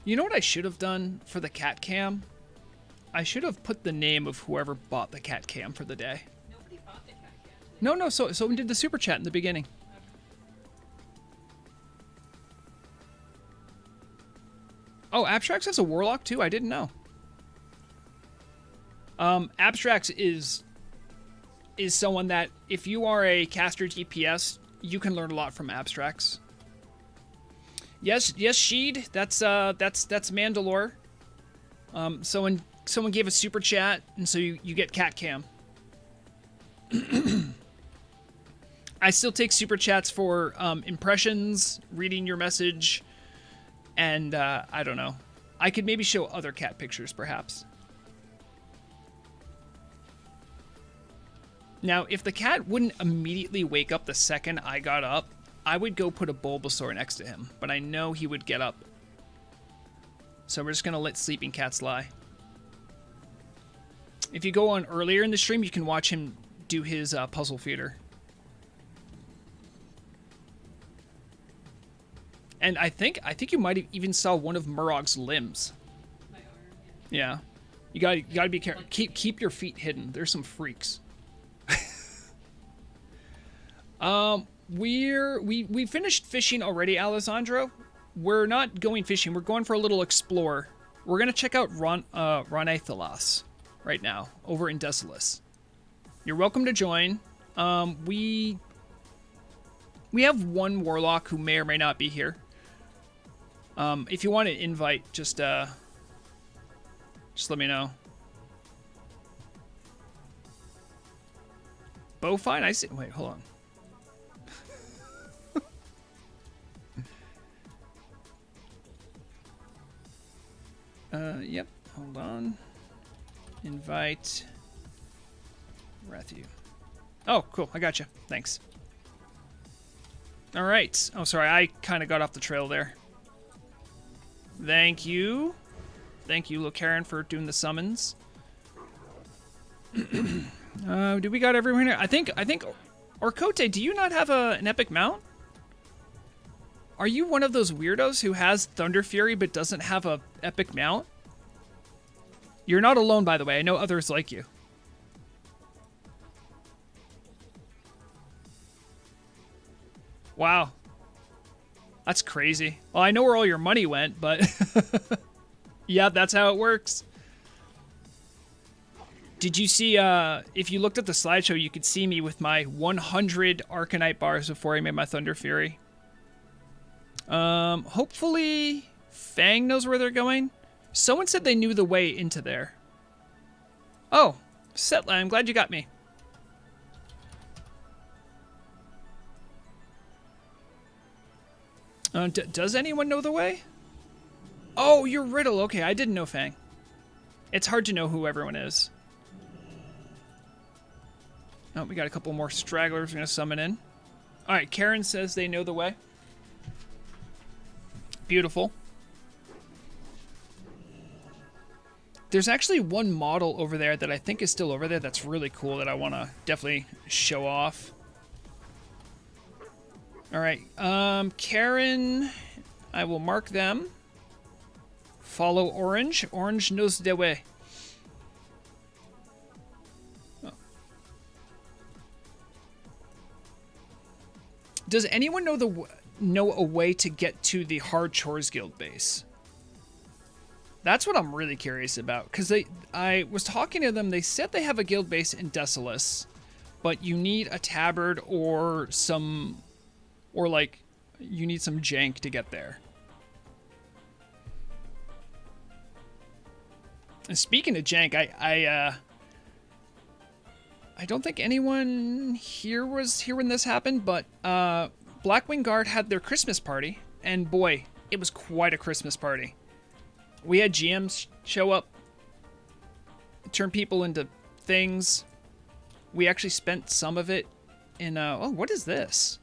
You know what I should have done for the cat cam? I should have put the name of whoever bought the cat cam for the day. Nobody bought the cat cam. No, so someone did the super chat in the beginning. Oh, Abstracts has a warlock too? I didn't know. Abstracts is someone that, if you are a caster DPS, you can learn a lot from Abstracts. Yes, Sheed, that's Mandalore. Someone gave a super chat, and so you get cat cam. I still take super chats for impressions, reading your message, And I don't know. I could maybe show other cat pictures, perhaps. Now, if the cat wouldn't immediately wake up the second I got up, I would go put a Bulbasaur next to him. But I know he would get up. So we're just going to let sleeping cats lie. If you go on earlier in the stream, you can watch him do his puzzle feeder. And I think you might have even saw one of Murrog's limbs. My arm, Yeah. You gotta be careful. Keep your feet hidden. There's some freaks. We finished fishing already, Alessandro. We're not going fishing. We're going for a little explore. We're gonna check out Ronathalas right now over in Desolus. You're welcome to join. We have one warlock who may or may not be here. If you want to invite, just let me know. Bowfine? I see. Wait, hold on. Yep. Hold on. Invite Rathu. Oh, cool. I got you. Thanks. All right. Oh, sorry. I kind of got off the trail there. Thank you. Thank you, Locarin, for doing the summons. Do we got everyone here? I think. Orkote, do you not have an epic mount? Are you one of those weirdos who has Thunder Fury but doesn't have a epic mount? You're not alone, by the way. I know others like you. Wow. That's crazy. Well, I know where all your money went, but... yeah, that's how it works. Did you see, if you looked at the slideshow, you could see me with my 100 Arcanite bars before I made my Thunder Fury. Hopefully Fang knows where they're going. Someone said they knew the way into there. Oh, Setla, I'm glad you got me. Does anyone know the way? Oh, you're Riddle. Okay, I didn't know Fang. It's hard to know who everyone is. Oh, we got a couple more stragglers we're going to summon in. All right, Karen says they know the way. Beautiful. There's actually one model over there that I think is still over there that's really cool that I want to definitely show off. All right, Karen, I will mark them. Follow Orange. Orange knows the way. Oh. Does anyone know a way to get to the Hard Chores Guild base? That's what I'm really curious about, because I was talking to them. They said they have a guild base in Desolus, but you need a tabard or some... Or, like, you need some jank to get there. And speaking of jank, I don't think anyone here was here when this happened, but Blackwing Guard had their Christmas party, and boy, it was quite a Christmas party. We had GMs show up, turn people into things. We actually spent some of it in, oh, what is this?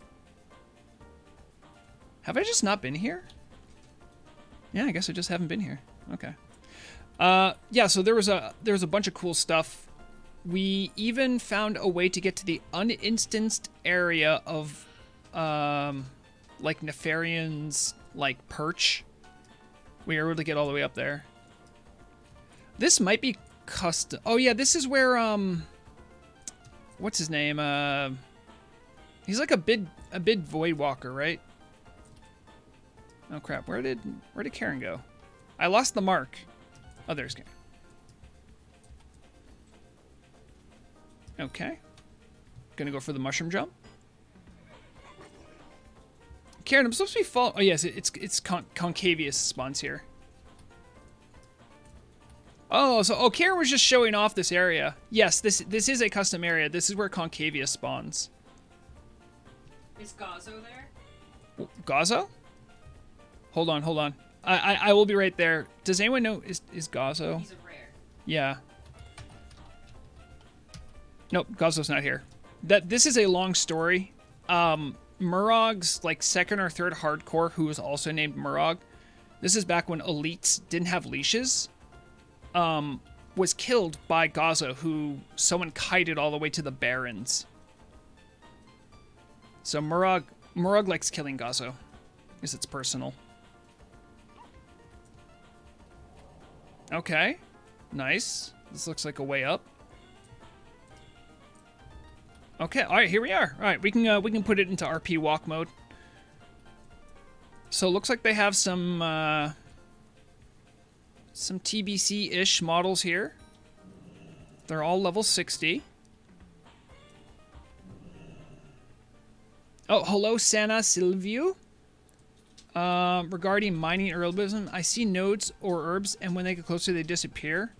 Have I just not been here? Yeah, I guess I just haven't been here. Okay. Yeah, so there was a bunch of cool stuff. We even found a way to get to the uninstanced area of, like, Nefarian's, like, perch. We were able to get all the way up there. This might be custom. Oh, yeah, this is where, what's his name? He's like a bid Void Walker, right? Oh crap! Where did Karen go? I lost the mark. Oh, there's Karen. Okay. Gonna go for the mushroom jump. Karen, I'm supposed to be following. Oh yes, it's Concavious spawns here. Oh, so Karen was just showing off this area. Yes, this is a custom area. This is where Concavious spawns. Is Gazo there? Gazo? Hold on. I will be right there. Does anyone know is Gazo? He's a rare. Yeah. Nope, Gazo's not here. This is a long story. Murog's like second or third hardcore, who was also named Murog. This is back when elites didn't have leashes. Was killed by Gazo, who someone kited all the way to the Barrens. So Murog likes killing Gazo, because it's personal. Okay, nice. This looks like a way up. Okay, all right, here we are. All right, we can put it into RP walk mode. So it looks like they have some TBC-ish models here. They're all level 60. Oh, hello, Sana Silvio. Regarding mining herbalism, I see nodes or herbs, and when they get closer, they disappear.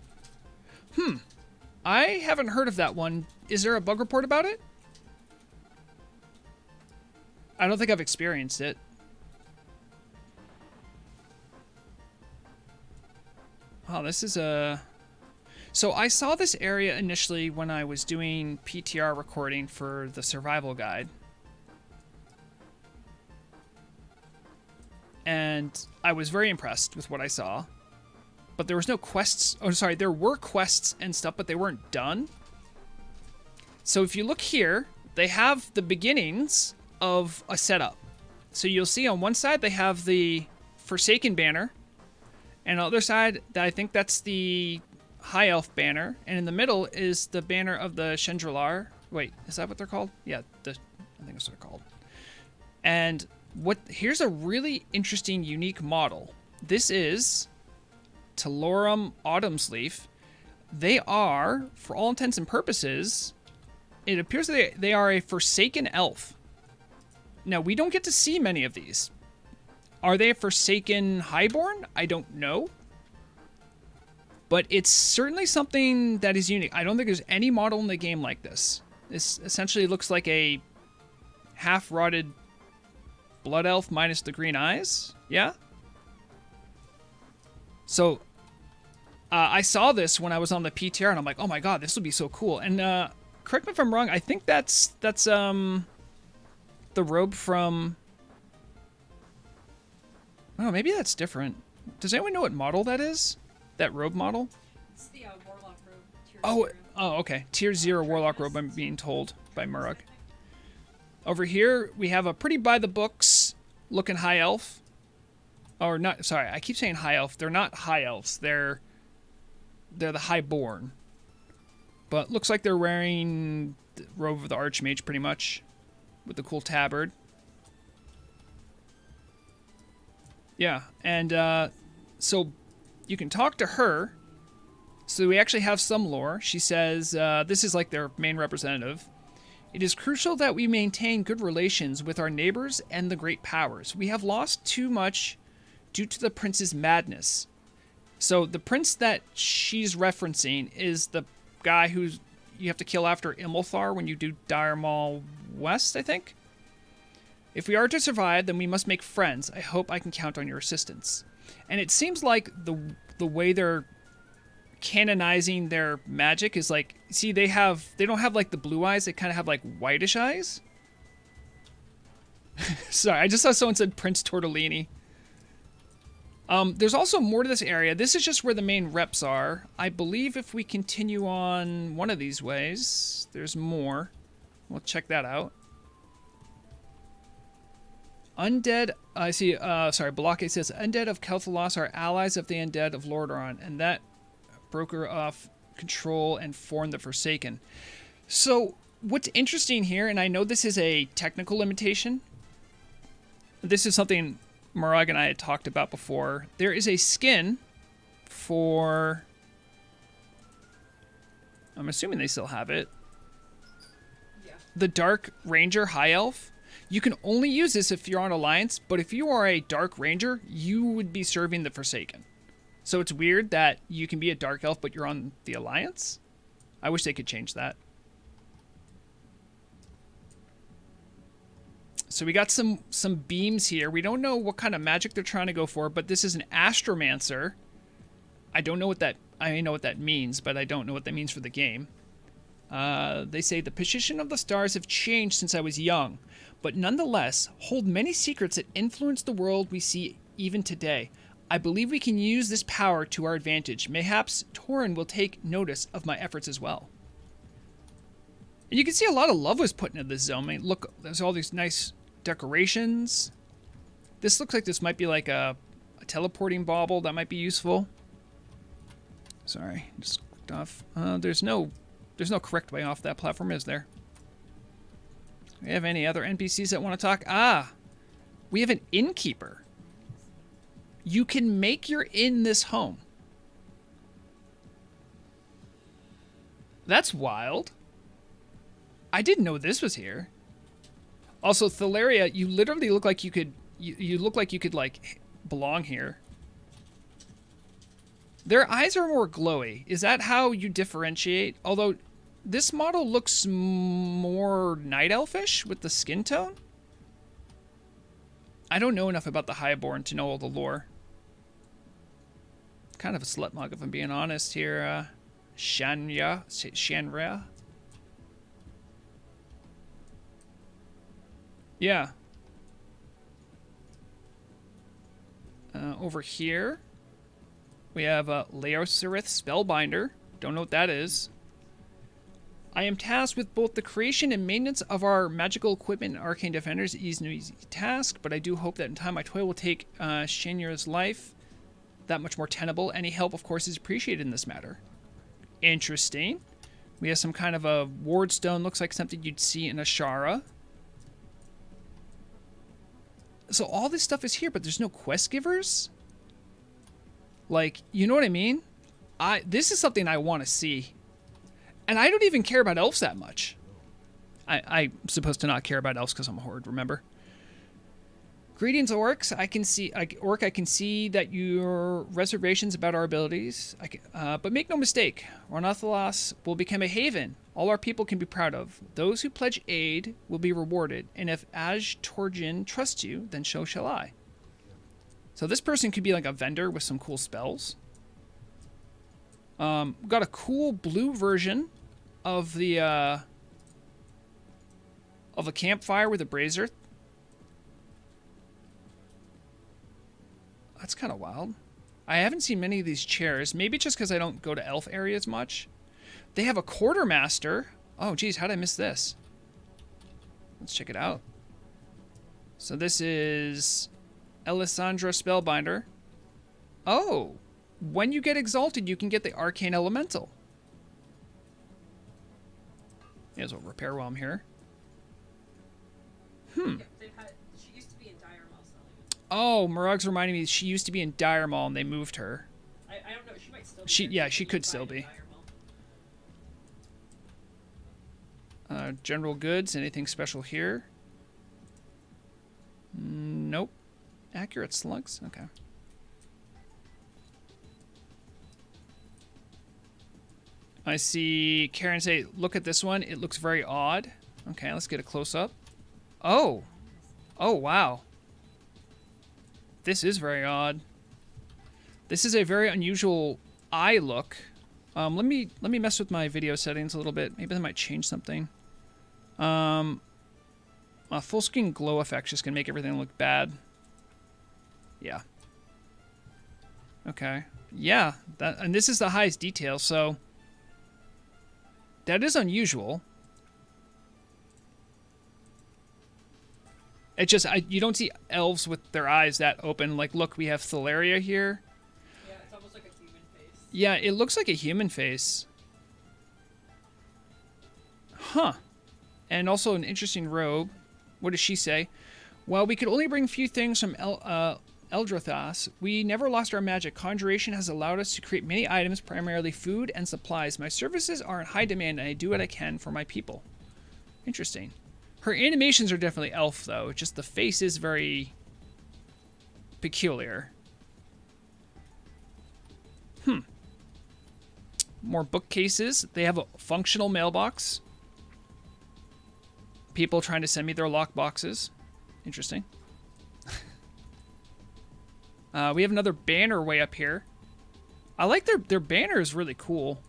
I haven't heard of that one. Is there a bug report about it? I don't think I've experienced it. Oh, this is a... So I saw this area initially when I was doing PTR recording for the survival guide. And I was very impressed with what I saw. But there was no quests. Oh, sorry, there were quests and stuff, but they weren't done. So if you look here, they have the beginnings of a setup. So you'll see on one side they have the Forsaken banner. And on the other side, I think that's the High Elf banner. And in the middle is the banner of the Chandrilar. Wait, is that what they're called? Yeah, I think that's what they're called. And here's a really interesting, unique model. This is Talorum Autumnsleaf. They are, for all intents and purposes, it appears that they are a Forsaken elf. Now, we don't get to see many of these. Are they a Forsaken Highborn? I don't know. But it's certainly something that is unique. I don't think there's any model in the game like this. This essentially looks like a half-rotted blood elf minus the green eyes. Yeah? So, I saw this when I was on the PTR, and I'm like, oh my god, this would be so cool. And, correct me if I'm wrong, I think that's the robe from... Oh, maybe that's different. Does anyone know what model that is? That robe model? It's the Warlock robe. Tier Oh, 0. oh, okay. Tier 0 Warlock robe, I'm being told by Murok. Over here, we have a pretty by-the-books looking high elf. Or not, sorry, I keep saying high elf. They're not high elves. They're the highborn. But looks like they're wearing the robe of the Archmage pretty much. With the cool tabard. Yeah, and so you can talk to her. So we actually have some lore. She says, this is like their main representative. It is crucial that we maintain good relations with our neighbors and the great powers. We have lost too much due to the prince's madness. So the prince that she's referencing is the guy who you have to kill after Imulthar when you do Dire Maul West, I think. If we are to survive, then we must make friends. I hope I can count on your assistance. And it seems like the way they're canonizing their magic is like, see, they don't have like the blue eyes, they kind of have like whitish eyes. Sorry, I just saw someone said Prince Tortellini. There's also more to this area. This is just where the main reps are. I believe if we continue on one of these ways, there's more. We'll check that out. Undead, I see, sorry, Balake says, Undead of Kel'Thalas are allies of the Undead of Lordaeron, and that broker off control and form the Forsaken. So, what's interesting here, and I know this is a technical limitation, this is something Murag and I had talked about before. There is a skin for, I'm assuming they still have it, Yeah. the Dark Ranger High Elf. You can only use this if you're on Alliance, but if you are a Dark Ranger, you would be serving the Forsaken. So it's weird that you can be a Dark Elf, but you're on the Alliance. I wish they could change that. So we got some beams here. We don't know what kind of magic they're trying to go for, but this is an astromancer. I don't know what that... I know what that means, but I don't know what that means for the game. They say the position of the stars have changed since I was young, but nonetheless hold many secrets that influence the world we see even today. I believe we can use this power to our advantage. Mayhaps Torin will take notice of my efforts as well. And you can see a lot of love was put into this zone. I mean, look, there's all these nice decorations. This looks like this might be like a teleporting bauble that might be useful. Sorry, just clicked off. There's no correct way off that platform, is there? Do we have any other NPCs that want to talk? Ah, we have an innkeeper. You can make your inn this home. That's wild. I didn't know this was here. Also, Thalaria, you literally look like you could... You look like you could, like, belong here. Their eyes are more glowy. Is that how you differentiate? Although, this model looks more night elfish with the skin tone. I don't know enough about the Highborn to know all the lore. Kind of a slut mug, if I'm being honest here. Shanria. Yeah. Over here, we have Leosirith Spellbinder. Don't know what that is. I am tasked with both the creation and maintenance of our magical equipment and arcane defenders. It is no easy task, but I do hope that in time my toil will take Shanya's life that much more tenable. Any help, of course, is appreciated in this matter. Interesting. We have some kind of a ward stone. Looks like something you'd see in Ashara. So all this stuff is here, but there's no quest givers? Like, you know what I mean? This is something I want to see. And I don't even care about elves that much. I'm supposed to not care about elves because I'm a horde, remember? Greetings, orcs. I can see that your reservations about our abilities. But make no mistake, Ornathalos will become a haven all our people can be proud of. Those who pledge aid will be rewarded, and if Torjin trusts you, then so shall I. So this person could be like a vendor with some cool spells. Got a cool blue version of the campfire with a brazier. That's kind of wild. I haven't seen many of these chairs. Maybe just because I don't go to elf areas much. They have a quartermaster. Oh, geez, how did I miss this? Let's check it out. So this is Alessandra Spellbinder. Oh, when you get exalted, you can get the Arcane Elemental. May as well repair while I'm here. Yep, she used to be in Dire Mall selling. Oh, Murug's reminding me she used to be in Dire Mall and they moved her. I don't know. She might still be. Yeah, she could still be. General goods. Anything special here? Nope. Accurate slugs. Okay. I see Karen say, look at this one. It looks very odd. Okay, let's get a close-up. Oh. Oh, wow. This is very odd. This is a very unusual eye look. Let me mess with my video settings a little bit. Maybe that might change something. A full screen glow effect just gonna make everything look bad. Yeah. Okay. Yeah. And this is the highest detail, so that is unusual. It just you don't see elves with their eyes that open. Like, look, we have Thalaria here. Yeah, it's almost like a human face. Yeah, it looks like a human face. Huh. And also an interesting robe. What does she say? While we could only bring few things from Eldrathas, we never lost our magic. Conjuration has allowed us to create many items, primarily food and supplies. My services are in high demand, and I do what I can for my people. Interesting. Her animations are definitely elf, though. Just the face is very peculiar. More bookcases. They have a functional mailbox. People trying to send me their lock boxes. Interesting. We have another banner way up here. I like their banner is really cool.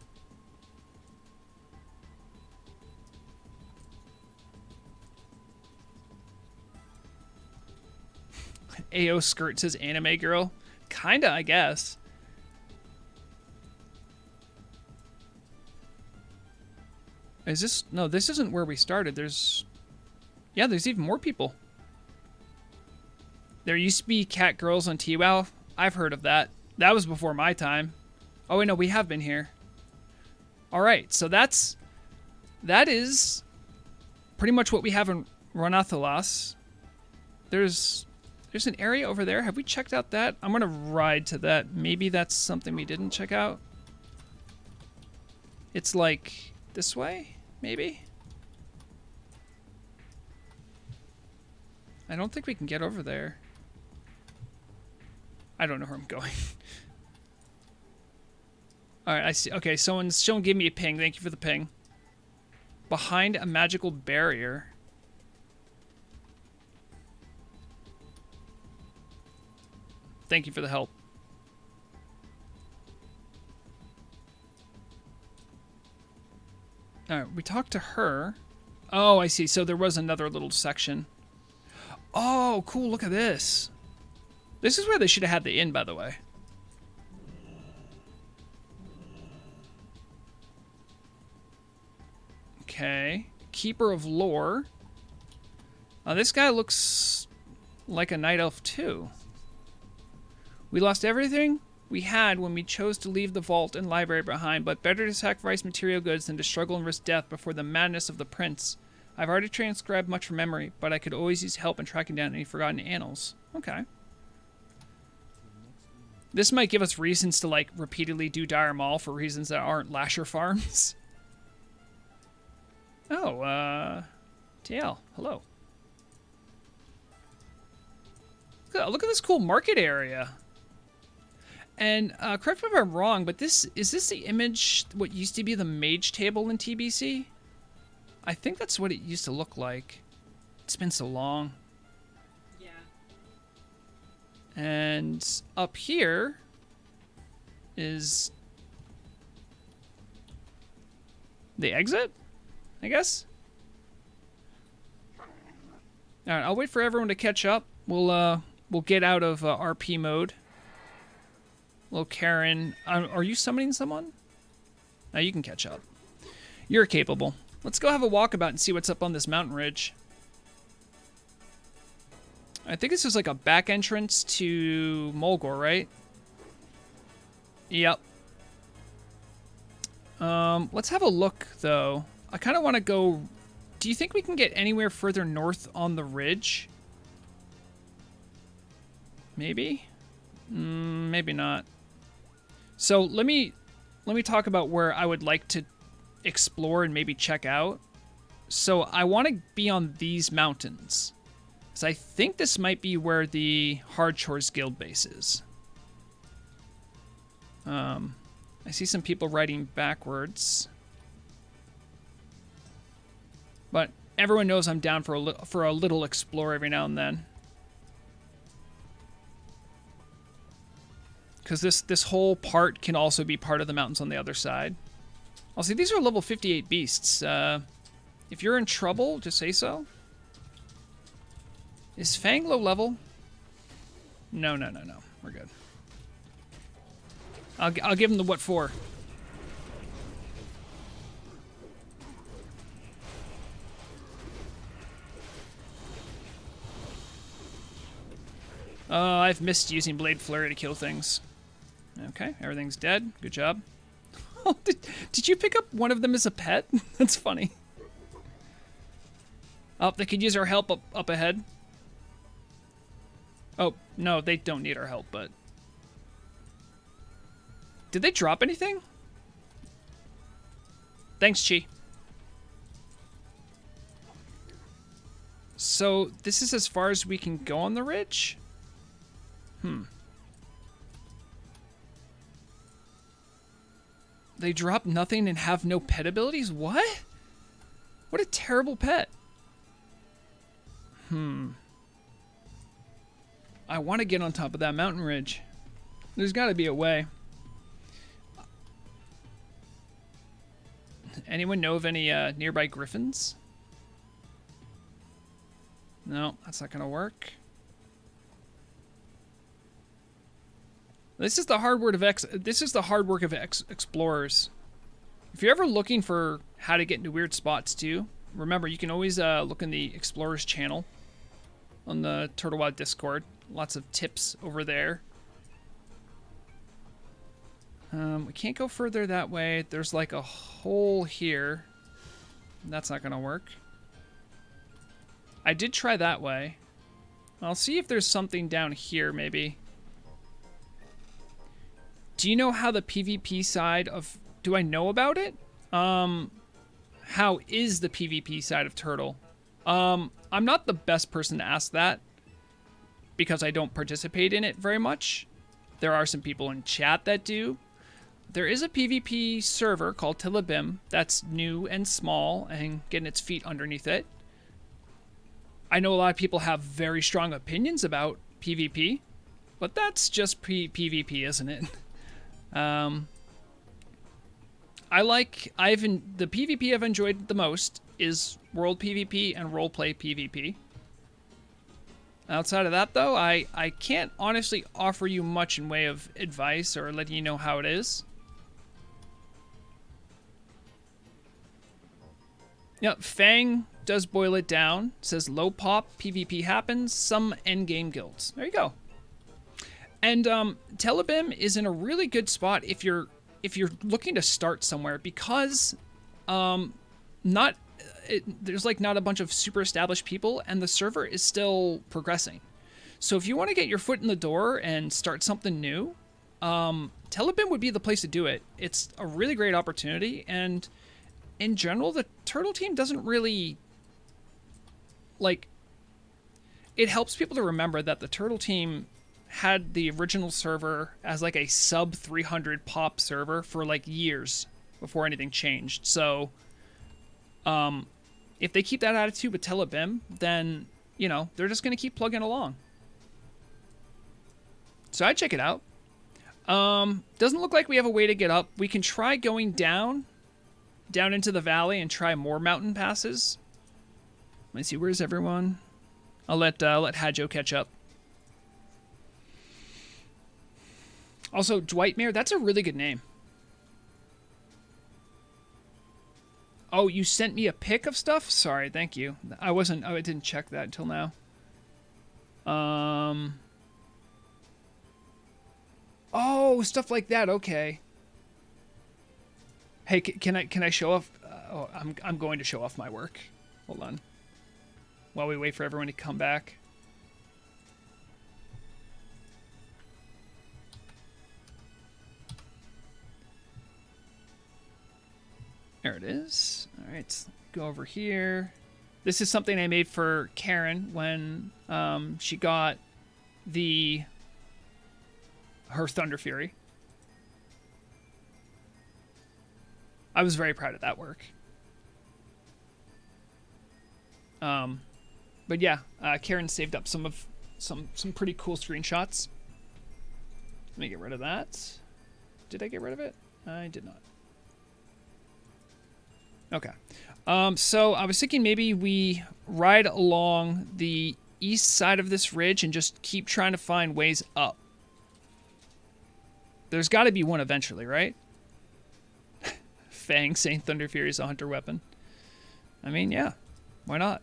AO skirt says anime girl. Kinda, I guess. Is this... No, this isn't where we started. There's... Yeah, there's even more people. There used to be cat girls on TWoW. I've heard of that. That was before my time. Oh, wait, no, we have been here. Alright, so that is pretty much what we have in Ronathalas. There's an area over there. Have we checked out that? I'm going to ride to that. Maybe that's something we didn't check out. It's like this way, maybe? I don't think we can get over there. I don't know where I'm going. Alright, I see. Okay, someone gave me a ping. Thank you for the ping. Behind a magical barrier. Thank you for the help. Alright, we talked to her. Oh, I see. So there was another little section. Oh, cool. Look at this. This is where they should have had the inn, by the way. Okay. Keeper of Lore. This guy looks like a night elf, too. We lost everything we had when we chose to leave the vault and library behind, but better to sacrifice material goods than to struggle and risk death before the madness of the prince. I've already transcribed much from memory, but I could always use help in tracking down any forgotten annals. Okay. This might give us reasons to, like, repeatedly do Dire Maul for reasons that aren't Lasher farms. Oh, TL, hello. Look at this cool market area. And correct me if I'm wrong, but is this the image, what used to be the mage table in TBC? I think that's what it used to look like. It's been so long. Yeah. And up here is the exit, I guess. All right, I'll wait for everyone to catch up. We'll get out of RP mode. Hello, Karen. Are you summoning someone? No, you can catch up. You're capable. Let's go have a walkabout and see what's up on this mountain ridge. I think this is like a back entrance to Mulgore, right? Yep. Let's have a look, though. I kind of want to go... Do you think we can get anywhere further north on the ridge? Maybe? Maybe not. So let me talk about where I would like to explore and maybe check out. So I want to be on these mountains. Because I think this might be where the Hard Chores Guild base is. I see some people riding backwards. But everyone knows I'm down for a little explore every now and then. Because this whole part can also be part of the mountains on the other side. I'll see, these are level 58 beasts. If you're in trouble, just say so. Is Fang low level? No. We're good. I'll give him the what for. I've missed using Blade Flurry to kill things. Okay, everything's dead. Good job. Oh, did you pick up one of them as a pet? That's funny. Oh, they could use our help up ahead. Oh, no, they don't need our help, but... Did they drop anything? Thanks, Chi. So, this is as far as we can go on the ridge? They drop nothing and have no pet abilities? What? What a terrible pet. I want to get on top of that mountain ridge. There's got to be a way. Anyone know of any nearby griffins? No, that's not gonna work. This is the hard work of explorers. If you're ever looking for how to get into weird spots too, remember you can always look in the explorers channel on the Turtle Wild Discord. Lots of tips over there. We can't go further that way. There's like a hole here. That's not gonna work. I did try that way. I'll see if there's something down here, maybe. Do you know how the PvP side of... Do I know about it? How is the PvP side of Turtle? I'm not the best person to ask that, because I don't participate in it very much. There are some people in chat that do. There is a PvP server called Tilibim that's new and small and getting its feet underneath it. I know a lot of people have very strong opinions about PvP, but that's just PvP, isn't it? The PvP I've enjoyed the most is World PvP and Roleplay PvP. Outside of that, though, I can't honestly offer you much in way of advice or letting you know how it is. Yep, Fang does boil it down. Says low pop, PvP happens, some endgame guilds. There you go. And Telebim is in a really good spot if you're looking to start somewhere, because there's like not a bunch of super established people and the server is still progressing. So if you want to get your foot in the door and start something new, Telebim would be the place to do it. It's a really great opportunity, and in general, the Turtle team doesn't really, like, it helps people to remember that the Turtle team had the original server as like a sub 300 pop server for like years before anything changed. So, if they keep that attitude with Telebim, then, you know, they're just going to keep plugging along. So I'd check it out. Doesn't look like we have a way to get up. We can try going down into the valley and try more mountain passes. Let me see, where's everyone? I'll let Hadjo catch up. Also, Dwightmare, that's a really good name. Oh, you sent me a pic of stuff? Sorry, thank you. I didn't check that until now. Oh, stuff like that, okay. Hey, can I show off? Oh, I'm going to show off my work. Hold on. While we wait for everyone to come back. There it is. All right, let's go over here. This is something I made for Karen when she got her Thunder Fury. I was very proud of that work. But yeah, Karen saved up some pretty cool screenshots. Let me get rid of that. Did I get rid of it? I did not. Okay. So I was thinking maybe we ride along the east side of this ridge and just keep trying to find ways up. There's got to be one eventually, right? Fang saying Thunder Fury is a hunter weapon. I mean, yeah. Why not?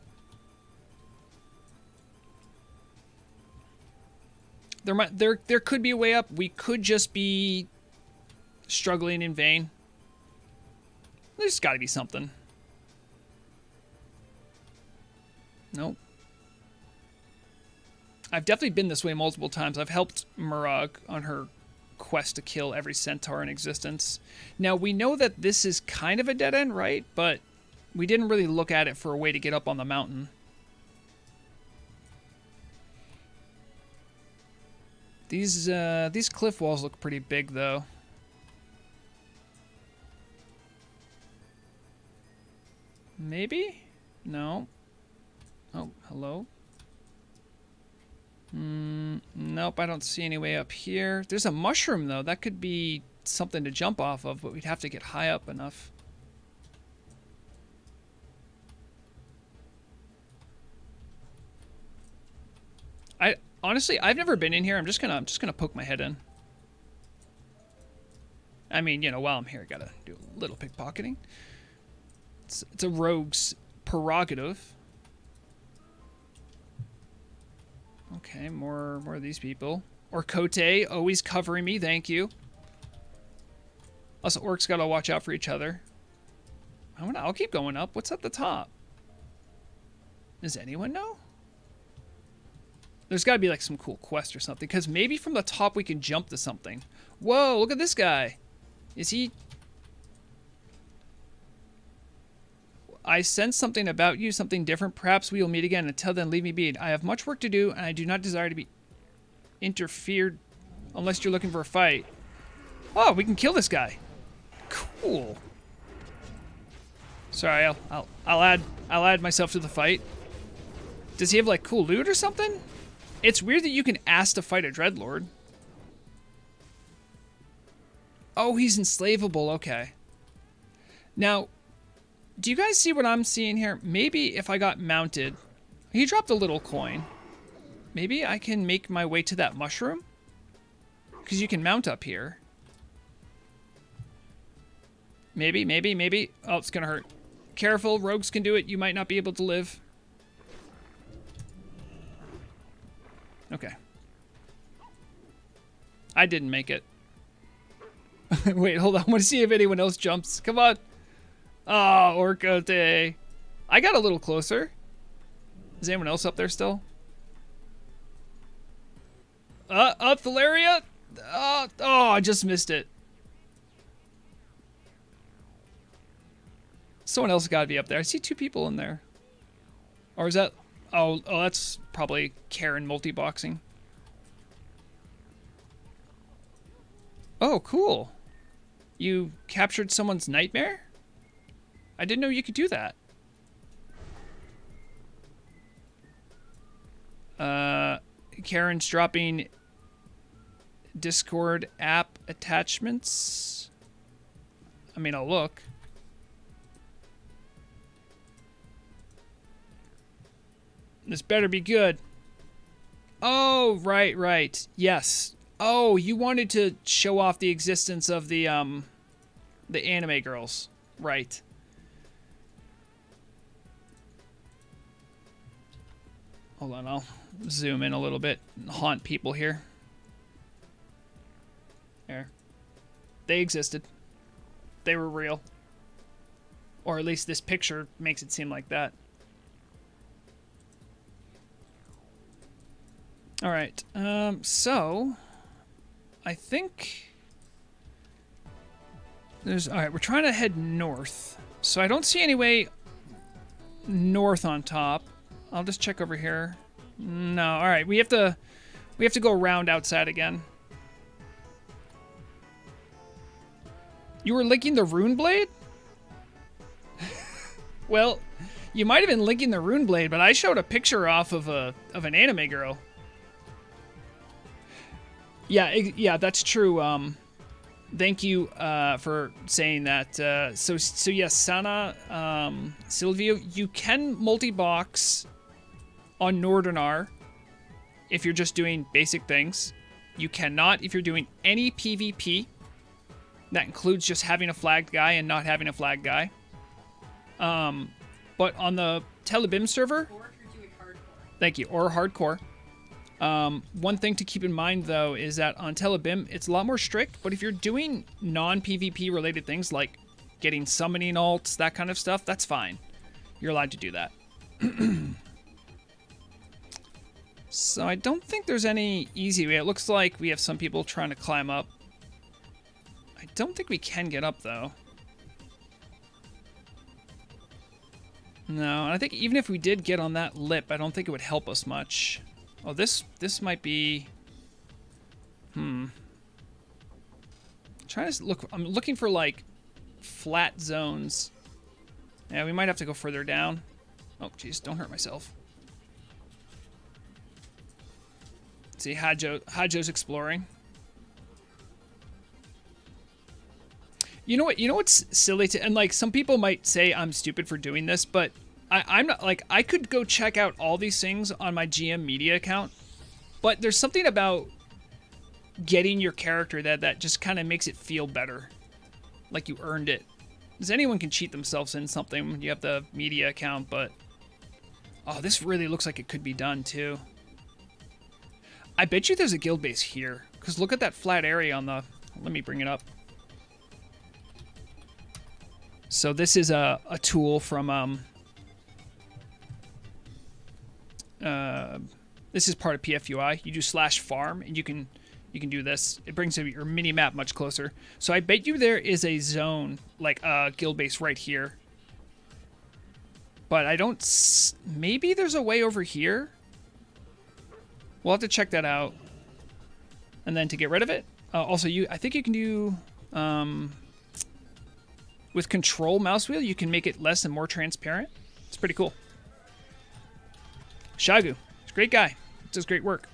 There could be a way up. We could just be struggling in vain. There's got to be something. Nope. I've definitely been this way multiple times. I've helped Murag on her quest to kill every centaur in existence. Now, we know that this is kind of a dead end, right? But we didn't really look at it for a way to get up on the mountain. These cliff walls look pretty big, though. Maybe? No. Oh, hello? Nope, I don't see any way up here. There's a mushroom, though. That could be something to jump off of, but we'd have to get high up enough. Honestly, I've never been in here. I'm just gonna poke my head in. I mean, you know, while I'm here, I gotta do a little pickpocketing. It's a rogue's prerogative. Okay, more of these people. Orcote, always covering me, thank you. Us orcs gotta watch out for each other. I'll keep going up. What's at the top? Does anyone know? There's gotta be like some cool quest or something, because maybe from the top we can jump to something. Whoa, look at this guy. Is he... I sense something about you, something different. Perhaps we will meet again. Until then, leave me be. I have much work to do, and I do not desire to be interfered unless you're looking for a fight. Oh, we can kill this guy. Cool. Sorry, I'll add myself to the fight. Does he have like cool loot or something? It's weird that you can ask to fight a dreadlord. Oh, he's enslavable. Okay. Now, do you guys see what I'm seeing here? Maybe if I got mounted... He dropped a little coin. Maybe I can make my way to that mushroom? Because you can mount up here. Maybe. Oh, it's going to hurt. Careful, rogues can do it. You might not be able to live. Okay. I didn't make it. Wait, hold on. I want to see if anyone else jumps. Come on. Oh, Orcote. I got a little closer. Is anyone else up there still? Up, Valeria. Oh, I just missed it. Someone else got to be up there. I see two people in there. Or is that... Oh, that's probably Karen multi-boxing. Oh, cool. You captured someone's nightmare? I didn't know you could do that. Karen's dropping Discord app attachments. I mean, I'll look. This better be good. Oh, right. Yes. Oh, you wanted to show off the existence of the anime girls. Right. Hold on, I'll zoom in a little bit and haunt people here. There. They existed. They were real. Or at least this picture makes it seem like that. Alright, so... I think... Alright, we're trying to head north. So I don't see any way north on top. I'll just check over here. No, alright, we have to go around outside again. You were linking the rune blade? Well, you might have been linking the rune blade, but I showed a picture off of an anime girl. Yeah, that's true. Thank you for saying that. So yes, Sana, Silvio, you can multi-box on Nordernar if you're just doing basic things. You cannot if you're doing any PvP. That includes just having a flagged guy and not having a flagged guy. But on the Telebim server... Or if you're doing hardcore. Thank you, or hardcore. One thing to keep in mind, though, is that on Telebim, it's a lot more strict, but if you're doing non-PvP related things like getting summoning alts, that kind of stuff, that's fine. You're allowed to do that. So I don't think there's any easy way. It looks like we have some people trying to climb up. I don't think we can get up, though. No, and I think even if we did get on that lip, I don't think it would help us much. Oh, this might be... I'm looking for, like, flat zones. Yeah, we might have to go further down. Oh, jeez, don't hurt myself. See, Hajo's exploring. You know what? You know what's silly to, and like some people might say I'm stupid for doing this, but I'm not. Like, I could go check out all these things on my GM Media account, but there's something about getting your character that just kind of makes it feel better, like you earned it. Because anyone can cheat themselves in something when you have the media account, but oh, this really looks like it could be done too. I bet you there's a guild base here, because look at that flat area on the. Let me bring it up. So this is a tool from this is part of PFUI. You do /farm and you can do this. It brings your mini map much closer. So I bet you there is a zone, like a guild base right here. But I don't. Maybe there's a way over here. We'll have to check that out. And then to get rid of it, also I think you can do. With control mouse wheel, you can make it less and more transparent. It's pretty cool. Shagu, he's a great guy. Does great work.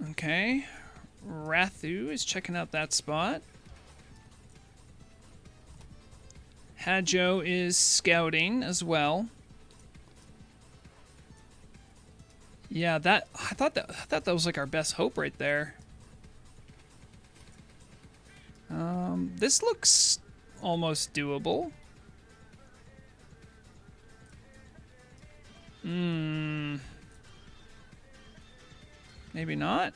Okay. Rathu is checking out that spot. Hajo is scouting as well. Yeah, I thought that was like our best hope right there. This looks almost doable. Maybe not.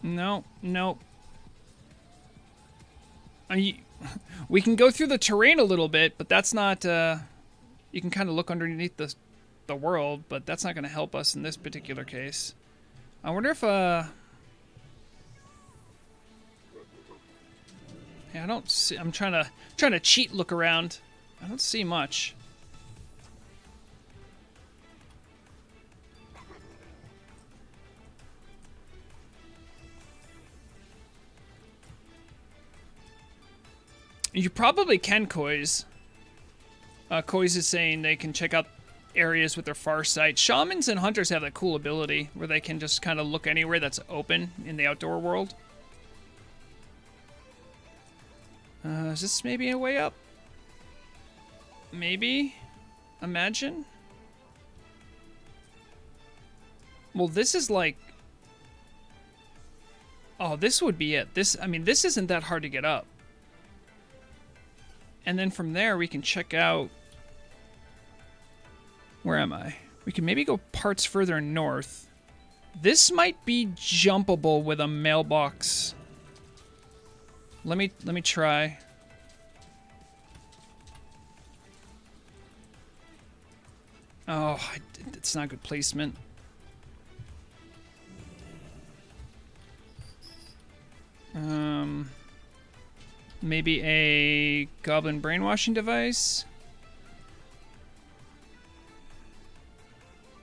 No, nope. We can go through the terrain a little bit, but that's not. You can kind of look underneath the world, but that's not going to help us in this particular case. I wonder if yeah, I don't see. I'm trying to cheat look around. I don't see much. You probably can, Koiz. Koiz is saying they can check out areas with their far sight. Shamans and hunters have that cool ability where they can just kind of look anywhere that's open in the outdoor world. Is this maybe a way up? Maybe? Imagine? Well, this is like... Oh, this would be it. I mean, this isn't that hard to get up. And then from there, we can check out... Where am I? We can maybe go parts further north. This might be jumpable with a mailbox. Let me try. Oh, it's not good placement. Maybe a goblin brainwashing device.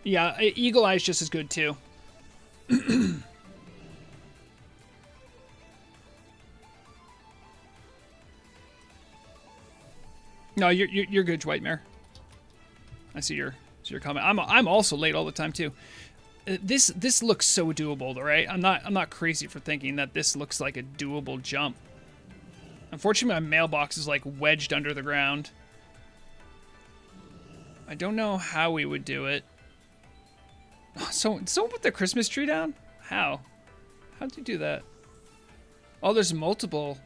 Yeah, Eagle Eye's just as good too. No, you're good, Dwightmare. I see your comment. I'm also late all the time too. This looks so doable, though, right? I'm not crazy for thinking that this looks like a doable jump. Unfortunately, my mailbox is like wedged under the ground. I don't know how we would do it. So someone put their Christmas tree down? How? How'd you do that? Oh, there's multiple.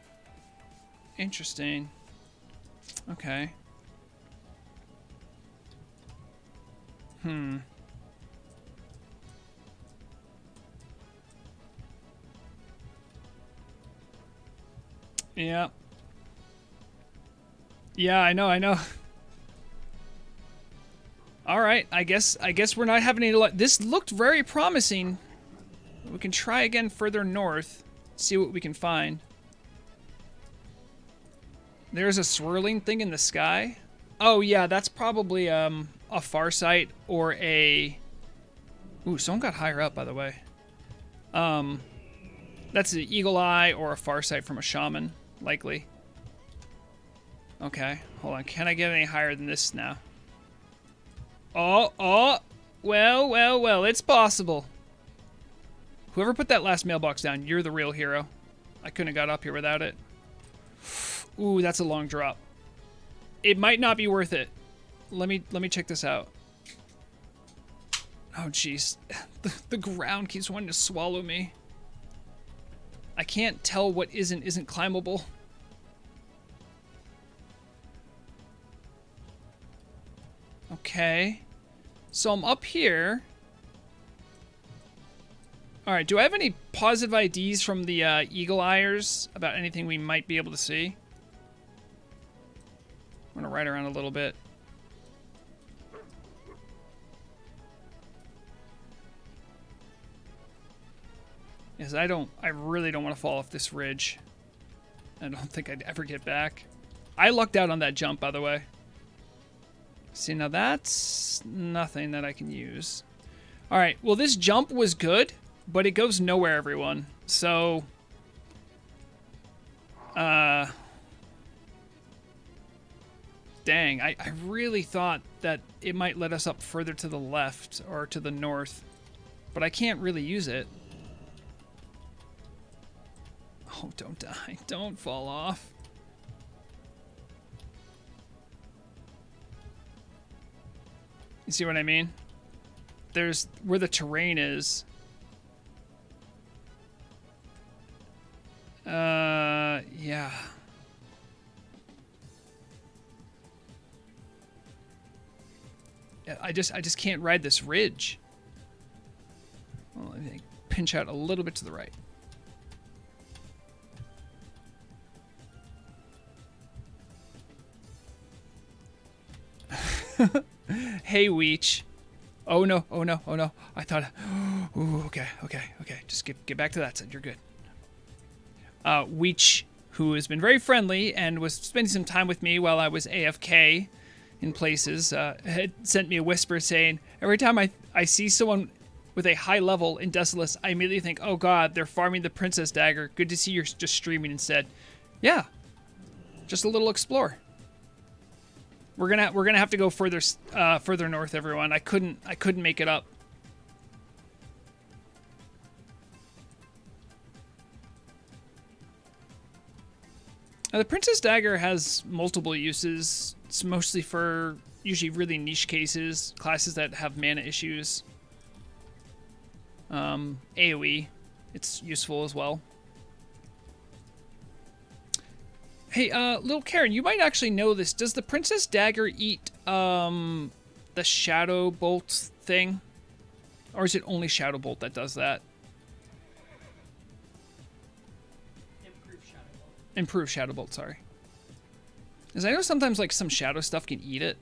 Interesting. Okay. Yeah. Yeah, I know. All right, I guess we're not having any luck. This looked very promising. We can try again further north, see what we can find. There's a swirling thing in the sky. Oh yeah, that's probably a far sight or a Ooh, someone got higher up, by the way. That's an Eagle Eye or a Farsight from a Shaman, likely. Okay, hold on. Can I get any higher than this now? Oh, well, it's possible. Whoever put that last mailbox down, you're the real hero. I couldn't have got up here without it. Ooh, that's a long drop. It might not be worth it. Let me check this out. Oh, jeez. The ground keeps wanting to swallow me. I can't tell what isn't climbable. Okay. So I'm up here. Alright, do I have any positive IDs from the Eagle Eyers about anything we might be able to see? I'm gonna ride around a little bit. Yes, I really don't want to fall off this ridge. I don't think I'd ever get back. I lucked out on that jump, by the way. See, now that's nothing that I can use. Alright, well this jump was good, but it goes nowhere, everyone. So... Dang, I really thought that it might let us up further to the left or to the north. But I can't really use it. Oh, don't die. Don't fall off. You see what I mean? There's where the terrain is. Yeah. I just can't ride this ridge. Well, I think pinch out a little bit to the right. Hey, Weech. Oh no, oh no, oh no. I thought, ooh, okay. Just get back to that side, you're good. Weech, who has been very friendly and was spending some time with me while I was AFK in places, had sent me a whisper saying, every time I see someone with a high level in Desolace, I immediately think, oh god, they're farming the Princess Dagger. Good to see you're just streaming instead. Yeah, just a little explore. We're gonna have to go further north, everyone. I couldn't make it up. The Princess Dagger has multiple uses. It's mostly for usually really niche cases, classes that have mana issues. AoE, it's useful as well. Hey, little Karen, you might actually know this. Does the Princess Dagger eat, the Shadow Bolt thing? Or is it only Shadow Bolt that does that? Improve Shadow Bolt, sorry. Because I know sometimes, like, some Shadow stuff can eat it.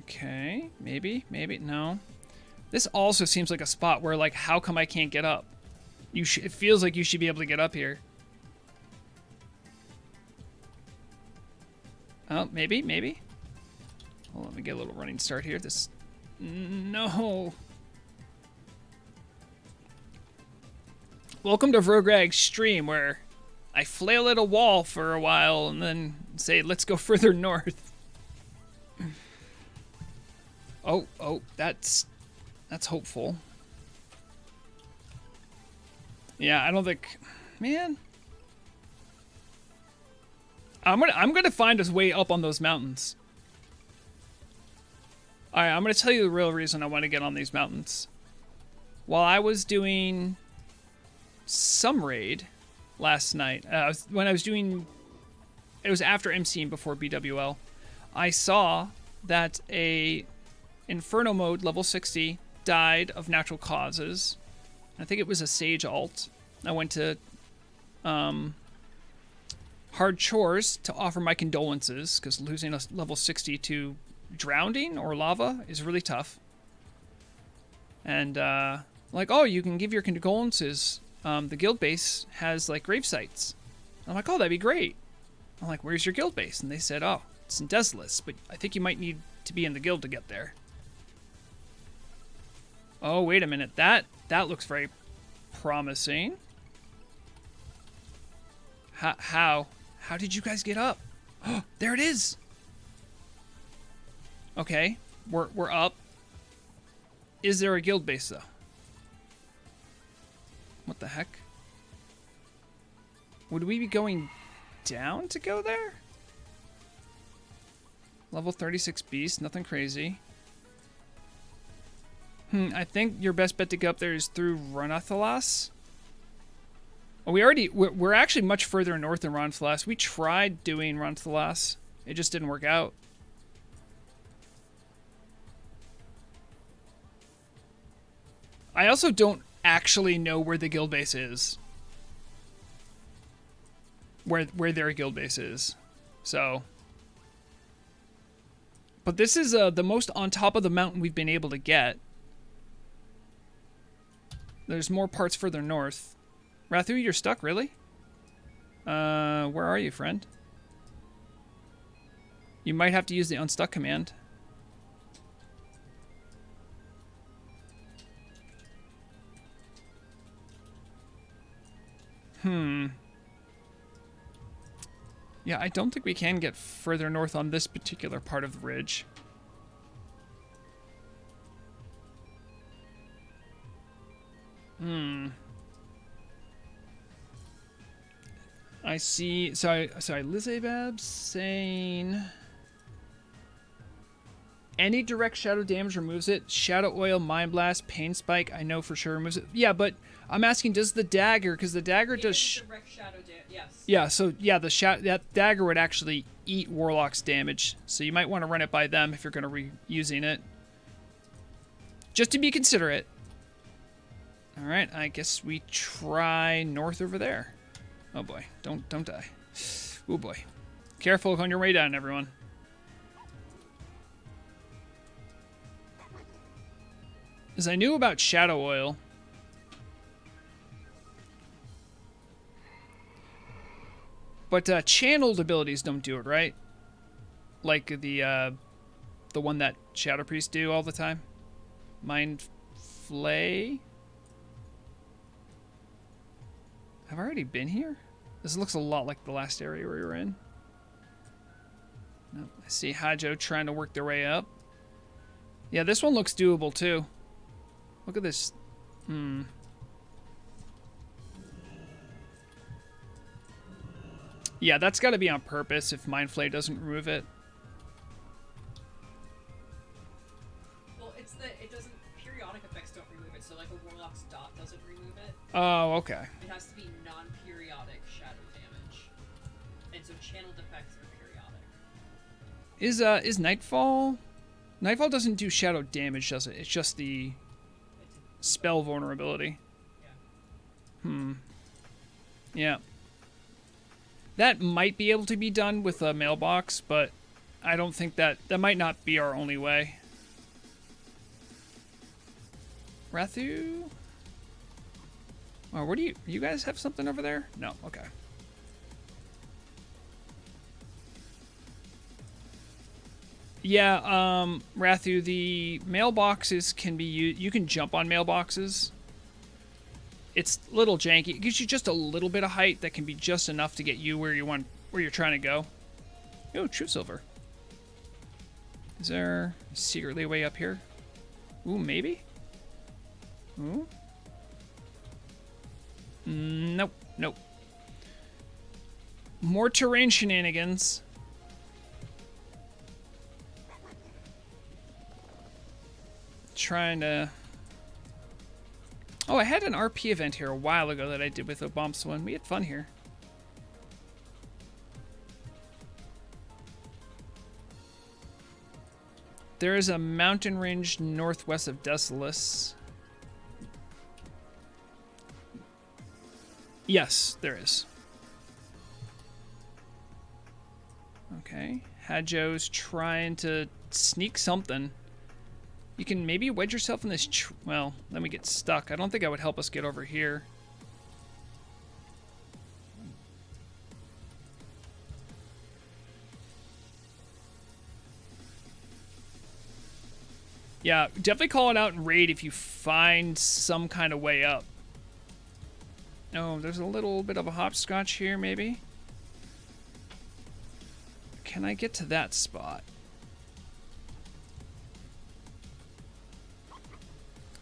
Okay, maybe, no. This also seems like a spot where, like, how come I can't get up? It feels like you should be able to get up here. Oh, maybe. Well, let me get a little running start here. No. Welcome to Vrograg's stream, where I flail at a wall for a while and then say, let's go further north. Oh, that's hopeful. Yeah, I don't think, man. I'm gonna find us way up on those mountains. All right, I'm gonna tell you the real reason I want to get on these mountains. While I was doing some raid last night, when I was doing, it was after MCing before BWL, I saw that a Inferno mode level 60 died of natural causes. I think it was a Sage alt. I went to Hard Chores to offer my condolences, because losing a level 60 to drowning or lava is really tough. And like, oh, you can give your condolences. The guild base has like grave sites. I'm like, oh, that'd be great. I'm like, where's your guild base? And they said, oh, it's in Desolus, but I think you might need to be in the guild to get there. Oh, wait a minute. That looks very promising. How did you guys get up? Oh, there it is. Okay, we're up. Is there a guild base though? What the heck? Would we be going down to go there? Level 36 beast, nothing crazy. I think your best bet to go up there is through Ranathalas. Oh, we're actually much further north than Ranathalas. We tried doing Ranathalas. It just didn't work out. I also don't actually know where the guild base is. Where their guild base is. So. But this is the most on top of the mountain we've been able to get. There's more parts further north. Rathu, you're stuck, really? Where are you, friend? You might have to use the unstuck command. Yeah, I don't think we can get further north on this particular part of the ridge. I see. Sorry, Lizabab saying any direct shadow damage removes it. Shadow oil, mind blast, pain spike. I know for sure removes it. Yeah, but I'm asking, does the dagger? Because the dagger does. Direct shadow damage. Yes. Yeah. So yeah, that dagger would actually eat warlock's damage. So you might want to run it by them if you're going to be using it. Just to be considerate. All right. I guess we try north over there. Oh boy, don't die. Oh boy. Careful on your way down, everyone. As I knew about shadow oil. But channeled abilities don't do it, right? Like the one that Shadow Priests do all the time. Mind Flay. Have I already been here? This looks a lot like the last area we were in. Nope. I see Hajo trying to work their way up. Yeah, this one looks doable too. Look at this. Yeah, that's got to be on purpose if Mind Flay doesn't remove it. Well, it doesn't. Periodic effects don't remove it, so like a Warlock's dot doesn't remove it. Oh, okay. It has to be non-periodic shadow damage, and so channeled effects are periodic. Is Nightfall? Nightfall doesn't do shadow damage, does it? It's just the spell vulnerability. Yeah. Yeah. That might be able to be done with a mailbox, but I don't think that might not be our only way. Rathu? Oh, where do you guys have something over there? No, okay. Yeah, Rathu, the mailboxes can be used. You can jump on mailboxes. It's a little janky. It gives you just a little bit of height that can be just enough to get you where you're trying to go. Oh, true silver. Is there secretly a way up here? Ooh, maybe? Ooh. Nope, nope. More terrain shenanigans. Trying to... Oh, I had an RP event here a while ago that I did with a bomb one. We had fun here. There is a mountain range northwest of Desolus. Yes, there is. Okay. Hajo's trying to sneak something. You can maybe wedge yourself in this... well, then we get stuck. I don't think that would help us get over here. Yeah, definitely call it out in raid if you find some kind of way up. Oh, there's a little bit of a hopscotch here, maybe. Can I get to that spot?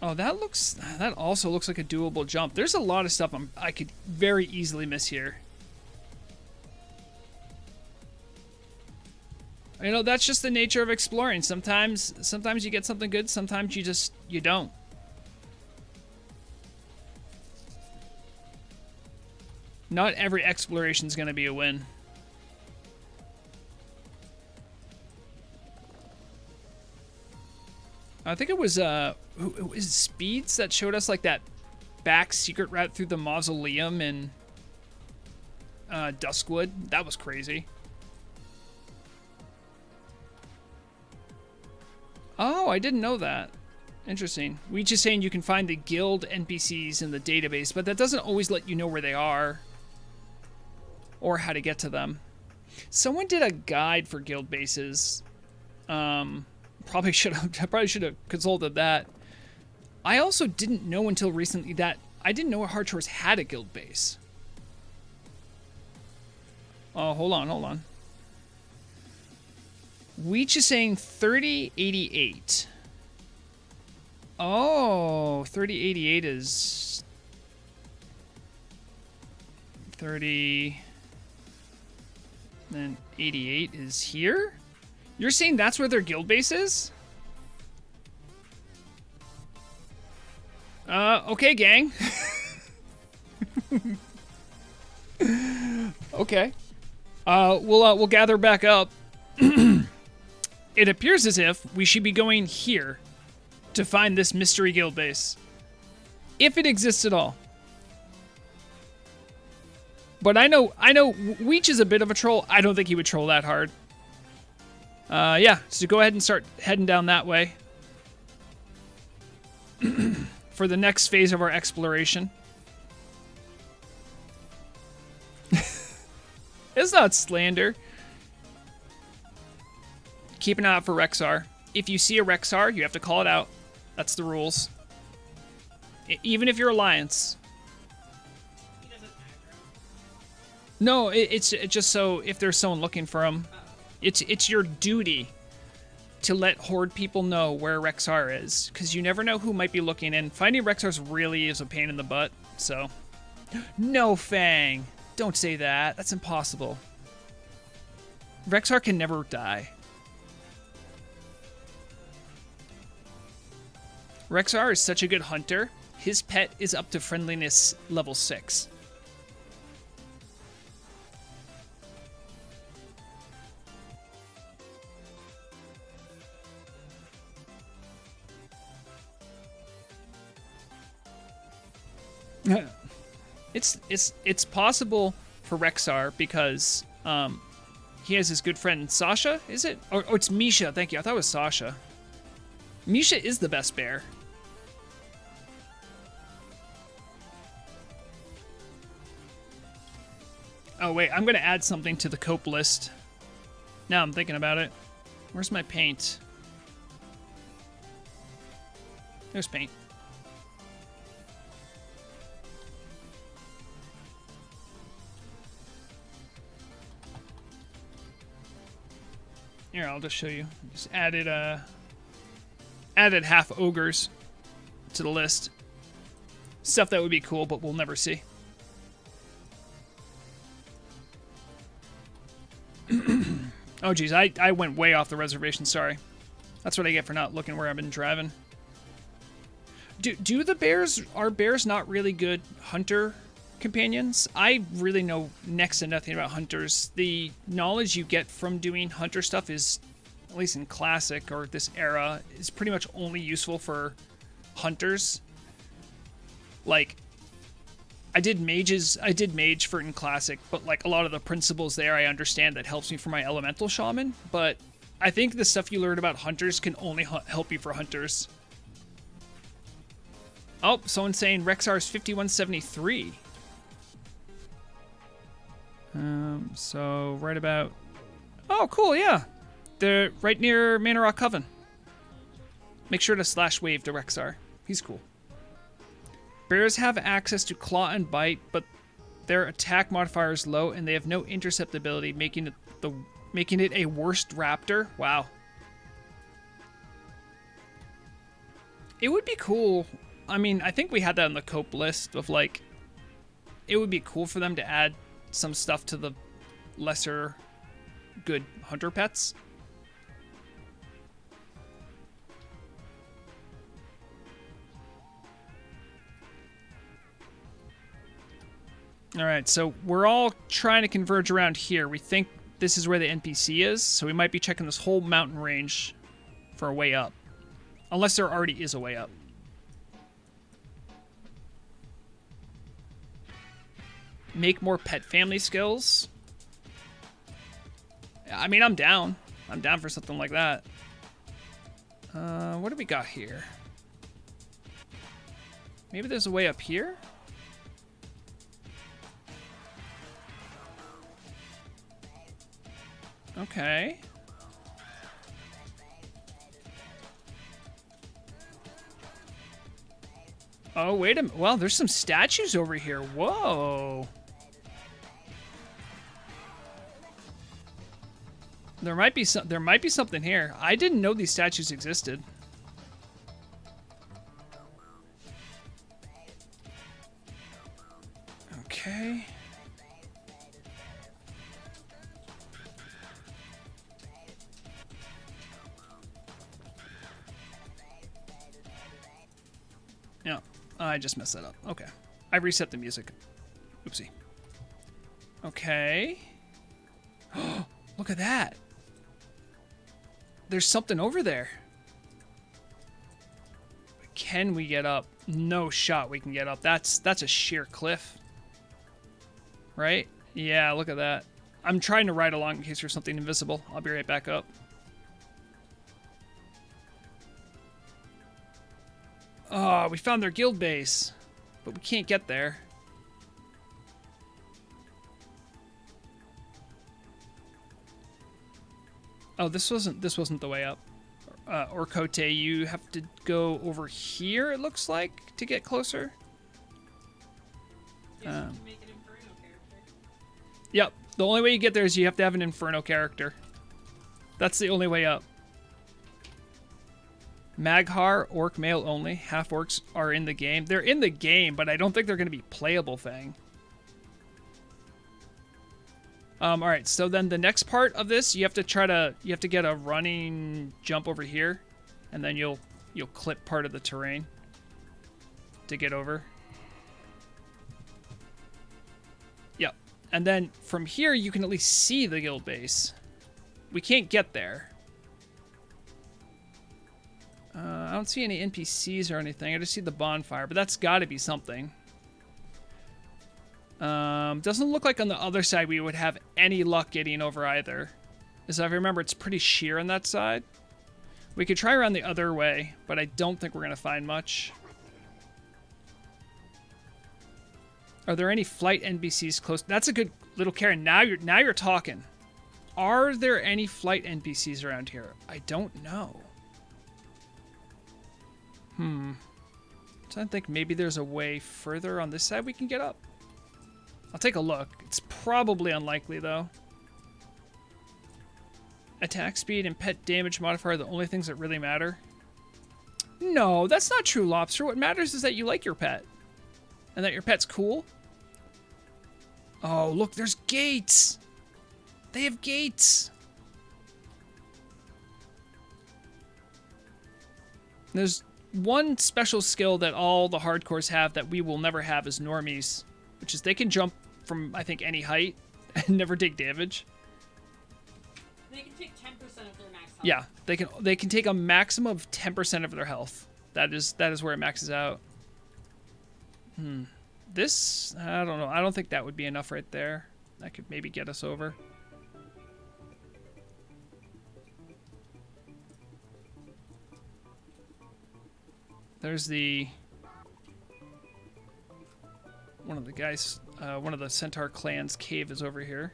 Oh, that also looks like a doable jump. There's a lot of stuff I could very easily miss here. You know, that's just the nature of exploring. Sometimes you get something good, sometimes you don't. Not every exploration is going to be a win. I think it was Speeds that showed us like that back secret route through the mausoleum in Duskwood. That was crazy. Oh, I didn't know that. Interesting. We just saying you can find the guild NPCs in the database, but that doesn't always let you know where they are or how to get to them. Someone did a guide for guild bases. Probably should have consulted that. I also didn't know until recently that I didn't know Hard Shores had a guild base. Oh, hold on. Weech is saying 3088. Oh, 3088 is 30. Then 88 is here? You're saying that's where their guild base is? Okay, gang. Okay. We'll gather back up. It appears as if we should be going here to find this mystery guild base. If it exists at all. But I know Weech is a bit of a troll. I don't think he would troll that hard. Yeah, so go ahead and start heading down that way. For the next phase of our exploration. It's not slander. Keep an eye out for Rexar. If you see a Rexar, you have to call it out. That's the rules. Even if you're Alliance. He doesn't aggro. No, it's just so if there's someone looking for him, it's your duty to let Horde people know where Rexar is, because you never know who might be looking, and finding Rexar's really is a pain in the butt. So, no, Fang, don't say that. That's impossible. Rexar can never die. Rexar is such a good hunter. His pet is up to friendliness level 6. It's possible for Rexar because he has his good friend Sasha, is it? Or it's Misha, thank you. I thought it was Sasha. Misha is the best bear. Oh wait, I'm gonna add something to the cope list. Now I'm thinking about it. Where's my paint? There's paint. Here, I'll just show you. Just added half ogres to the list. Stuff that would be cool, but we'll never see. Oh geez, I went way off the reservation, sorry. That's what I get for not looking where I've been driving. Are bears not really good hunter companions? I really know next to nothing about hunters. The knowledge you get from doing hunter stuff is, at least in Classic or this era, is pretty much only useful for hunters. Like, I did mage for in Classic, but like a lot of the principles there I understand that helps me for my elemental shaman, but I think the stuff you learn about hunters can only help you for hunters. Oh, someone's saying Rexar's 5173. So right about... Oh, cool, yeah. They're right near Manor Rock Coven. Make sure to slash wave to Rexar. He's cool. Bears have access to claw and bite, but their attack modifier is low, and they have no intercept ability, making it a worst raptor. Wow. It would be cool. I mean, I think we had that on the cope list of like, it would be cool for them to add some stuff to the lesser good hunter pets. All right, so we're all trying to converge around here. We think this is where the NPC is, so we might be checking this whole mountain range for a way up. Unless there already is a way up. Make more pet family skills. I mean, I'm down. I'm down for something like that. What do we got here? Maybe there's a way up here? Okay. Oh, wait a minute. Well, there's some statues over here. Whoa. There might be something here. I didn't know these statues existed. Okay. Yeah, I just messed that up. Okay. I reset the music. Oopsie. Okay. Look at that. There's something over there. Can we get up? No shot we can get up. That's a sheer cliff. Right? Yeah, look at that. I'm trying to ride along in case there's something invisible. I'll be right back up. Oh, we found their guild base, but we can't get there. Oh, this wasn't the way up. Orcote, you have to go over here, it looks like, to get closer. Yes, you can make an Inferno character. Yep, the only way you get there is you have to have an Inferno character. That's the only way up. Maghar, orc male only. Half orcs are in the game. They're in the game, but I don't think they're going to be playable thing. All right, so then the next part of this, you have to get a running jump over here, and then you'll clip part of the terrain to get over. Yep, and then from here you can at least see the guild base. We can't get there. I don't see any NPCs or anything. I just see the bonfire, but that's got to be something. Doesn't look like on the other side we would have any luck getting over either. As I remember, it's pretty sheer on that side. We could try around the other way, but I don't think we're going to find much. Are there any flight NPCs close? That's a good little Karen. Now you're talking. Are there any flight NPCs around here? I don't know. So I think maybe there's a way further on this side we can get up. I'll take a look. It's probably unlikely, though. Attack speed and pet damage modifier are the only things that really matter. No, that's not true, Lobster. What matters is that you like your pet. And that your pet's cool. Oh, look, there's gates. They have gates. There's one special skill that all the hardcores have that we will never have as normies, which is they can jump from, I think, any height and never take damage. They can take 10% of their max health. Yeah, they can take a maximum of 10% of their health. That is where it maxes out. This, I don't know. I don't think that would be enough right there. That could maybe get us over. There's one of the guys, one of the Centaur clan's cave is over here.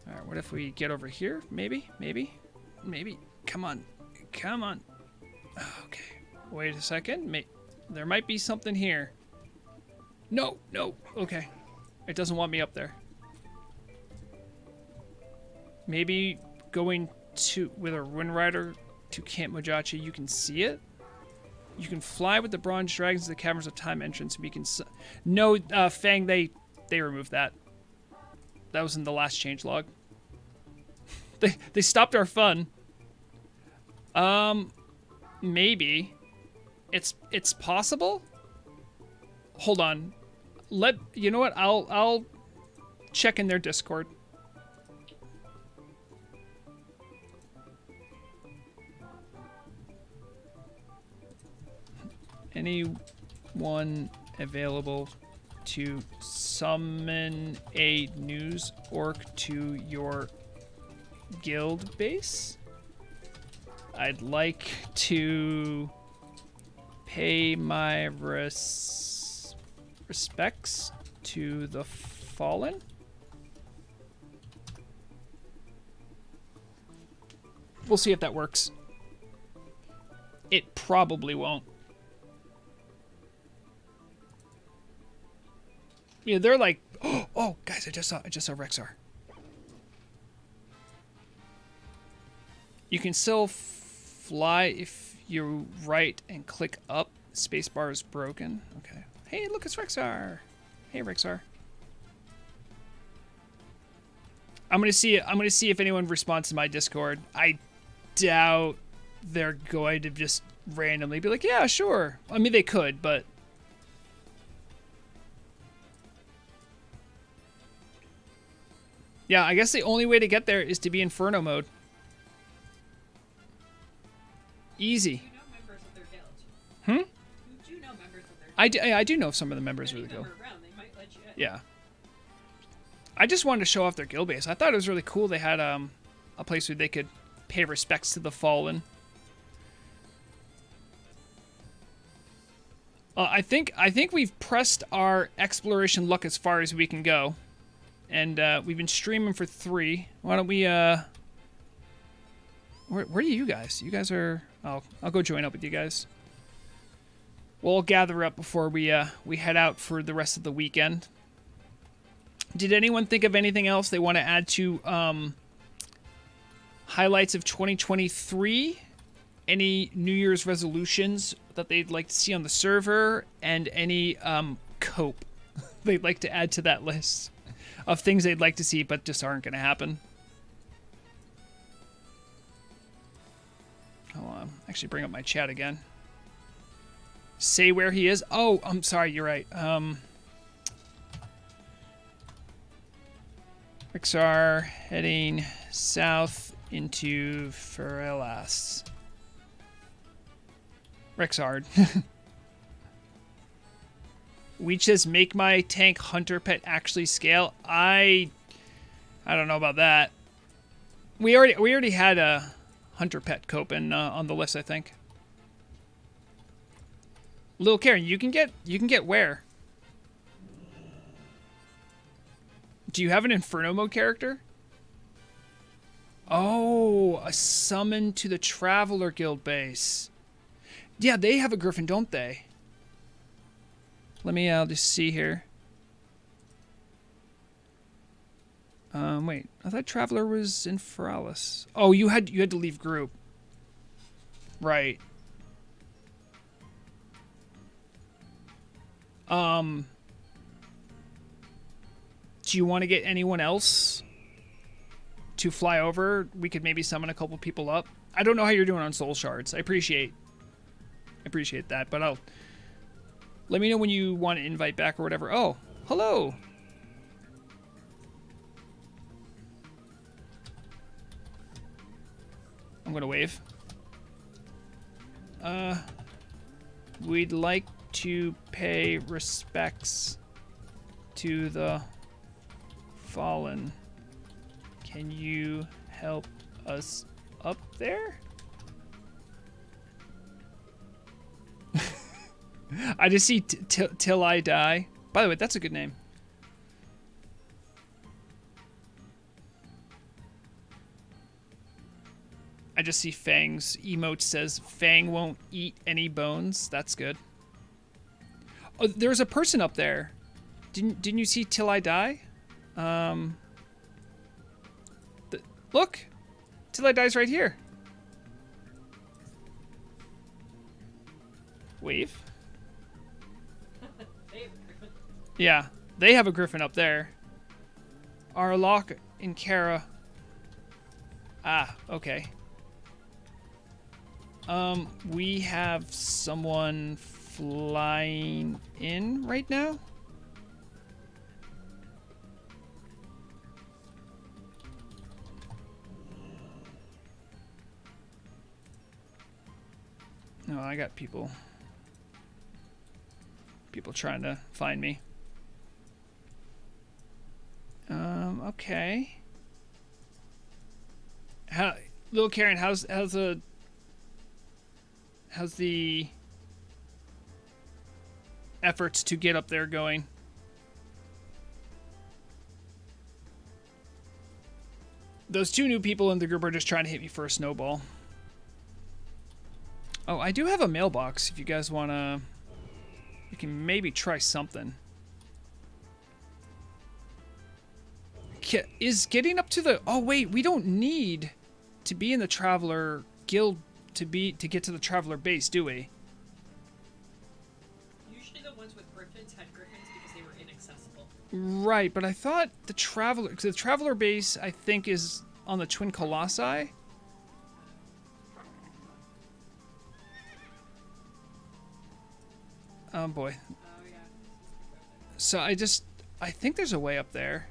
All right, what if we get over here? Maybe. Come on. Okay. Wait a second. There might be something here. No, no. Okay. It doesn't want me up there. Maybe going with a Wind Rider to Camp Mojachi, you can see it? You can fly with the bronze dragons to the caverns of time entrance. We can. No, Fang, they removed that. That was in the last changelog. They stopped our fun. Maybe. It's possible. Hold on. You know what? I'll check in their Discord. Anyone available to summon a news orc to your guild base? I'd like to pay my respects to the fallen. We'll see if that works. It probably won't. Yeah, they're like, oh, guys, I just saw Rexar. You can still fly if you right and click up. Spacebar is broken. Okay. Hey, look, it's Rexar. Hey, Rexar. I'm gonna see if anyone responds to my Discord. I doubt they're going to just randomly be like, yeah, sure. I mean, they could, but. Yeah, I guess the only way to get there is to be Inferno mode. Easy. Do you know members of their guild? Hmm? Do you know members of their guild? I do know some of the members of the guild. Around, they might let you in. Yeah. I just wanted to show off their guild base. I thought it was really cool. They had a place where they could pay respects to the fallen. I think we've pressed our exploration luck as far as we can go. And we've been streaming for 3. Why don't we where are you guys? You guys are I'll go join up with you guys. We'll all gather up before we head out for the rest of the weekend. Did anyone think of anything else they want to add to highlights of 2023? Any New Year's resolutions that they'd like to see on the server, and any cope they'd like to add to that list of things they'd like to see but just aren't going to happen? Hold on. Actually bring up my chat again. Say where he is. Oh, I'm sorry. You're right. Rixar heading south into Ferelas. Rexard. Weech says, make my tank hunter pet actually scale. I don't know about that. We already had a hunter pet Copen on the list, I think. Lil Karen, you can get where? Do you have an Inferno mode character? Oh, a summon to the Traveler Guild base. Yeah, they have a Griffin, don't they? I'll just see here. Wait, I thought Traveler was in Feralis. Oh, you had to leave group. Right. Do you want to get anyone else to fly over? We could maybe summon a couple people up. I don't know how you're doing on soul shards. I appreciate that, but let me know when you want to invite back or whatever. Oh, hello. I'm gonna wave. We'd like to pay respects to the fallen. Can you help us up there? I just see Till I Die. By the way, that's a good name. I just see Fang's emote says Fang won't eat any bones. That's good. Oh, there's a person up there. Didn't you see Till I Die? Look, Till I Die's right here. Wave. Yeah, they have a griffin up there. Arlok and Kara. Ah, okay. We have someone flying in right now. No, I got people trying to find me. Okay. Little Karen, how's the efforts to get up there going? Those two new people in the group are just trying to hit me for a snowball. Oh, I do have a mailbox if you guys want to... You can maybe try something. Is getting up to the... Oh, wait, we don't need to be in the Traveler Guild to get to the Traveler base, do we? Usually the ones with griffins had griffins because they were inaccessible. Right, but I thought the Traveler base, I think, is on the Twin Colossi. Oh boy. Oh yeah. So I think there's a way up there.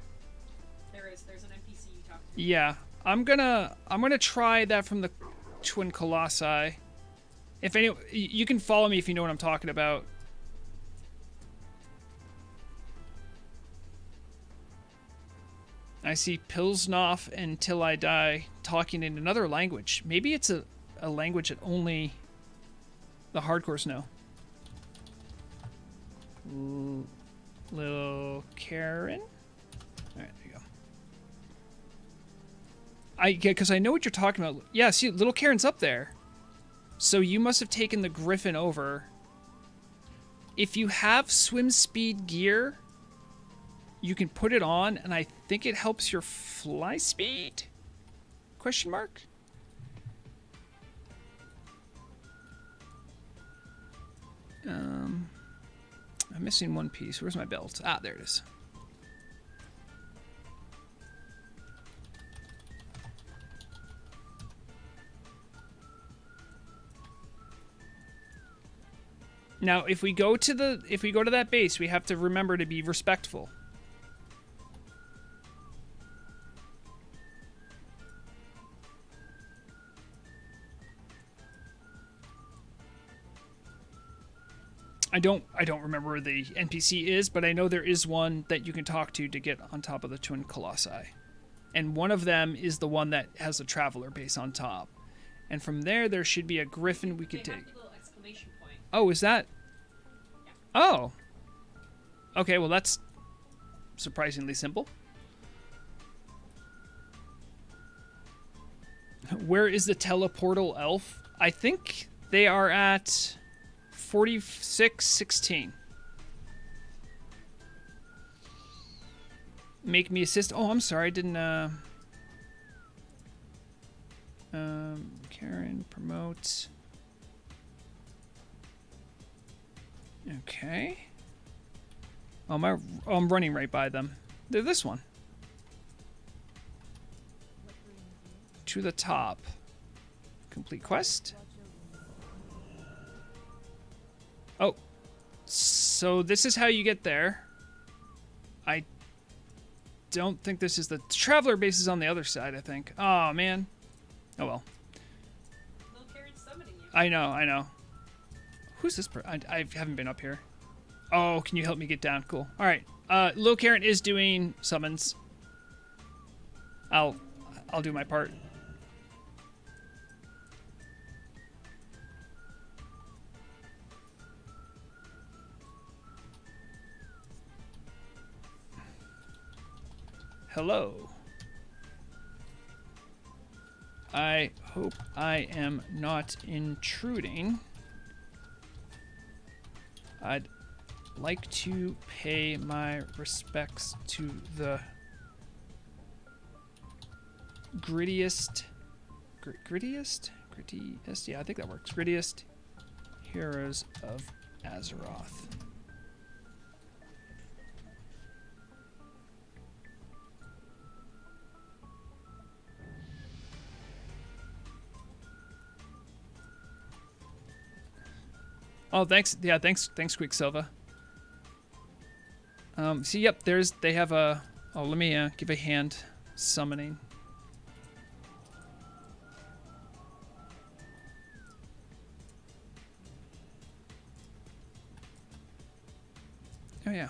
There's an NPC you talk to. Yeah, I'm gonna try that from the Twin Colossi. If any, you can follow me if you know what I'm talking about. I see Pilsnoff and Till I Die talking in another language. Maybe it's a language that only the hardcores know. Little Karen. All right, there you go. Because I know what you're talking about. Yeah, see, little Karen's up there. So you must have taken the Griffin over. If you have swim speed gear, you can put it on, and I think it helps your fly speed? Question mark? I'm missing one piece. Where's my belt? Ah, there it is. Now, if we go to that base, we have to remember to be respectful. I don't remember where the NPC is, but I know there is one that you can talk to get on top of the Twin Colossi. And one of them is the one that has a Traveler base on top. And from there should be a Griffin we could take. Little exclamation point. Oh, is that? Yeah. Oh. Okay, well that's surprisingly simple. Where is the teleportal elf? I think they are at 4616. Make me assist. Oh, I'm sorry. I didn't. Karen, promote. Okay. Oh, I'm running right by them. They're this one. To the top. Complete quest. Oh, so this is how you get there. I don't think this is the Traveler base is on the other side, I think. Oh, man. Oh, well. Little Karen's summoning you. I know. Who's this person? I haven't been up here. Oh, can you help me get down? Cool. All right. Lil Karen is doing summons. I'll do my part. Hello. I hope I am not intruding. I'd like to pay my respects to the grittiest, yeah, I think that works. Grittiest heroes of Azeroth. Oh, thanks. Yeah, thanks, Quicksilver. See, yep, they have a, oh, let me give a hand summoning. Oh, yeah.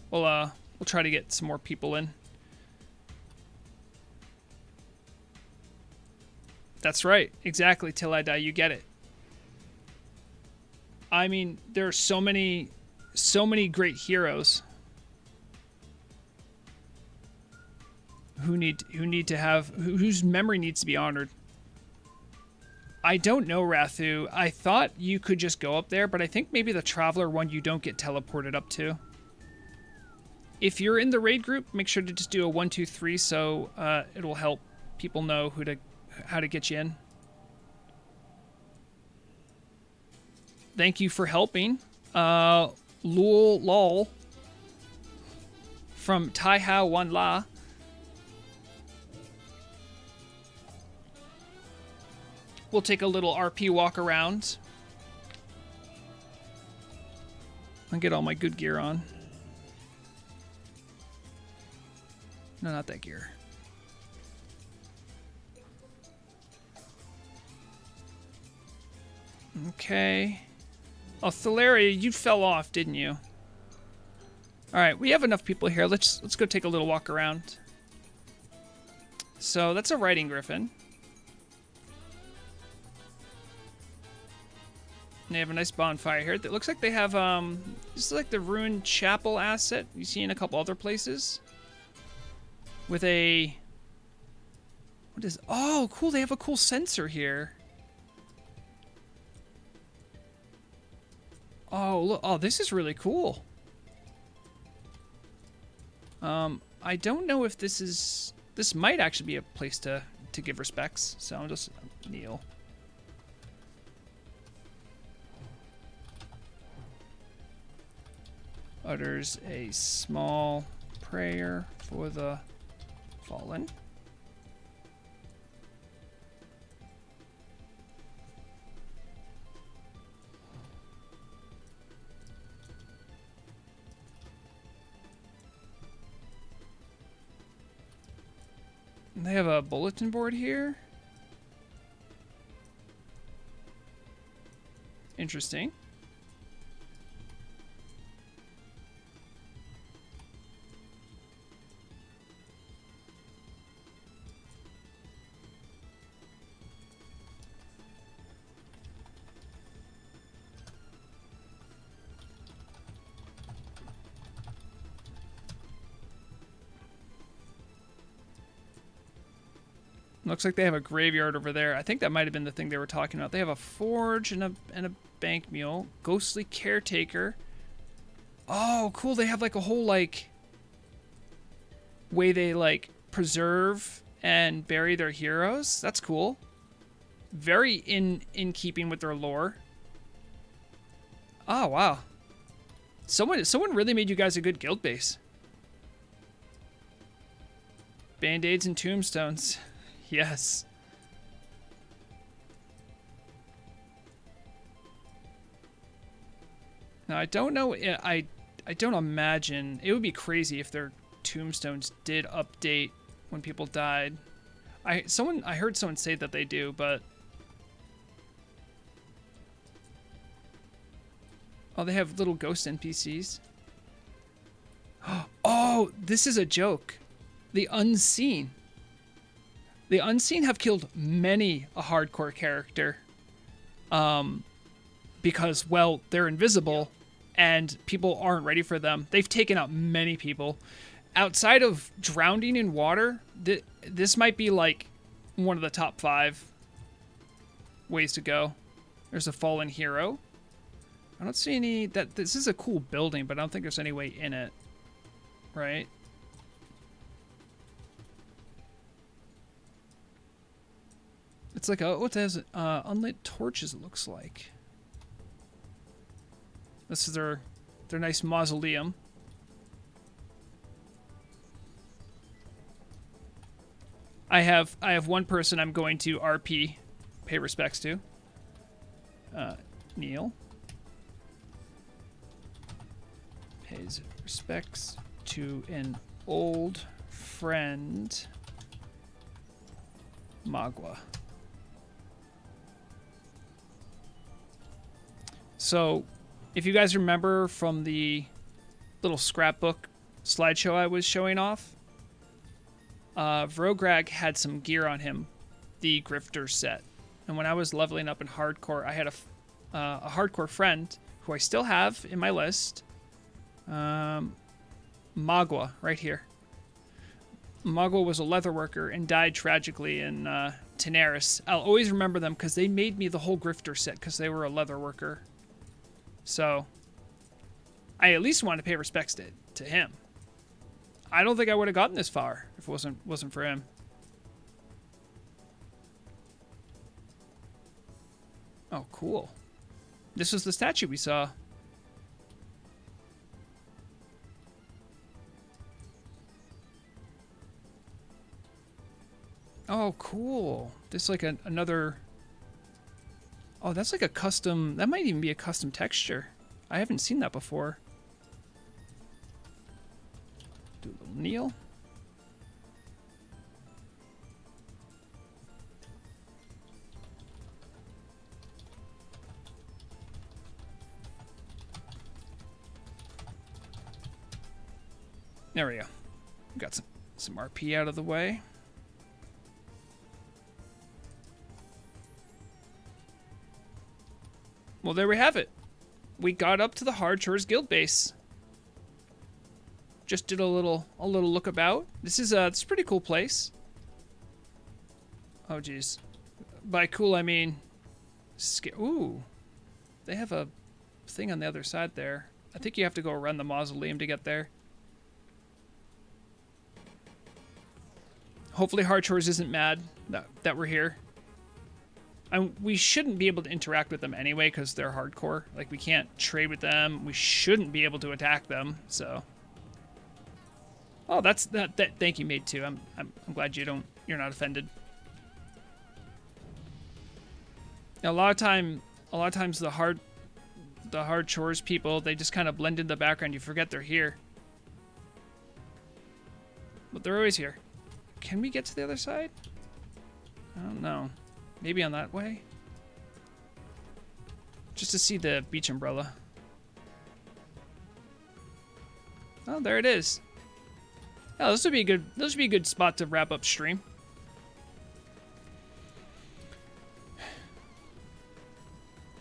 We'll try to get some more people in. That's right. Exactly. Till I die, you get it. I mean, there are so many great heroes whose memory needs to be honored. I don't know, Rathu. I thought you could just go up there, but I think maybe the Traveler one you don't get teleported up to. If you're in the raid group, make sure to just do a 1, 2, 3, so it'll help people know how to get you in. Thank you for helping. Lol from Tai Hao Wan La. We'll take a little RP walk around. I'll get all my good gear on. No, not that gear. Okay. Oh, Thalaria, you fell off, didn't you? All right, we have enough people here. Let's go take a little walk around. So that's a riding griffin. And they have a nice bonfire here. It looks like they have this is like the ruined chapel asset you see in a couple other places. With a, what is? Oh, cool! They have a cool sensor here. Oh, look! Oh, this is really cool. I don't know if this is. This might actually be a place to give respects. So I'll just kneel. Utters a small prayer for the fallen. And they have a bulletin board here. Interesting. Looks like they have a graveyard over there. I think that might have been the thing they were talking about. They have a forge and a bank mule. Ghostly caretaker. Oh, cool. They have like a whole like way they like preserve and bury their heroes. That's cool. Very in keeping with their lore. Oh, wow. Someone really made you guys a good guild base. Band-aids and tombstones. Yes. Now I don't know. I don't imagine it would be crazy if their tombstones did update when people died. I heard someone say that they do, but oh, they have little ghost NPCs. Oh, this is a joke. The Unseen. The Unseen have killed many a hardcore character. Because, well, they're invisible and people aren't ready for them. They've taken out many people. Outside of drowning in water, this might be like one of the top 5 ways to go. There's a fallen hero. I don't see any... This is a cool building, but I don't think there's any way in it. Right? It's like a... What has unlit torches, it looks like. This is their nice mausoleum. I have one person I'm going to RP, pay respects to. Neil. Pays respects to an old friend, Magua. So, if you guys remember from the little scrapbook slideshow I was showing off, Vrograg had some gear on him, the Grifter set. And when I was leveling up in hardcore, I had a hardcore friend who I still have in my list. Magua, right here. Magua was a leatherworker and died tragically in Tenaris. I'll always remember them because they made me the whole Grifter set because they were a leatherworker. So, I at least want to pay respects to him. I don't think I would have gotten this far if it wasn't for him. Oh, cool. This was the statue we saw. Oh, cool. This like another... Oh, that's like a custom... That might even be a custom texture. I haven't seen that before. Do a little kneel. There we go. Got some RP out of the way. Well, there we have it. We got up to the Hard Chores Guild base. Just did a little look about. This is a pretty cool place. Oh geez, by cool I mean, ooh, they have a thing on the other side there. I think you have to go around the mausoleum to get there. Hopefully Hard Chores isn't mad that we're here. And we shouldn't be able to interact with them anyway because they're hardcore. Like, we can't trade with them. We shouldn't be able to attack them. So, oh, that's that. Thank you, Made too. I'm glad you're not offended. Now, a lot of times the hard chores people, they just kind of blend in the background. You forget they're here, but they're always here. Can we get to the other side? I don't know. Maybe on that way? Just to see the beach umbrella. Oh, there it is. Oh, this would be a good spot to wrap up stream.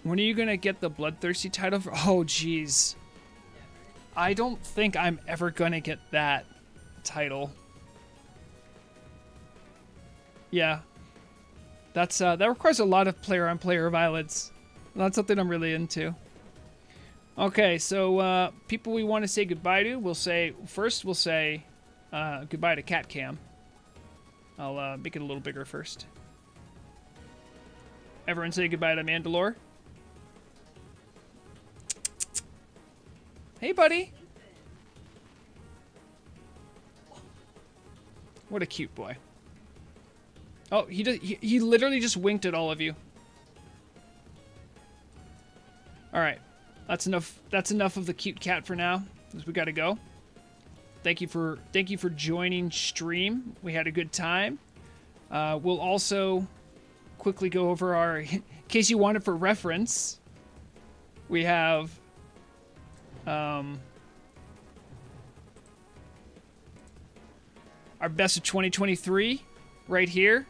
When are you gonna get the Bloodthirsty title? Oh, jeez. I don't think I'm ever gonna get that title. Yeah. That requires a lot of player-on-player violence. Not something I'm really into. Okay, so people we want to say goodbye to, we'll say goodbye to Cat Cam. I'll make it a little bigger first. Everyone say goodbye to Mandalore. Hey, buddy. What a cute boy. Oh, he literally just winked at all of you. All right, that's enough. That's enough of the cute cat for now, because we got to go. Thank you for joining stream. We had a good time. We'll also quickly go over our, in case you want it for reference. We have our best of 2023 right here.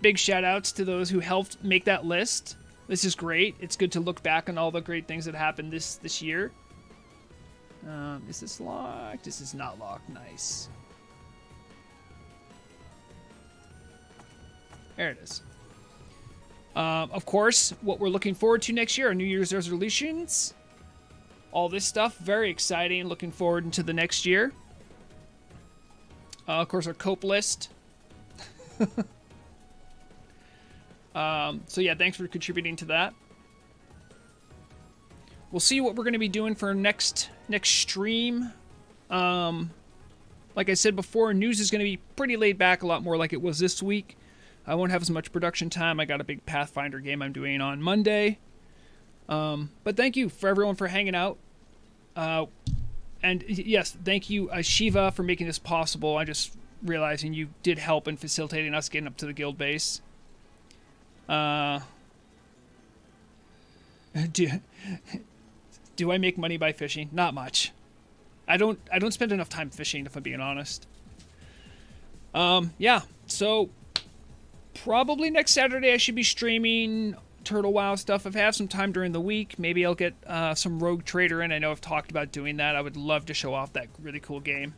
Big shout outs to those who helped make that list. This is great. It's good to look back on all the great things that happened this year. Is this locked? This is not locked. Nice. There it is. Of course, what we're looking forward to next year, our New Year's resolutions. All this stuff, very exciting. Looking forward into the next year. Of course, our cope list. So yeah, thanks for contributing to that. We'll see what we're going to be doing for next stream. Like I said before, news is going to be pretty laid back, a lot more like it was this week. I won't have as much production time. I got a big Pathfinder game I'm doing on Monday. But thank you for everyone for hanging out. And yes, thank you, Shiva, for making this possible. I just realizing you did help in facilitating us getting up to the guild base. Do I make money by fishing? Not much. I don't spend enough time fishing, if I'm being honest. Yeah, so probably next Saturday I should be streaming Turtle WoW stuff. If I have some time during the week, maybe I'll get some Rogue Trader in. I know I've talked about doing that. I would love to show off that really cool game.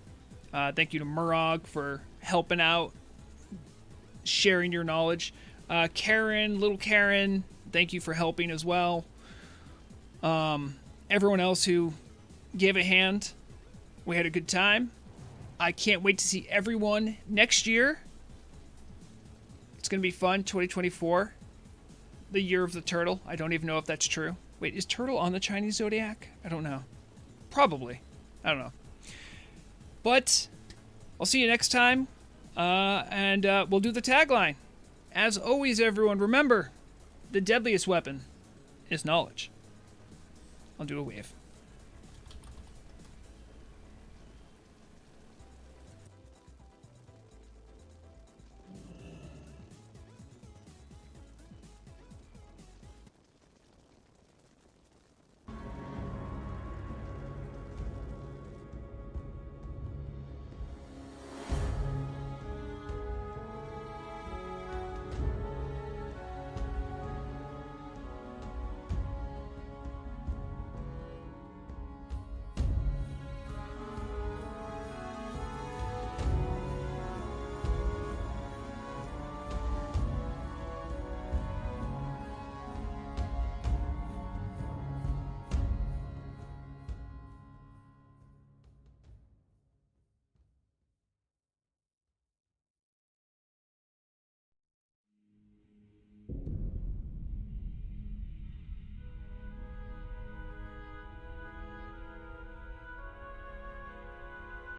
Thank you to Murog for helping out, sharing your knowledge. Karen, little Karen, thank you for helping as well. Everyone else who gave a hand, we had a good time. I can't wait to see everyone next year. It's going to be fun, 2024. The year of the turtle. I don't even know if that's true. Wait, is turtle on the Chinese zodiac? I don't know. Probably. I don't know. But I'll see you next time. And we'll do the tagline. As always, everyone, remember, the deadliest weapon is knowledge. I'll do a wave.